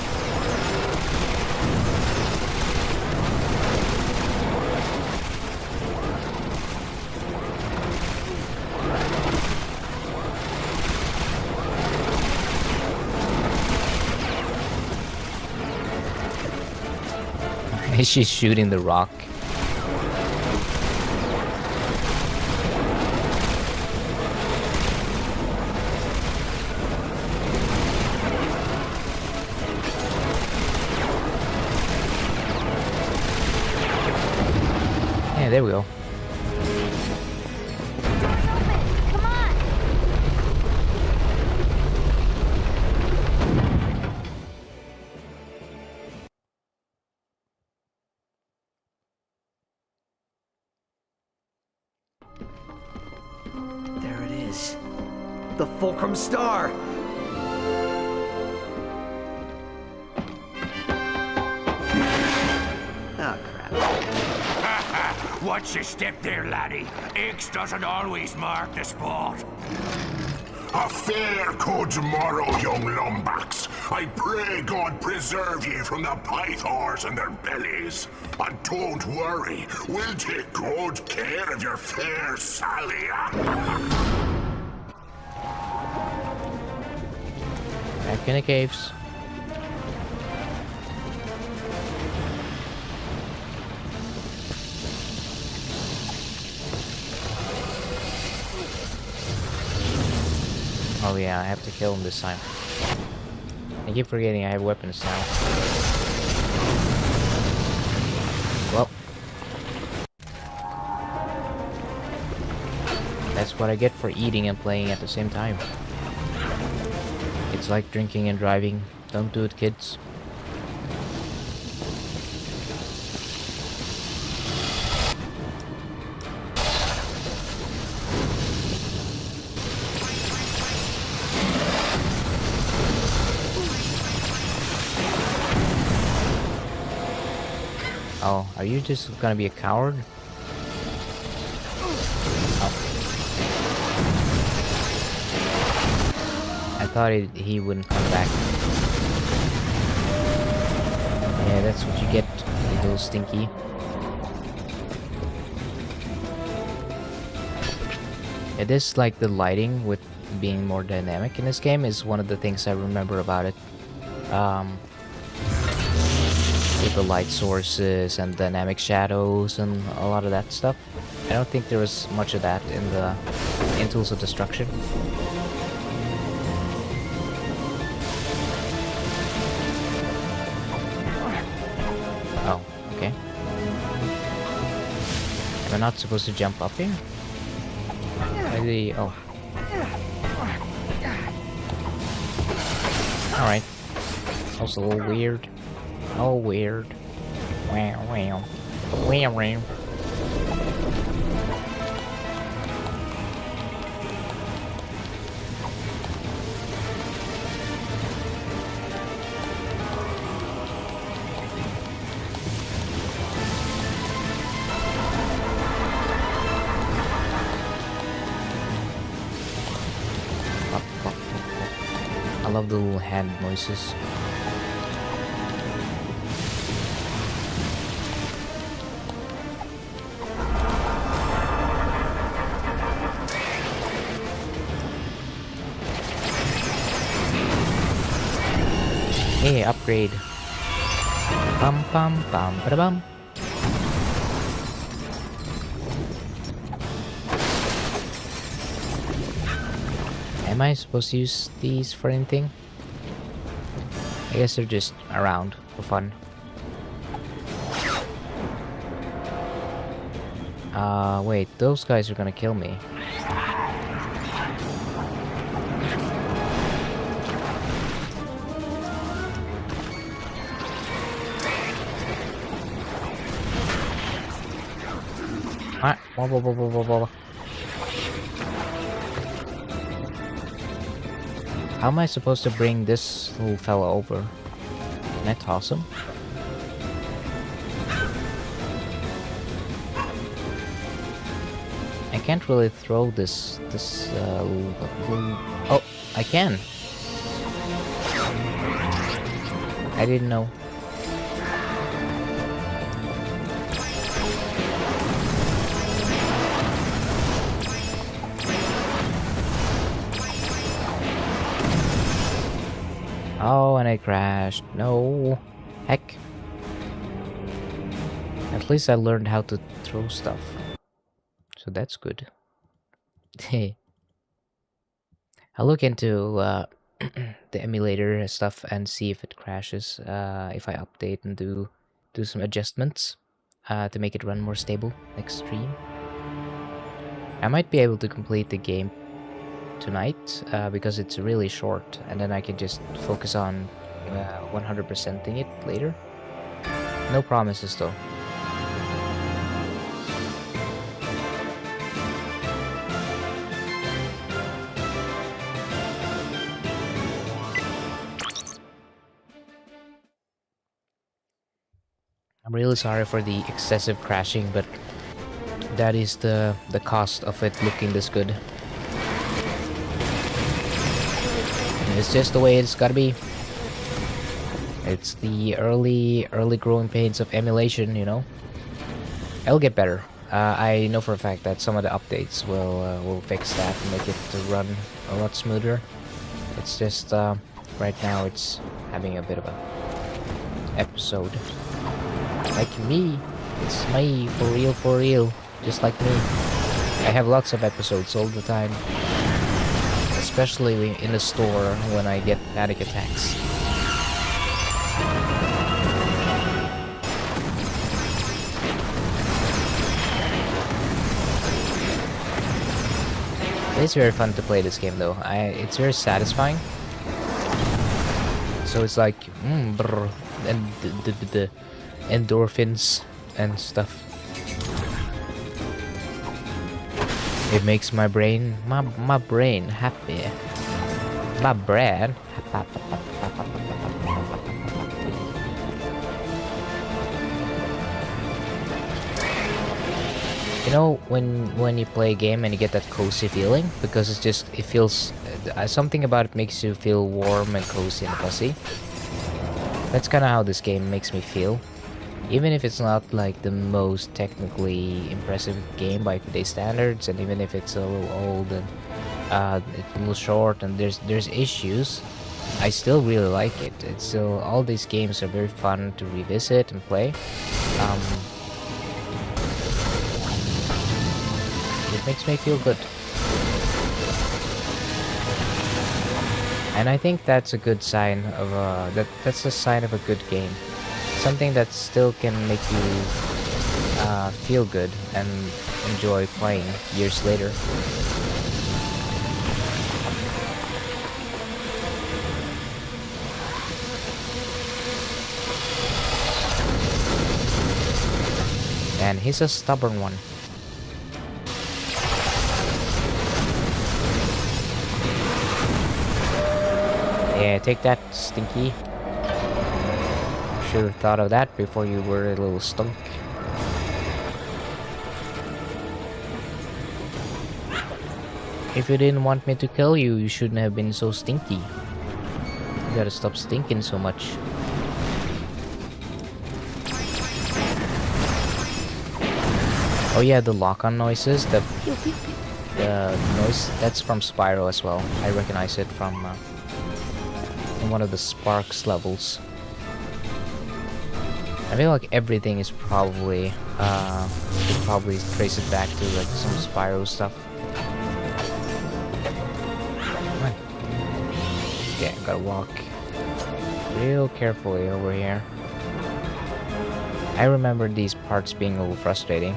She's shooting the rock. Yeah, there we go. Come on! There it is. The Fulcrum Star! Oh, crap. Watch your step there, laddie. X doesn't always mark the spot. A fair code tomorrow, young lumbax. I pray God preserve ye from the pythors and their bellies. And don't worry, we'll take good care of your fair Sally. Back in the caves. Oh yeah, I have to kill him this time. I keep forgetting I have weapons now. Well. That's what I get for eating and playing at the same time. It's like drinking and driving. Don't do it, kids. Oh, are you just gonna be a coward? Oh. I thought he wouldn't come back. Yeah, that's what you get, you little stinky. It is like the lighting with being more dynamic in this game is one of the things I remember about it. With the light sources and dynamic shadows and a lot of that stuff. I don't think there was much of that in Tools of Destruction. Oh, okay. Am I not supposed to jump up here? Maybe, oh. Alright. Also a little weird. Oh, weird. Wow, wow. Wow, wow. I love the little hand noises. Hey, upgrade. Bum bum bum ba bum. Am I supposed to use these for anything? I guess they're just around for fun. Wait, those guys are gonna kill me. Alright, whoa. How am I supposed to bring this little fella over? Can I toss him? I can't really throw this oh, I can. I didn't know. Oh, and I crashed. No. Heck. At least I learned how to throw stuff. So that's good. Hey. I'll look into the emulator stuff and see if it crashes. If I update and do some adjustments to make it run more stable next stream. I might be able to complete the game tonight because it's really short, and then I can just focus on 100%ing it later. No promises though. I'm really sorry for the excessive crashing, but that is the cost of it looking this good. It's just the way it's gotta be. It's the early growing pains of emulation, you know. It'll get better. I know for a fact that some of the updates will fix that and make it to run a lot smoother. It's just right now it's having a bit of a episode. Like me, it's me for real, just like me. I have lots of episodes all the time. Especially in the store when I get panic attacks. It's very fun to play this game though. It's very satisfying. So it's like brr, and the endorphins and stuff. It makes my brain happy. My brain. You know, when you play a game and you get that cozy feeling, because it feels something about it makes you feel warm and cozy and fuzzy. That's kind of how this game makes me feel. Even if it's not like the most technically impressive game by today's standards, and even if it's a little old and it's a little short and there's issues, I still really like it. It's still, all these games are very fun to revisit and play. It makes me feel good. And I think that's a good sign of that's a sign of a good game. Something that still can make you feel good and enjoy playing years later. And he's a stubborn one. Yeah, take that, Stinky. Should have thought of that before you were a little stunk. If you didn't want me to kill you, you shouldn't have been so stinky. You gotta stop stinking so much. Oh yeah, the lock-on noises, the noise, that's from Spyro as well. I recognize it from one of the Sparks levels. I feel like everything is probably, you could probably trace it back to like some Spyro stuff. Come on. Yeah, gotta walk real carefully over here. I remember these parts being a little frustrating,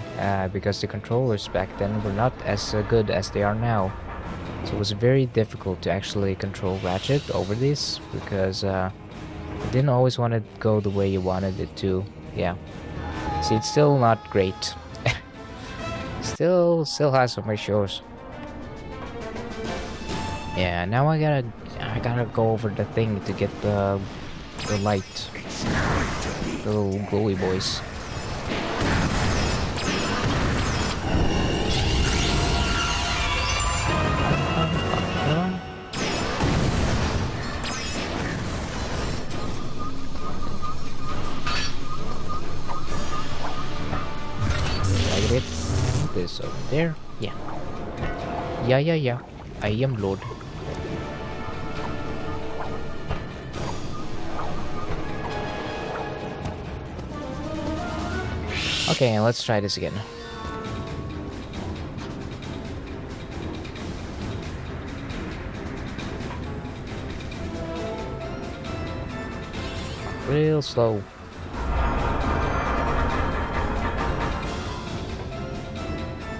because the controllers back then were not as good as they are now. So it was very difficult to actually control Ratchet over this, because it didn't always want to go the way you wanted it to. Yeah. See, it's still not great. still has some issues. Yeah, now I gotta go over the thing to get the light. The little glowy boys. This over there. Yeah. Yeah. I am Lord. Okay, let's try this again. Real slow.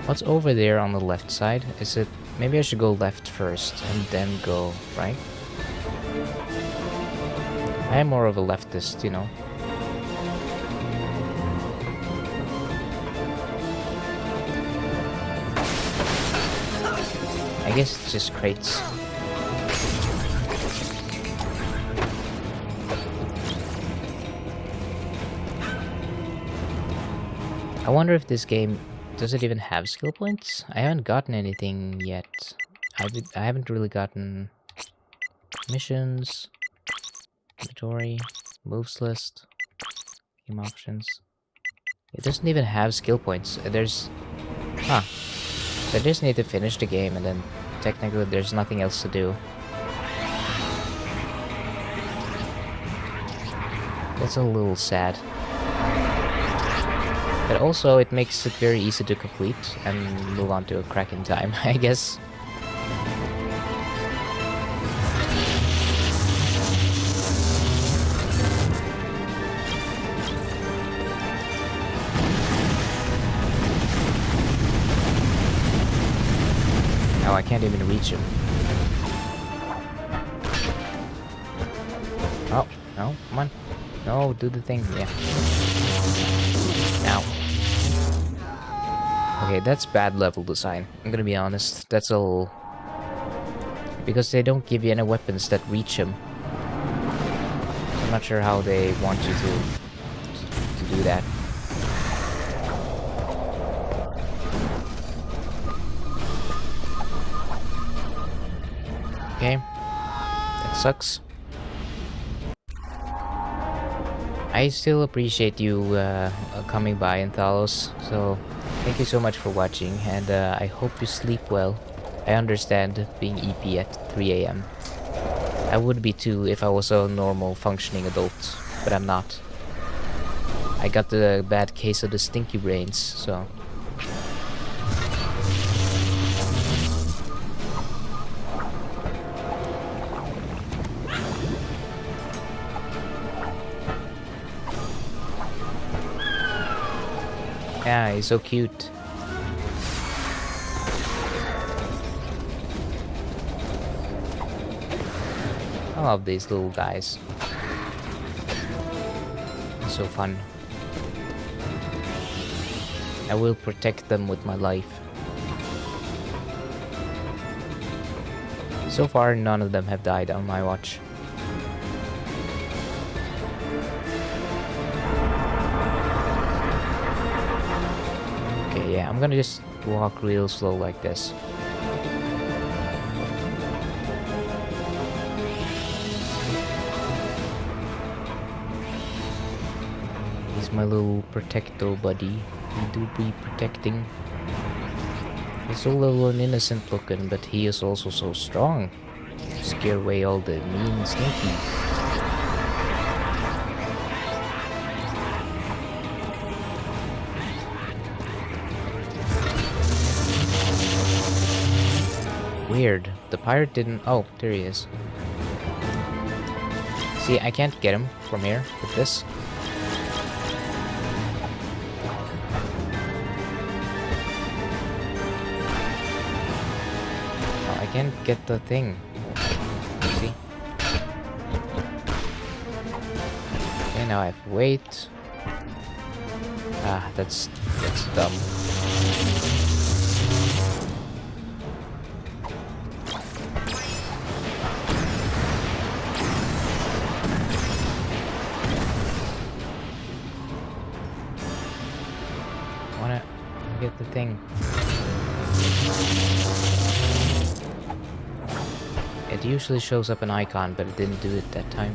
What's over there on the left side? Is it... Maybe I should go left first and then go right? I am more of a leftist, you know. I guess it's just crates. I wonder if this game... Does it even have skill points? I haven't gotten anything yet. I haven't really gotten missions, inventory, moves list, game options. It doesn't even have skill points. There's... Huh. So I just need to finish the game and then technically there's nothing else to do. That's a little sad. But also, it makes it very easy to complete and move on to a crack in time, I guess. Oh, I can't even reach him. Oh, no, come on. No, do the thing, yeah. Ow. Okay, that's bad level design. I'm gonna be honest. That's a little... Because they don't give you any weapons that reach him. I'm not sure how they want you to do that. Okay, that sucks. I still appreciate you coming by in Thalos, so thank you so much for watching, and I hope you sleep well. I understand being EP at 3 AM. I would be too if I was a normal functioning adult, but I'm not. I got the bad case of the stinky brains, so... Yeah, he's so cute. I love these little guys. It's so fun. I will protect them with my life. So far, none of them have died on my watch. Okay, yeah, I'm gonna just walk real slow like this. He's my little protecto buddy. He do be protecting. He's so little and innocent looking, but he is also so strong. Scare away all the mean stinkies. Weird. The pirate didn't... Oh, there he is. See, I can't get him from here with this. Oh, I can't get the thing. See? Okay, now I have to wait. Ah, that's dumb. Get the thing. It usually shows up an icon, but it didn't do it that time.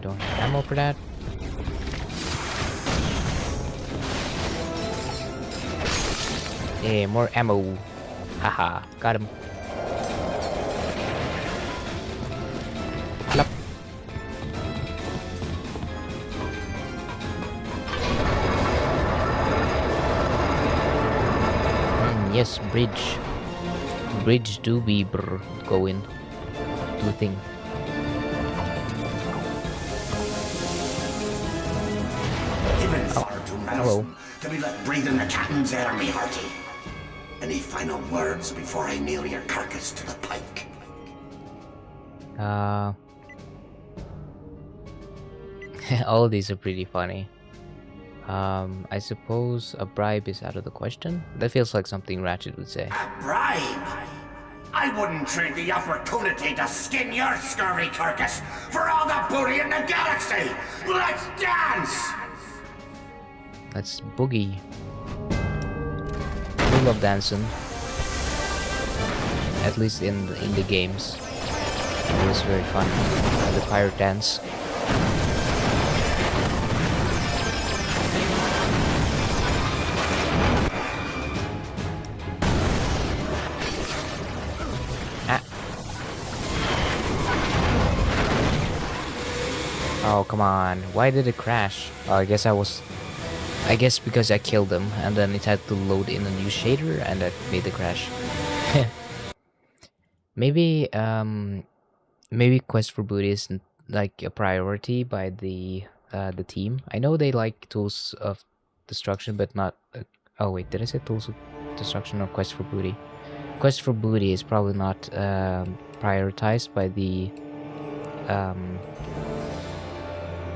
Don't have ammo for that. Yeah, more ammo. Haha, got him. Yes, bridge. Bridge do be go in. Do thing. Hello. To be let breathe in the captain's air, me hearty. Any final words before I nail your carcass to the pike? All of these are pretty funny. I suppose a bribe is out of the question? That feels like something Ratchet would say. A bribe? I wouldn't trade the opportunity to skin your scurvy carcass for all the booty in the galaxy! Let's dance! Let's boogie. We love dancing. At least in the games. It was very fun. The pirate dance. Oh, come on. Why did it crash? Oh, I guess because I killed him, and then it had to load in a new shader, and that made the crash. Maybe, maybe Quest for Booty isn't, like, a priority by the team. I know they like Tools of Destruction, but not... oh, wait, did I say Tools of Destruction or Quest for Booty? Quest for Booty is probably not, prioritized by the,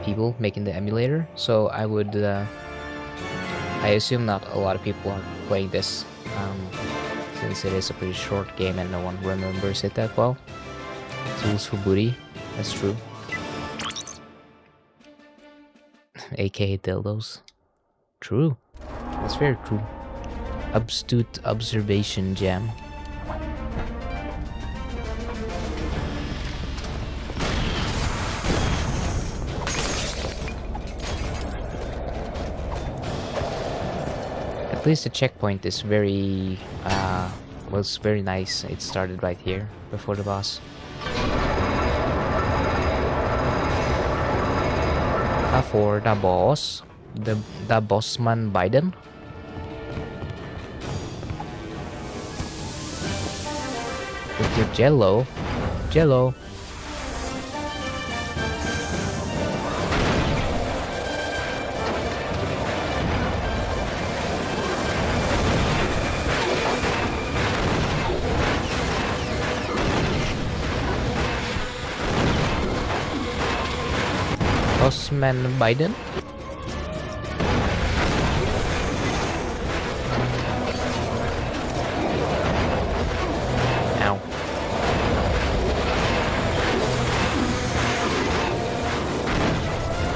people making the emulator, so I would I assume not a lot of people are playing this since it is a pretty short game and no one remembers it that well. Tools for Booty, that's true. aka dildos. True. That's very true. Astute observation, Jam. At least the checkpoint is very, was very nice. It started right here, before the boss. For the boss, the bossman Biden. With your jello. Bossman Biden. Ow.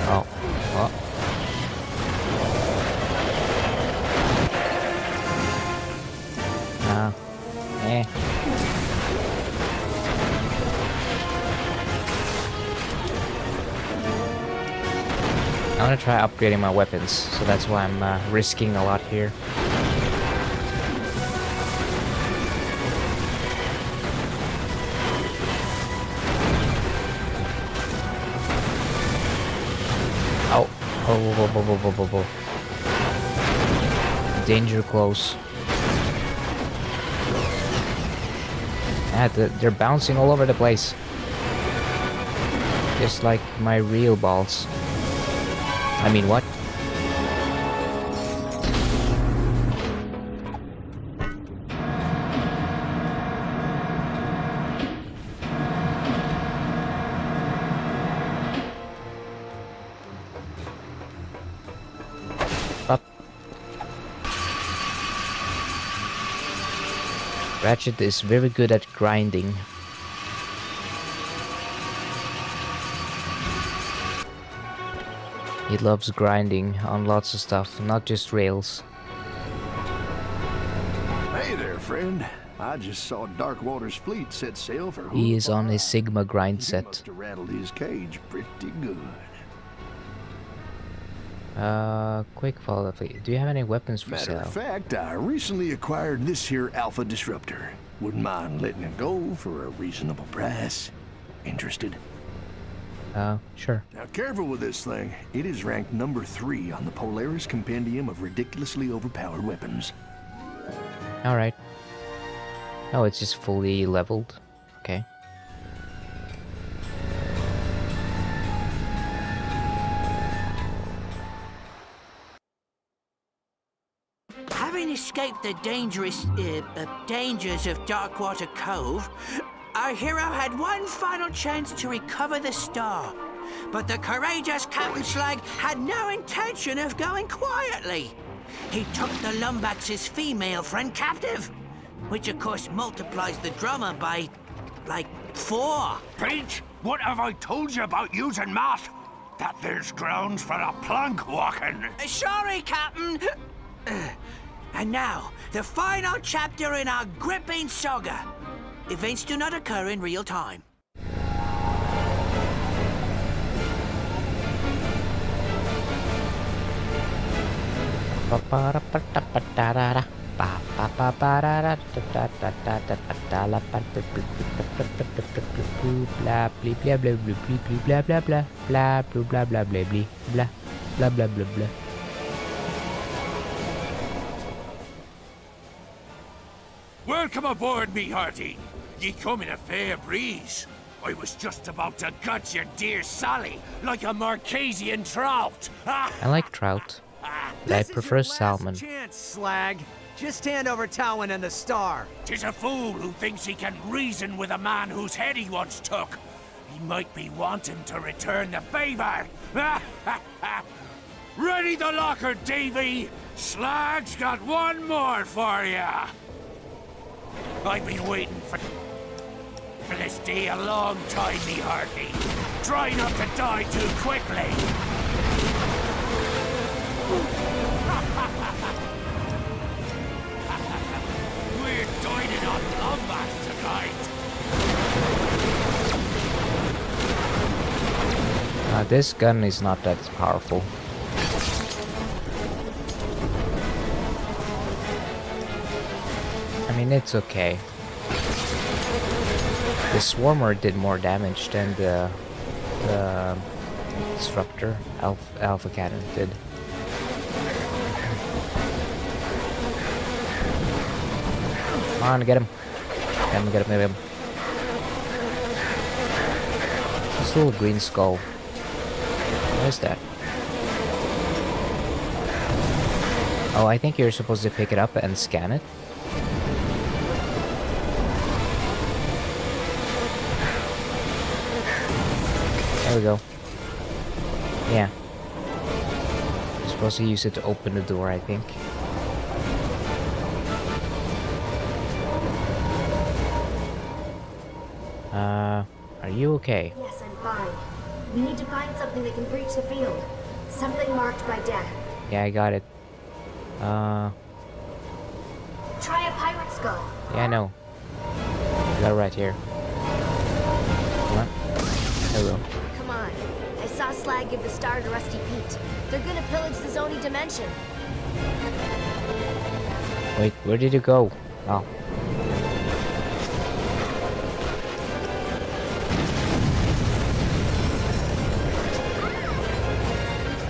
Oh. Oh. Ah. Eh. I want to try upgrading my weapons, so that's why I'm risking a lot here. Oh, oh. Danger close. Yeah, they're bouncing all over the place. Just like my real balls. I mean, what? Up. Ratchet is very good at grinding. He loves grinding on lots of stuff, not just rails. Hey there, friend. I just saw Darkwater's fleet set sail for. He is on his Sigma grind set. Must have rattled his cage pretty good. Quick follow, please. Do you have any weapons for Matter sale? of fact, I recently acquired this here Alpha Disruptor. Wouldn't mind letting it go for a reasonable price. Interested? Sure. Now, careful with this thing. It is ranked number 3 on the Polaris Compendium of ridiculously overpowered weapons. Alright. Oh, it's just fully leveled. Okay. Having escaped the dangers of Darkwater Cove, our hero had one final chance to recover the star. But the courageous Captain Slag had no intention of going quietly. He took the Lumbax's female friend captive, which of course multiplies the drummer by, like, 4. Pete, what have I told you about using math? That there's grounds for a plank walking. Sorry, Captain. And now, the final chapter in our gripping saga. Events do not occur in real time. Welcome aboard, me hearty. Ye come in a fair breeze. I was just about to gut your dear Sally like a Marquesian trout. I like trout, but I prefer salmon. Chance, Slag. Just hand over Towin and the star. 'Tis a fool who thinks he can reason with a man whose head he once took. He might be wanting to return the favor. Ready the locker, Davy. Slag's got one more for ya. I've been waiting for this day a long time, me hearty. Try not to die too quickly. this gun is not that powerful. I mean, it's okay. The Swarmer did more damage than the Disruptor Alpha Cannon did. Come on, get him. Get him, get him, get him. This little green skull. What is that? Oh, I think you're supposed to pick it up and scan it. There we go. Yeah. You're supposed to use it to open the door, I think. Are you okay? Yes, I'm fine. We need to find something that can breach the field. Something marked by death. Yeah, I got it. Try a pirate skull. Yeah, I know. I got it right here. Come on. There we go. Come on. I saw Slag give the star to Rusty Pete. They're gonna pillage the Zoni dimension. Wait, where did you go? Oh.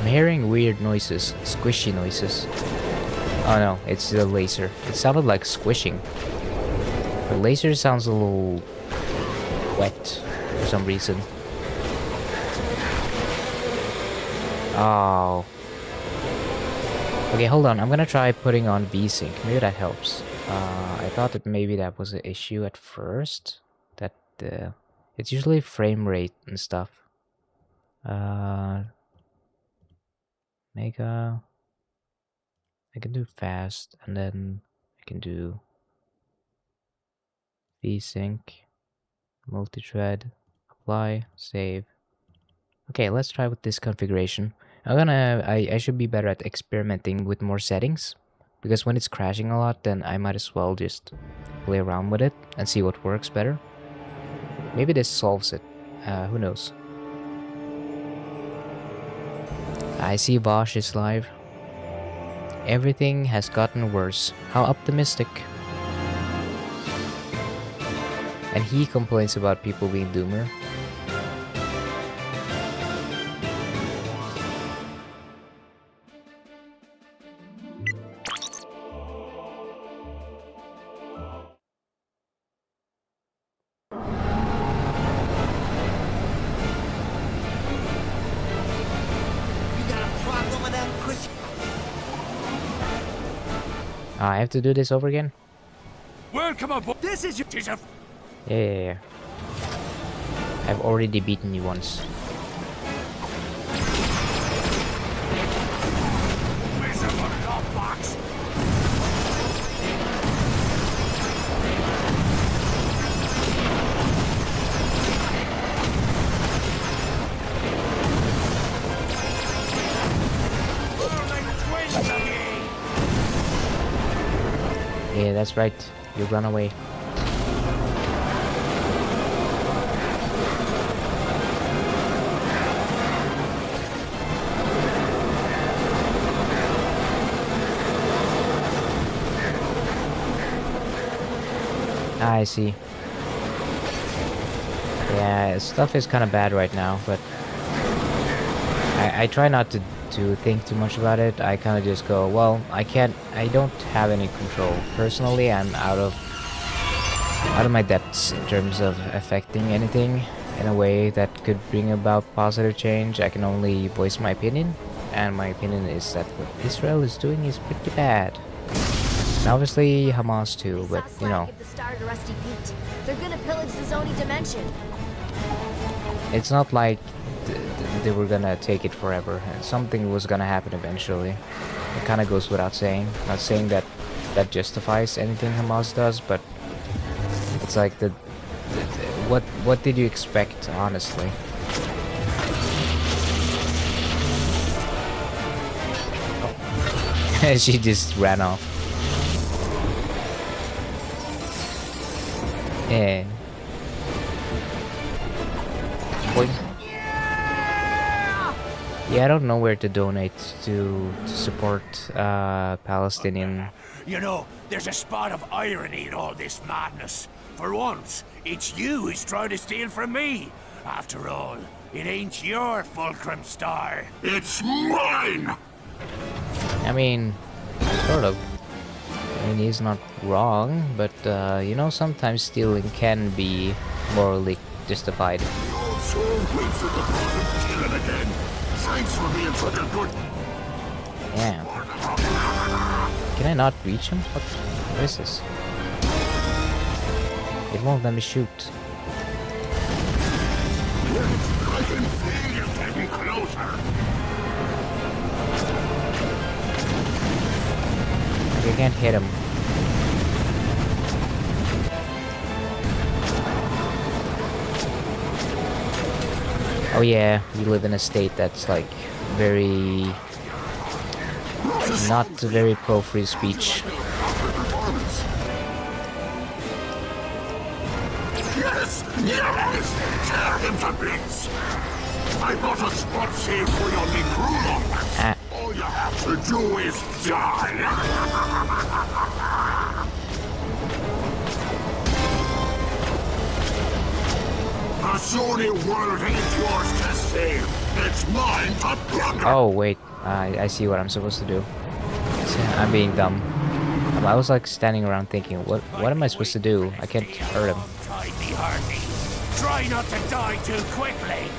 I'm hearing weird noises, squishy noises. Oh no, it's the laser. It sounded like squishing. The laser sounds a little wet for some reason. Oh. Okay, hold on. I'm gonna try putting on VSync. Maybe that helps. I thought that maybe that was an issue at first. That it's usually frame rate and stuff. Mega. I can do fast, and then I can do VSync, multi-thread, apply, save. Okay, let's try with this configuration. I should be better at experimenting with more settings, because when it's crashing a lot, then I might as well just play around with it and see what works better. Maybe this solves it. Who knows? I see Vosh is live. Everything has gotten worse. How optimistic. And he complains about people being doomer. I have to do this over again? Welcome aboard. This is your teacher. Yeah. I've already beaten you once. Where's the lock box? Yeah, that's right. You run away. I see. Yeah, stuff is kind of bad right now, but I try not to think too much about it. I kind of just go, well, I don't have any control. Personally, I'm out of my depths in terms of affecting anything in a way that could bring about positive change. I can only voice my opinion, and my opinion is that what Israel is doing is pretty bad. And obviously Hamas too, but you know. They're gonna pillage the Zoni dimension. It's not like they were gonna take it forever. Something was gonna happen eventually. It kind of goes without saying. Not saying that that justifies anything Hamas does, but it's like what did you expect, honestly? Oh. She just ran off. Yeah. Boing. Yeah, I don't know where to donate to support Palestinian. You know, there's a spot of irony in all this madness. For once, it's you who's trying to steal from me. After all, it ain't your fulcrum star. It's mine! I mean, sort of. I mean, he's not wrong, but you know, sometimes stealing can be morally justified. Your soul waits at the bottom, killing again. Thanks for being such a good... Yeah. Can I not reach him? What is this? It won't let me shoot. I can feel you getting closer. I can't hit him. Oh yeah, we live in a state that's like very... not very pro free speech. Yes! Yes! Tear him to bits! I got a spot saved for your Necrulo. All you have to do is die! The Sony world ain't yours to save. It's mine to plunder. Oh wait, I see what I'm supposed to do. I'm being dumb. I was like standing around thinking, what am I supposed to do? I can't hurt him. Try not to die too quickly.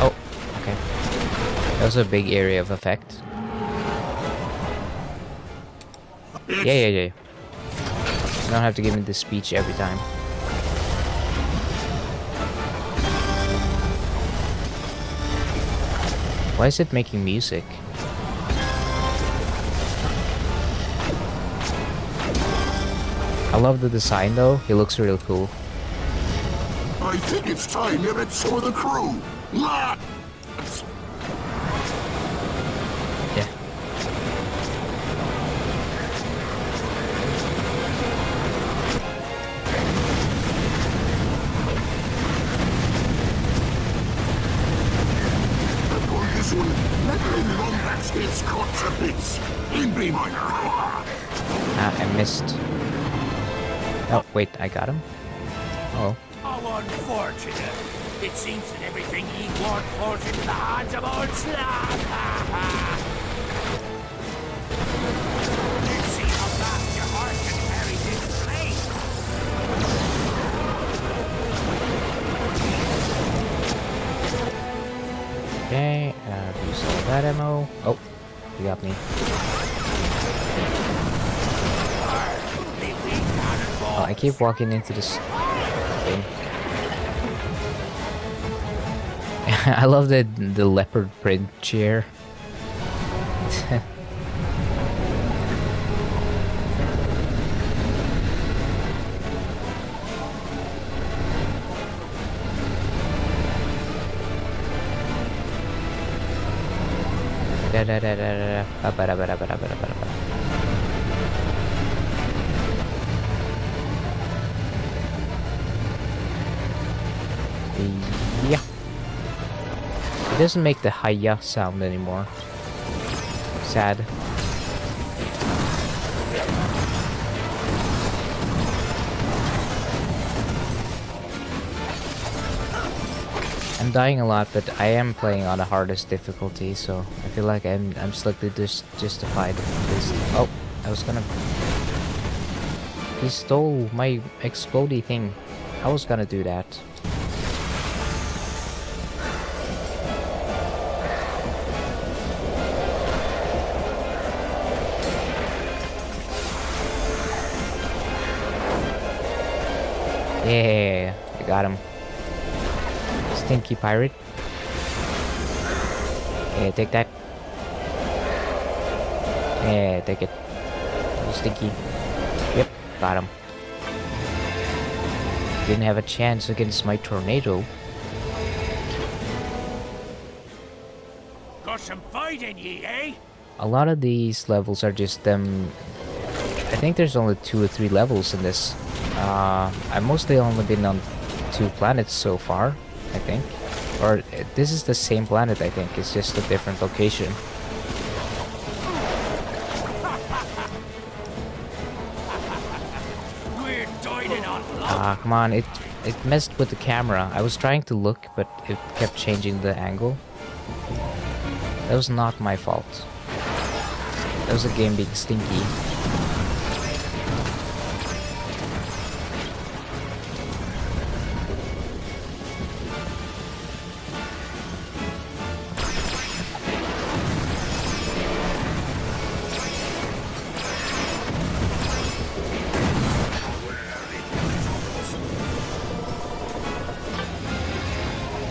Oh, okay. That was a big area of effect. Yeah. You don't have to give me this speech every time. Why is it making music? I love the design though, it looks really cool. I think it's time you met some of the crew. Lads! Yeah. This one, let me run that gets cut to bits. In B minor. I missed. Oh, wait, I got him? Oh. How unfortunate. It seems that everything ye want falls into the hands of old Slav. Let's see how fast your heart can carry this place. Okay, use all that ammo. Oh, you got me. Oh, I keep walking into this thing. I love the leopard print chair. Yeah. It doesn't make the hi-ya sound anymore. Sad. I'm dying a lot, but I am playing on the hardest difficulty, so I feel like I'm slightly justified. Oh, I was gonna... He stole my explodey thing. I was gonna do that. Yeah, I got him. Stinky pirate. Yeah, take that. Yeah, take it. Stinky. Yep, got him. Didn't have a chance against my tornado. Got some fight in ye, eh? A lot of these levels are just them. I think there's only 2 or 3 levels in this. I've mostly only been on 2 planets so far, I think. Or this is the same planet, I think. It's just a different location. Ah, come on, it messed with the camera. I was trying to look, but it kept changing the angle. That was not my fault. That was the game being stinky.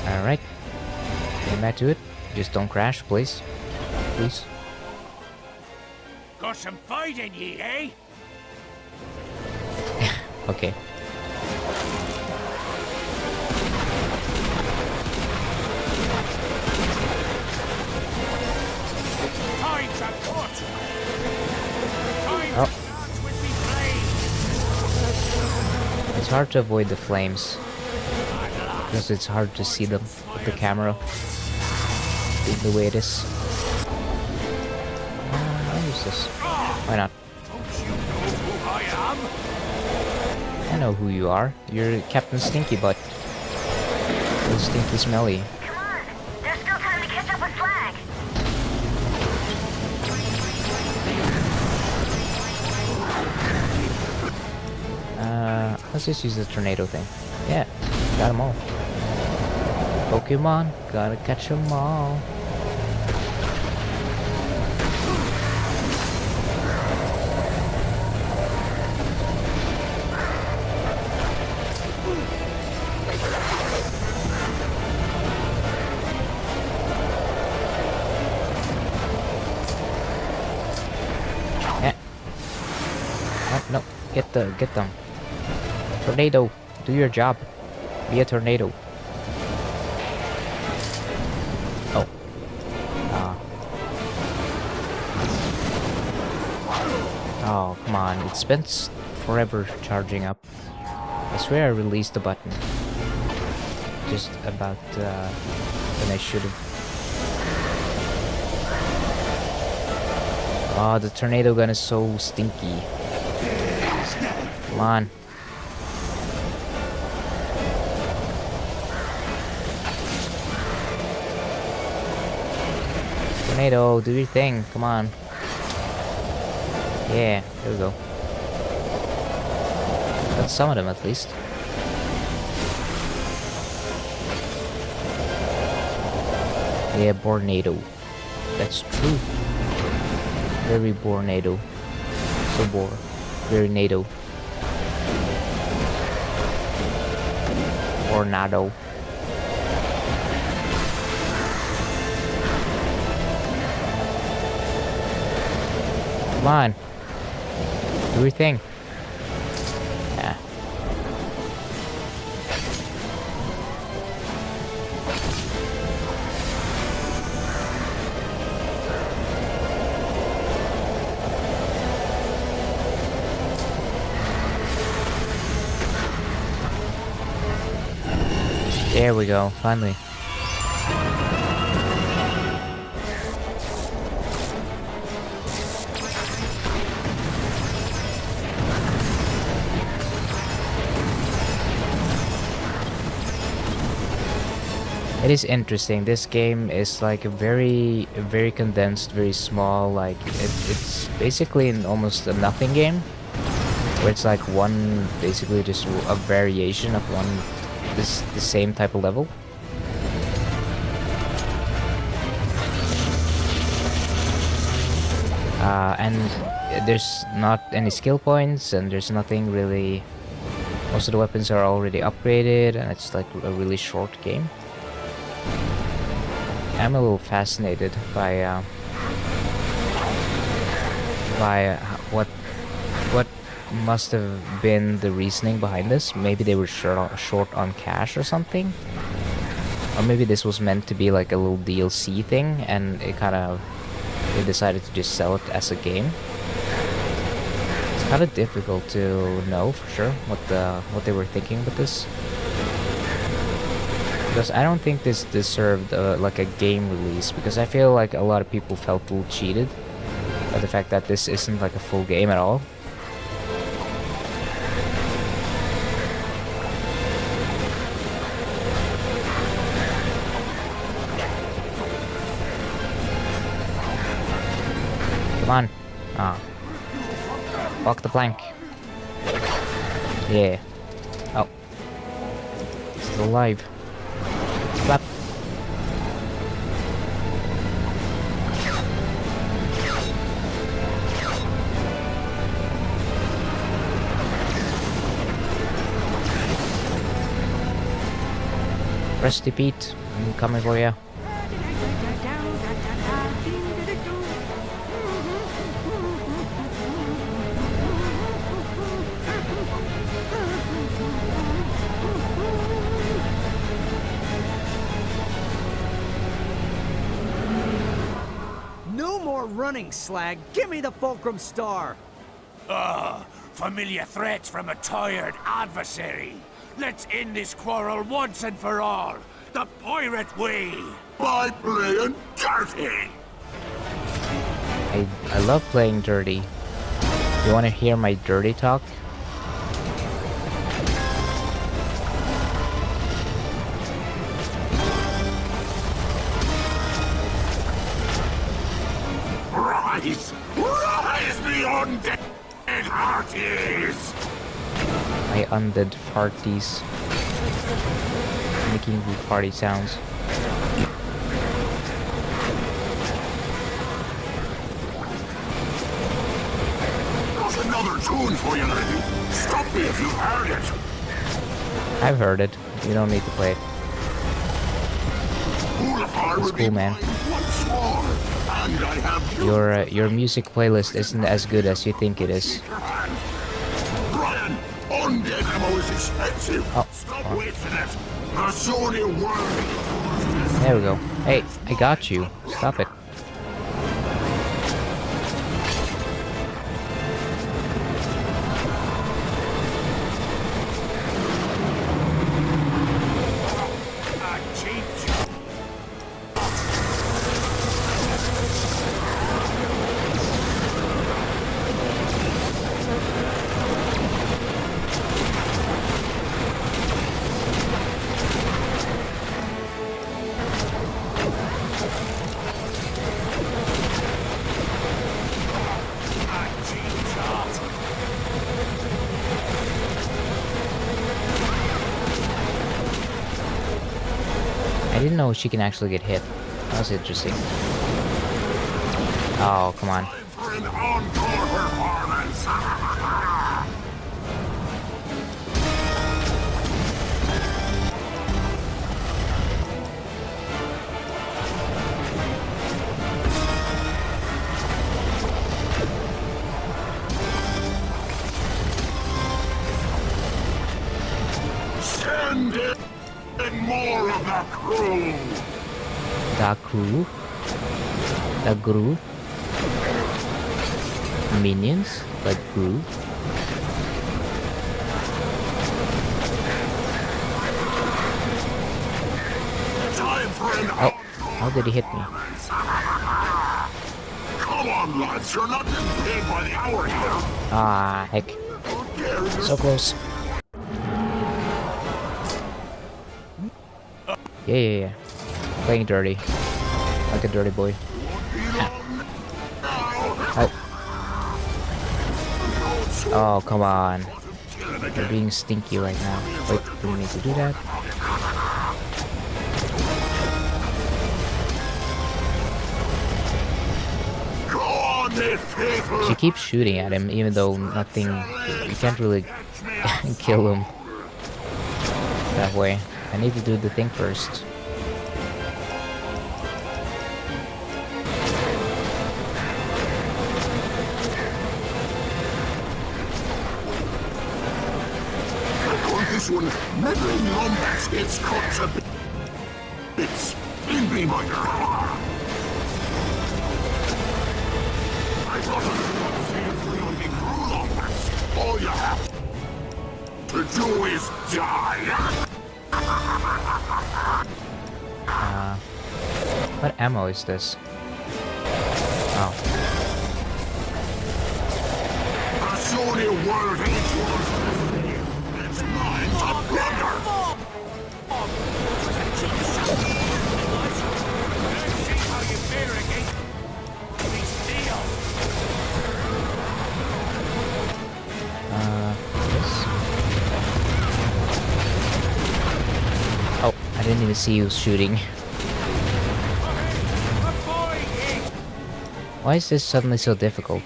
Alright. Get back to it. Just don't crash, please. Please. Got some fight in ye, eh? Okay. Time to cut! Time Oh. to dance with me blade! It's hard to avoid the flames. Because it's hard to see them with the camera being the way it is. I'll use this. Why not? Don't you know who I am? I know who you are. You're Captain Stinky Butt. You're stinky smelly. Come on. There's still time to catch up with Flag. Let's just use the tornado thing. Yeah, got them all. Pokemon, gotta catch them all. Yeah. Oh, no, get them. Tornado, do your job. Be a tornado. Oh. Oh, come on. It spends forever charging up. I swear I released the button. Just about when I should have. Oh, the tornado gun is so stinky. Come on. Tornado, do your thing. Come on. Yeah, there we go. Got some of them at least. Yeah, Bornado. That's true. Very Bornado. So bore. Very NATO. Tornado. Come on. Do your thing. Yeah. There we go, finally. It is interesting. This game is like a very condensed, very small. Like it's basically almost a nothing game, where it's like one, basically just a variation of the same type of level. And there's not any skill points, and there's nothing really. Most of the weapons are already upgraded, and it's like a really short game. I'm a little fascinated by what must have been the reasoning behind this. Maybe they were short on cash or something, or maybe this was meant to be like a little DLC thing, and they decided to just sell it as a game. It's kind of difficult to know for sure what they were thinking with this. Because I don't think this deserved like a game release, because I feel like a lot of people felt a little cheated by the fact that this isn't like a full game at all. Come on. Ah. Walk the plank. Yeah. Oh. Still alive. Clap. Rusty Pete, I'm coming for you. No more running, Slag. Give me the Fulcrum Star. Familiar threats from a tired adversary. Let's end this quarrel once and for all. The pirate way. By playing dirty. I love playing dirty. You wanna hear my dirty talk? Rise beyond dead hearties! My undead farties. Making good farty sounds. Got another tune for you, lady. Stop me if you've heard it. I've heard it. You don't need to play it. It's cool, man. Once more, and I have Your music playlist isn't as good as you think it is. Brian, undead ammo is expensive. Oh. Stop wasting it. A Sony world. There we go. Hey, I got you. Stop it. I didn't know she can actually get hit. That was interesting. Oh, come on. For an encore performance. Send in more of the crew. The crew? The Gru? Minions? Like Gru? Time for an Oh, how did he hit me? Come on, lads, you're not getting paid by the hour here. Ah, heck. So close. Yeah. Playing dirty. Like a dirty boy. Oh. Oh, come on. You're being stinky right now. Wait, do we need to do that? She keeps shooting at him, even though nothing... You can't really kill him that way. I need to do the thing first. This one, meddling Lombax gets cut to bits in B minor. I got a big Lombax. All you have to do is die. What ammo is this? Oh. A Sony world ain't yours. It's mine to plunder. Let's see how you fare against me steel. This. Oh, I didn't even see you shooting. Why is this suddenly so difficult?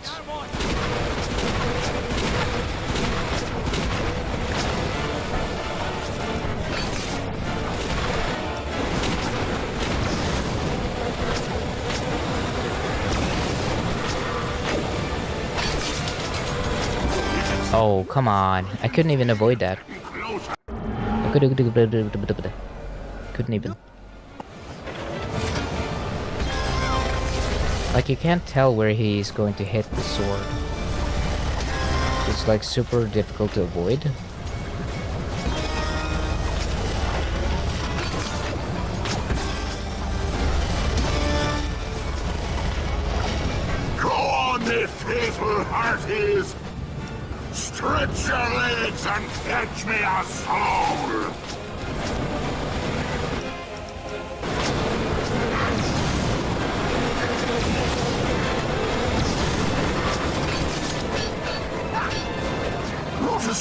Oh, come on. I couldn't even avoid that. Couldn't even. Like, you can't tell where he's going to hit the sword. It's like super difficult to avoid. Go on, me faithful hearties! Stretch your legs and fetch me a soul!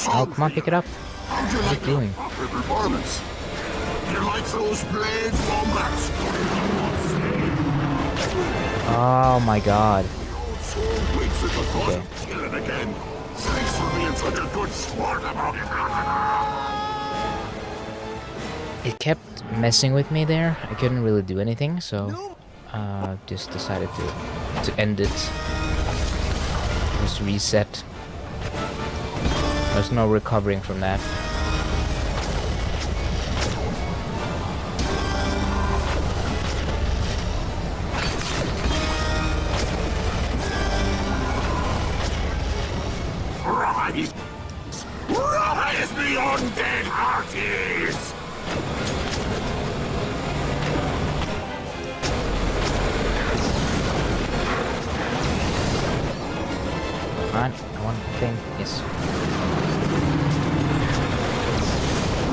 Oh, come on, pick it up. What are you doing? Performance. You like those blades, Wombat? Oh my god. Okay. Kill it again. Thanks for being such a good sport about it. It kept messing with me there. I couldn't really do anything, so just decided to end it. Just reset. There's no recovering from that. Rise! Rise, the undead hearties! Alright, one thing is.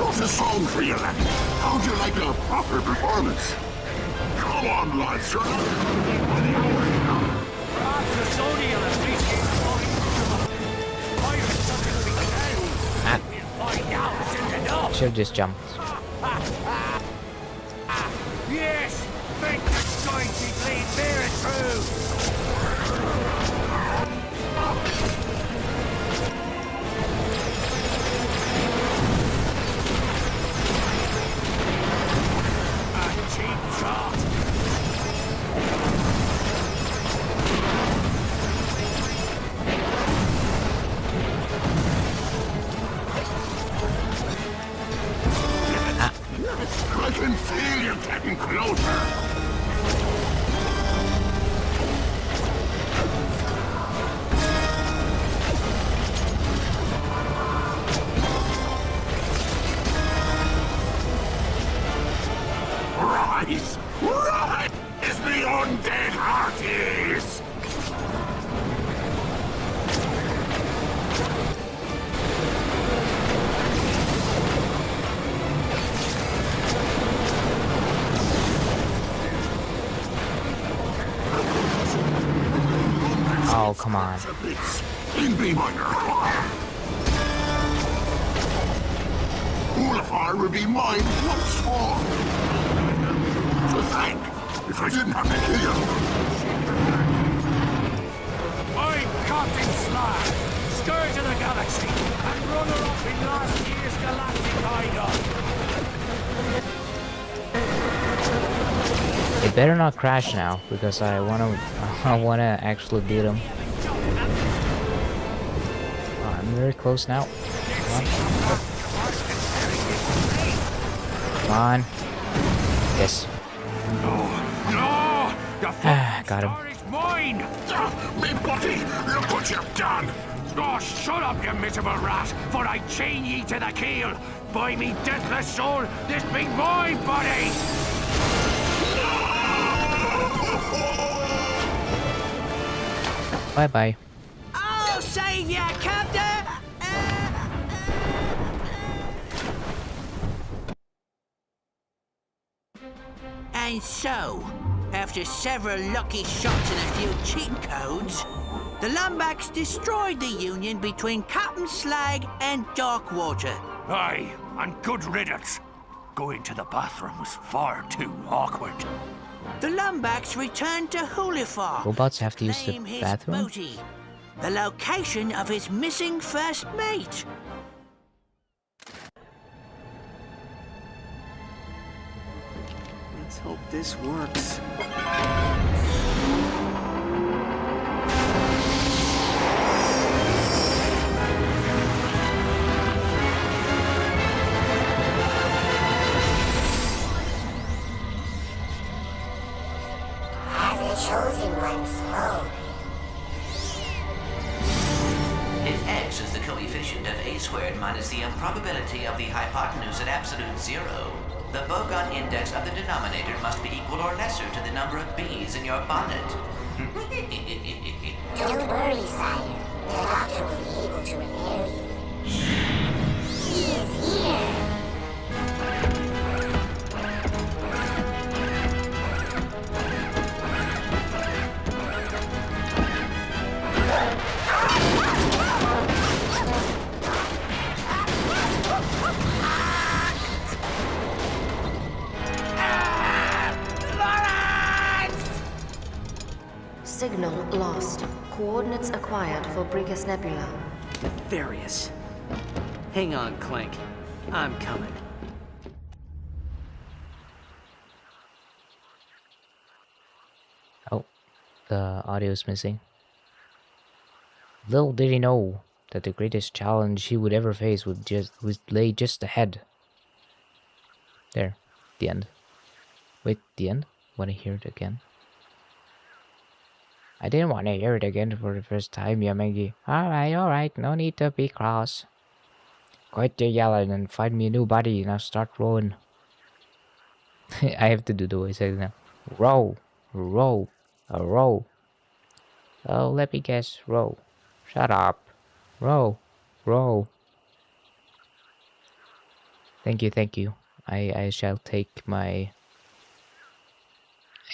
Wrote a song for you, lad. How'd you like a proper performance? Come on, lads, you're not going to Perhaps the Sony will appreciate Pirates doesn't be down. We'll find out soon enough. Should have just jumped. Yes! Think the sky's bleed fair and true! A cheap shot! I can feel you getting closer. Rise! Rise! Is the undead hearties! Oh, come on. In B minor. Ulafar will be mine once more. To thank, if I didn't have to kill you. I'm Captain Slag, Scourge of the Galaxy, and runner-up in last year's Galactic Idol. It better not crash now, because I wanna actually beat him. Oh, I'm very close now. Come on. Yes. No! The Got him. star is mine! Me buddy, look what you've done! Oh, shut up, you miserable rat, for I chain ye to the keel! By me deathless soul, this be my body! Bye-bye. I'll save ya, Captain! And so, after several lucky shots and a few cheat codes, the Lumbacks destroyed the union between Captain Slag and Darkwater. Aye, and good riddance. Going to the bathroom was far too awkward. The Lumbacks returned to Hulifar Robots have to use the claim his bathroom? booty, the location of his missing first mate. Let's hope this works. As the chosen one spoke. If x is the coefficient of a squared minus the improbability of the hypotenuse at absolute zero, the bogon index of the denominator must be equal or lesser to the number of bees in your bonnet. Don't worry, sire. The doctor will be able to repair you. He is here. Signal lost. Coordinates acquired for Brigus Nebula. Nefarious. Hang on, Clank. I'm coming. Oh, the audio is missing. Little did he know that the greatest challenge he would ever face would lay just ahead. There, the end. Wait, the end? Want to hear it again? I didn't want to hear it again for the first time, Yamagi. Alright, no need to be cross. Quit your yelling and find me a new body, now start rowing. I have to do the voice now. Row, row, a row. Oh, let me guess, row. Shut up. Row, row. Thank you. I shall take my...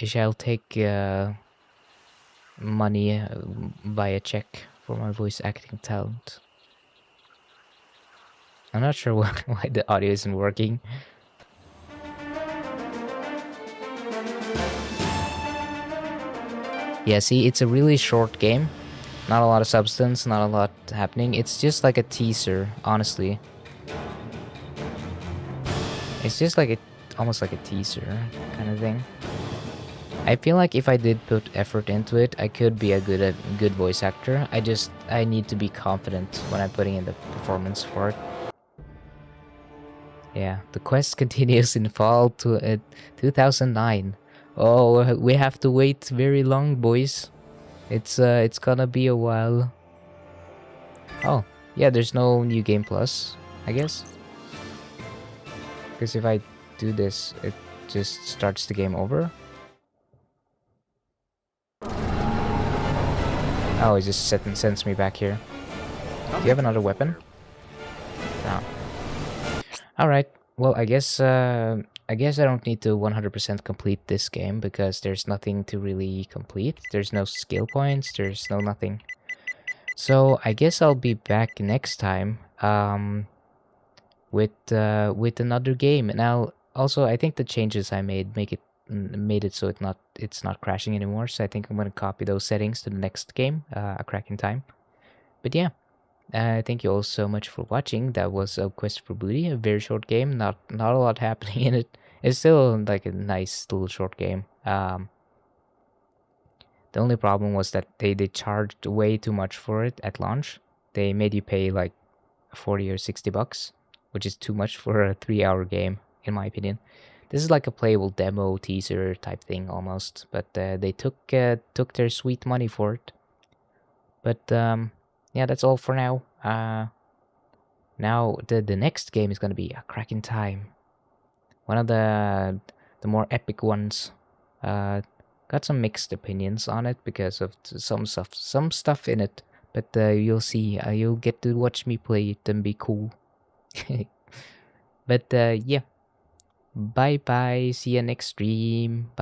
I shall take, money via check for my voice acting talent. I'm not sure why the audio isn't working. Yeah, see, it's a really short game. Not a lot of substance, not a lot happening. It's just like a teaser, honestly. It's just like almost like a teaser kind of thing. I feel like if I did put effort into it, I could be a good voice actor. I need to be confident when I'm putting in the performance for it. Yeah, the quest continues in fall 2009. Oh, we have to wait very long, boys. It's gonna be a while. Oh, yeah, there's no new game plus, I guess. Because if I do this, it just starts the game over. Oh, it just sends me back here. Do you have another weapon? No. Alright, well, I guess I don't need to 100% complete this game because there's nothing to really complete. There's no skill points, there's no nothing. So I guess I'll be back next time with another game. Now, also, I think the changes I made made it so it's not crashing anymore. So I think I'm gonna copy those settings to the next game, A Crack in Time. But yeah. Thank you all so much for watching. That was a Quest for Booty, a very short game. Not a lot happening in it. It's still like a nice little short game. The only problem was that they charged way too much for it at launch. They made you pay like 40 or 60 bucks, which is too much for a 3-hour game, in my opinion. This is like a playable demo teaser type thing almost, but they took their sweet money for it. But yeah, that's all for now. Now the next game is gonna be A Crack in Time, one of the more epic ones. got some mixed opinions on it because of some stuff in it. But you'll see. You'll get to watch me play it and be cool. But yeah. Bye bye. See you next stream. Bye.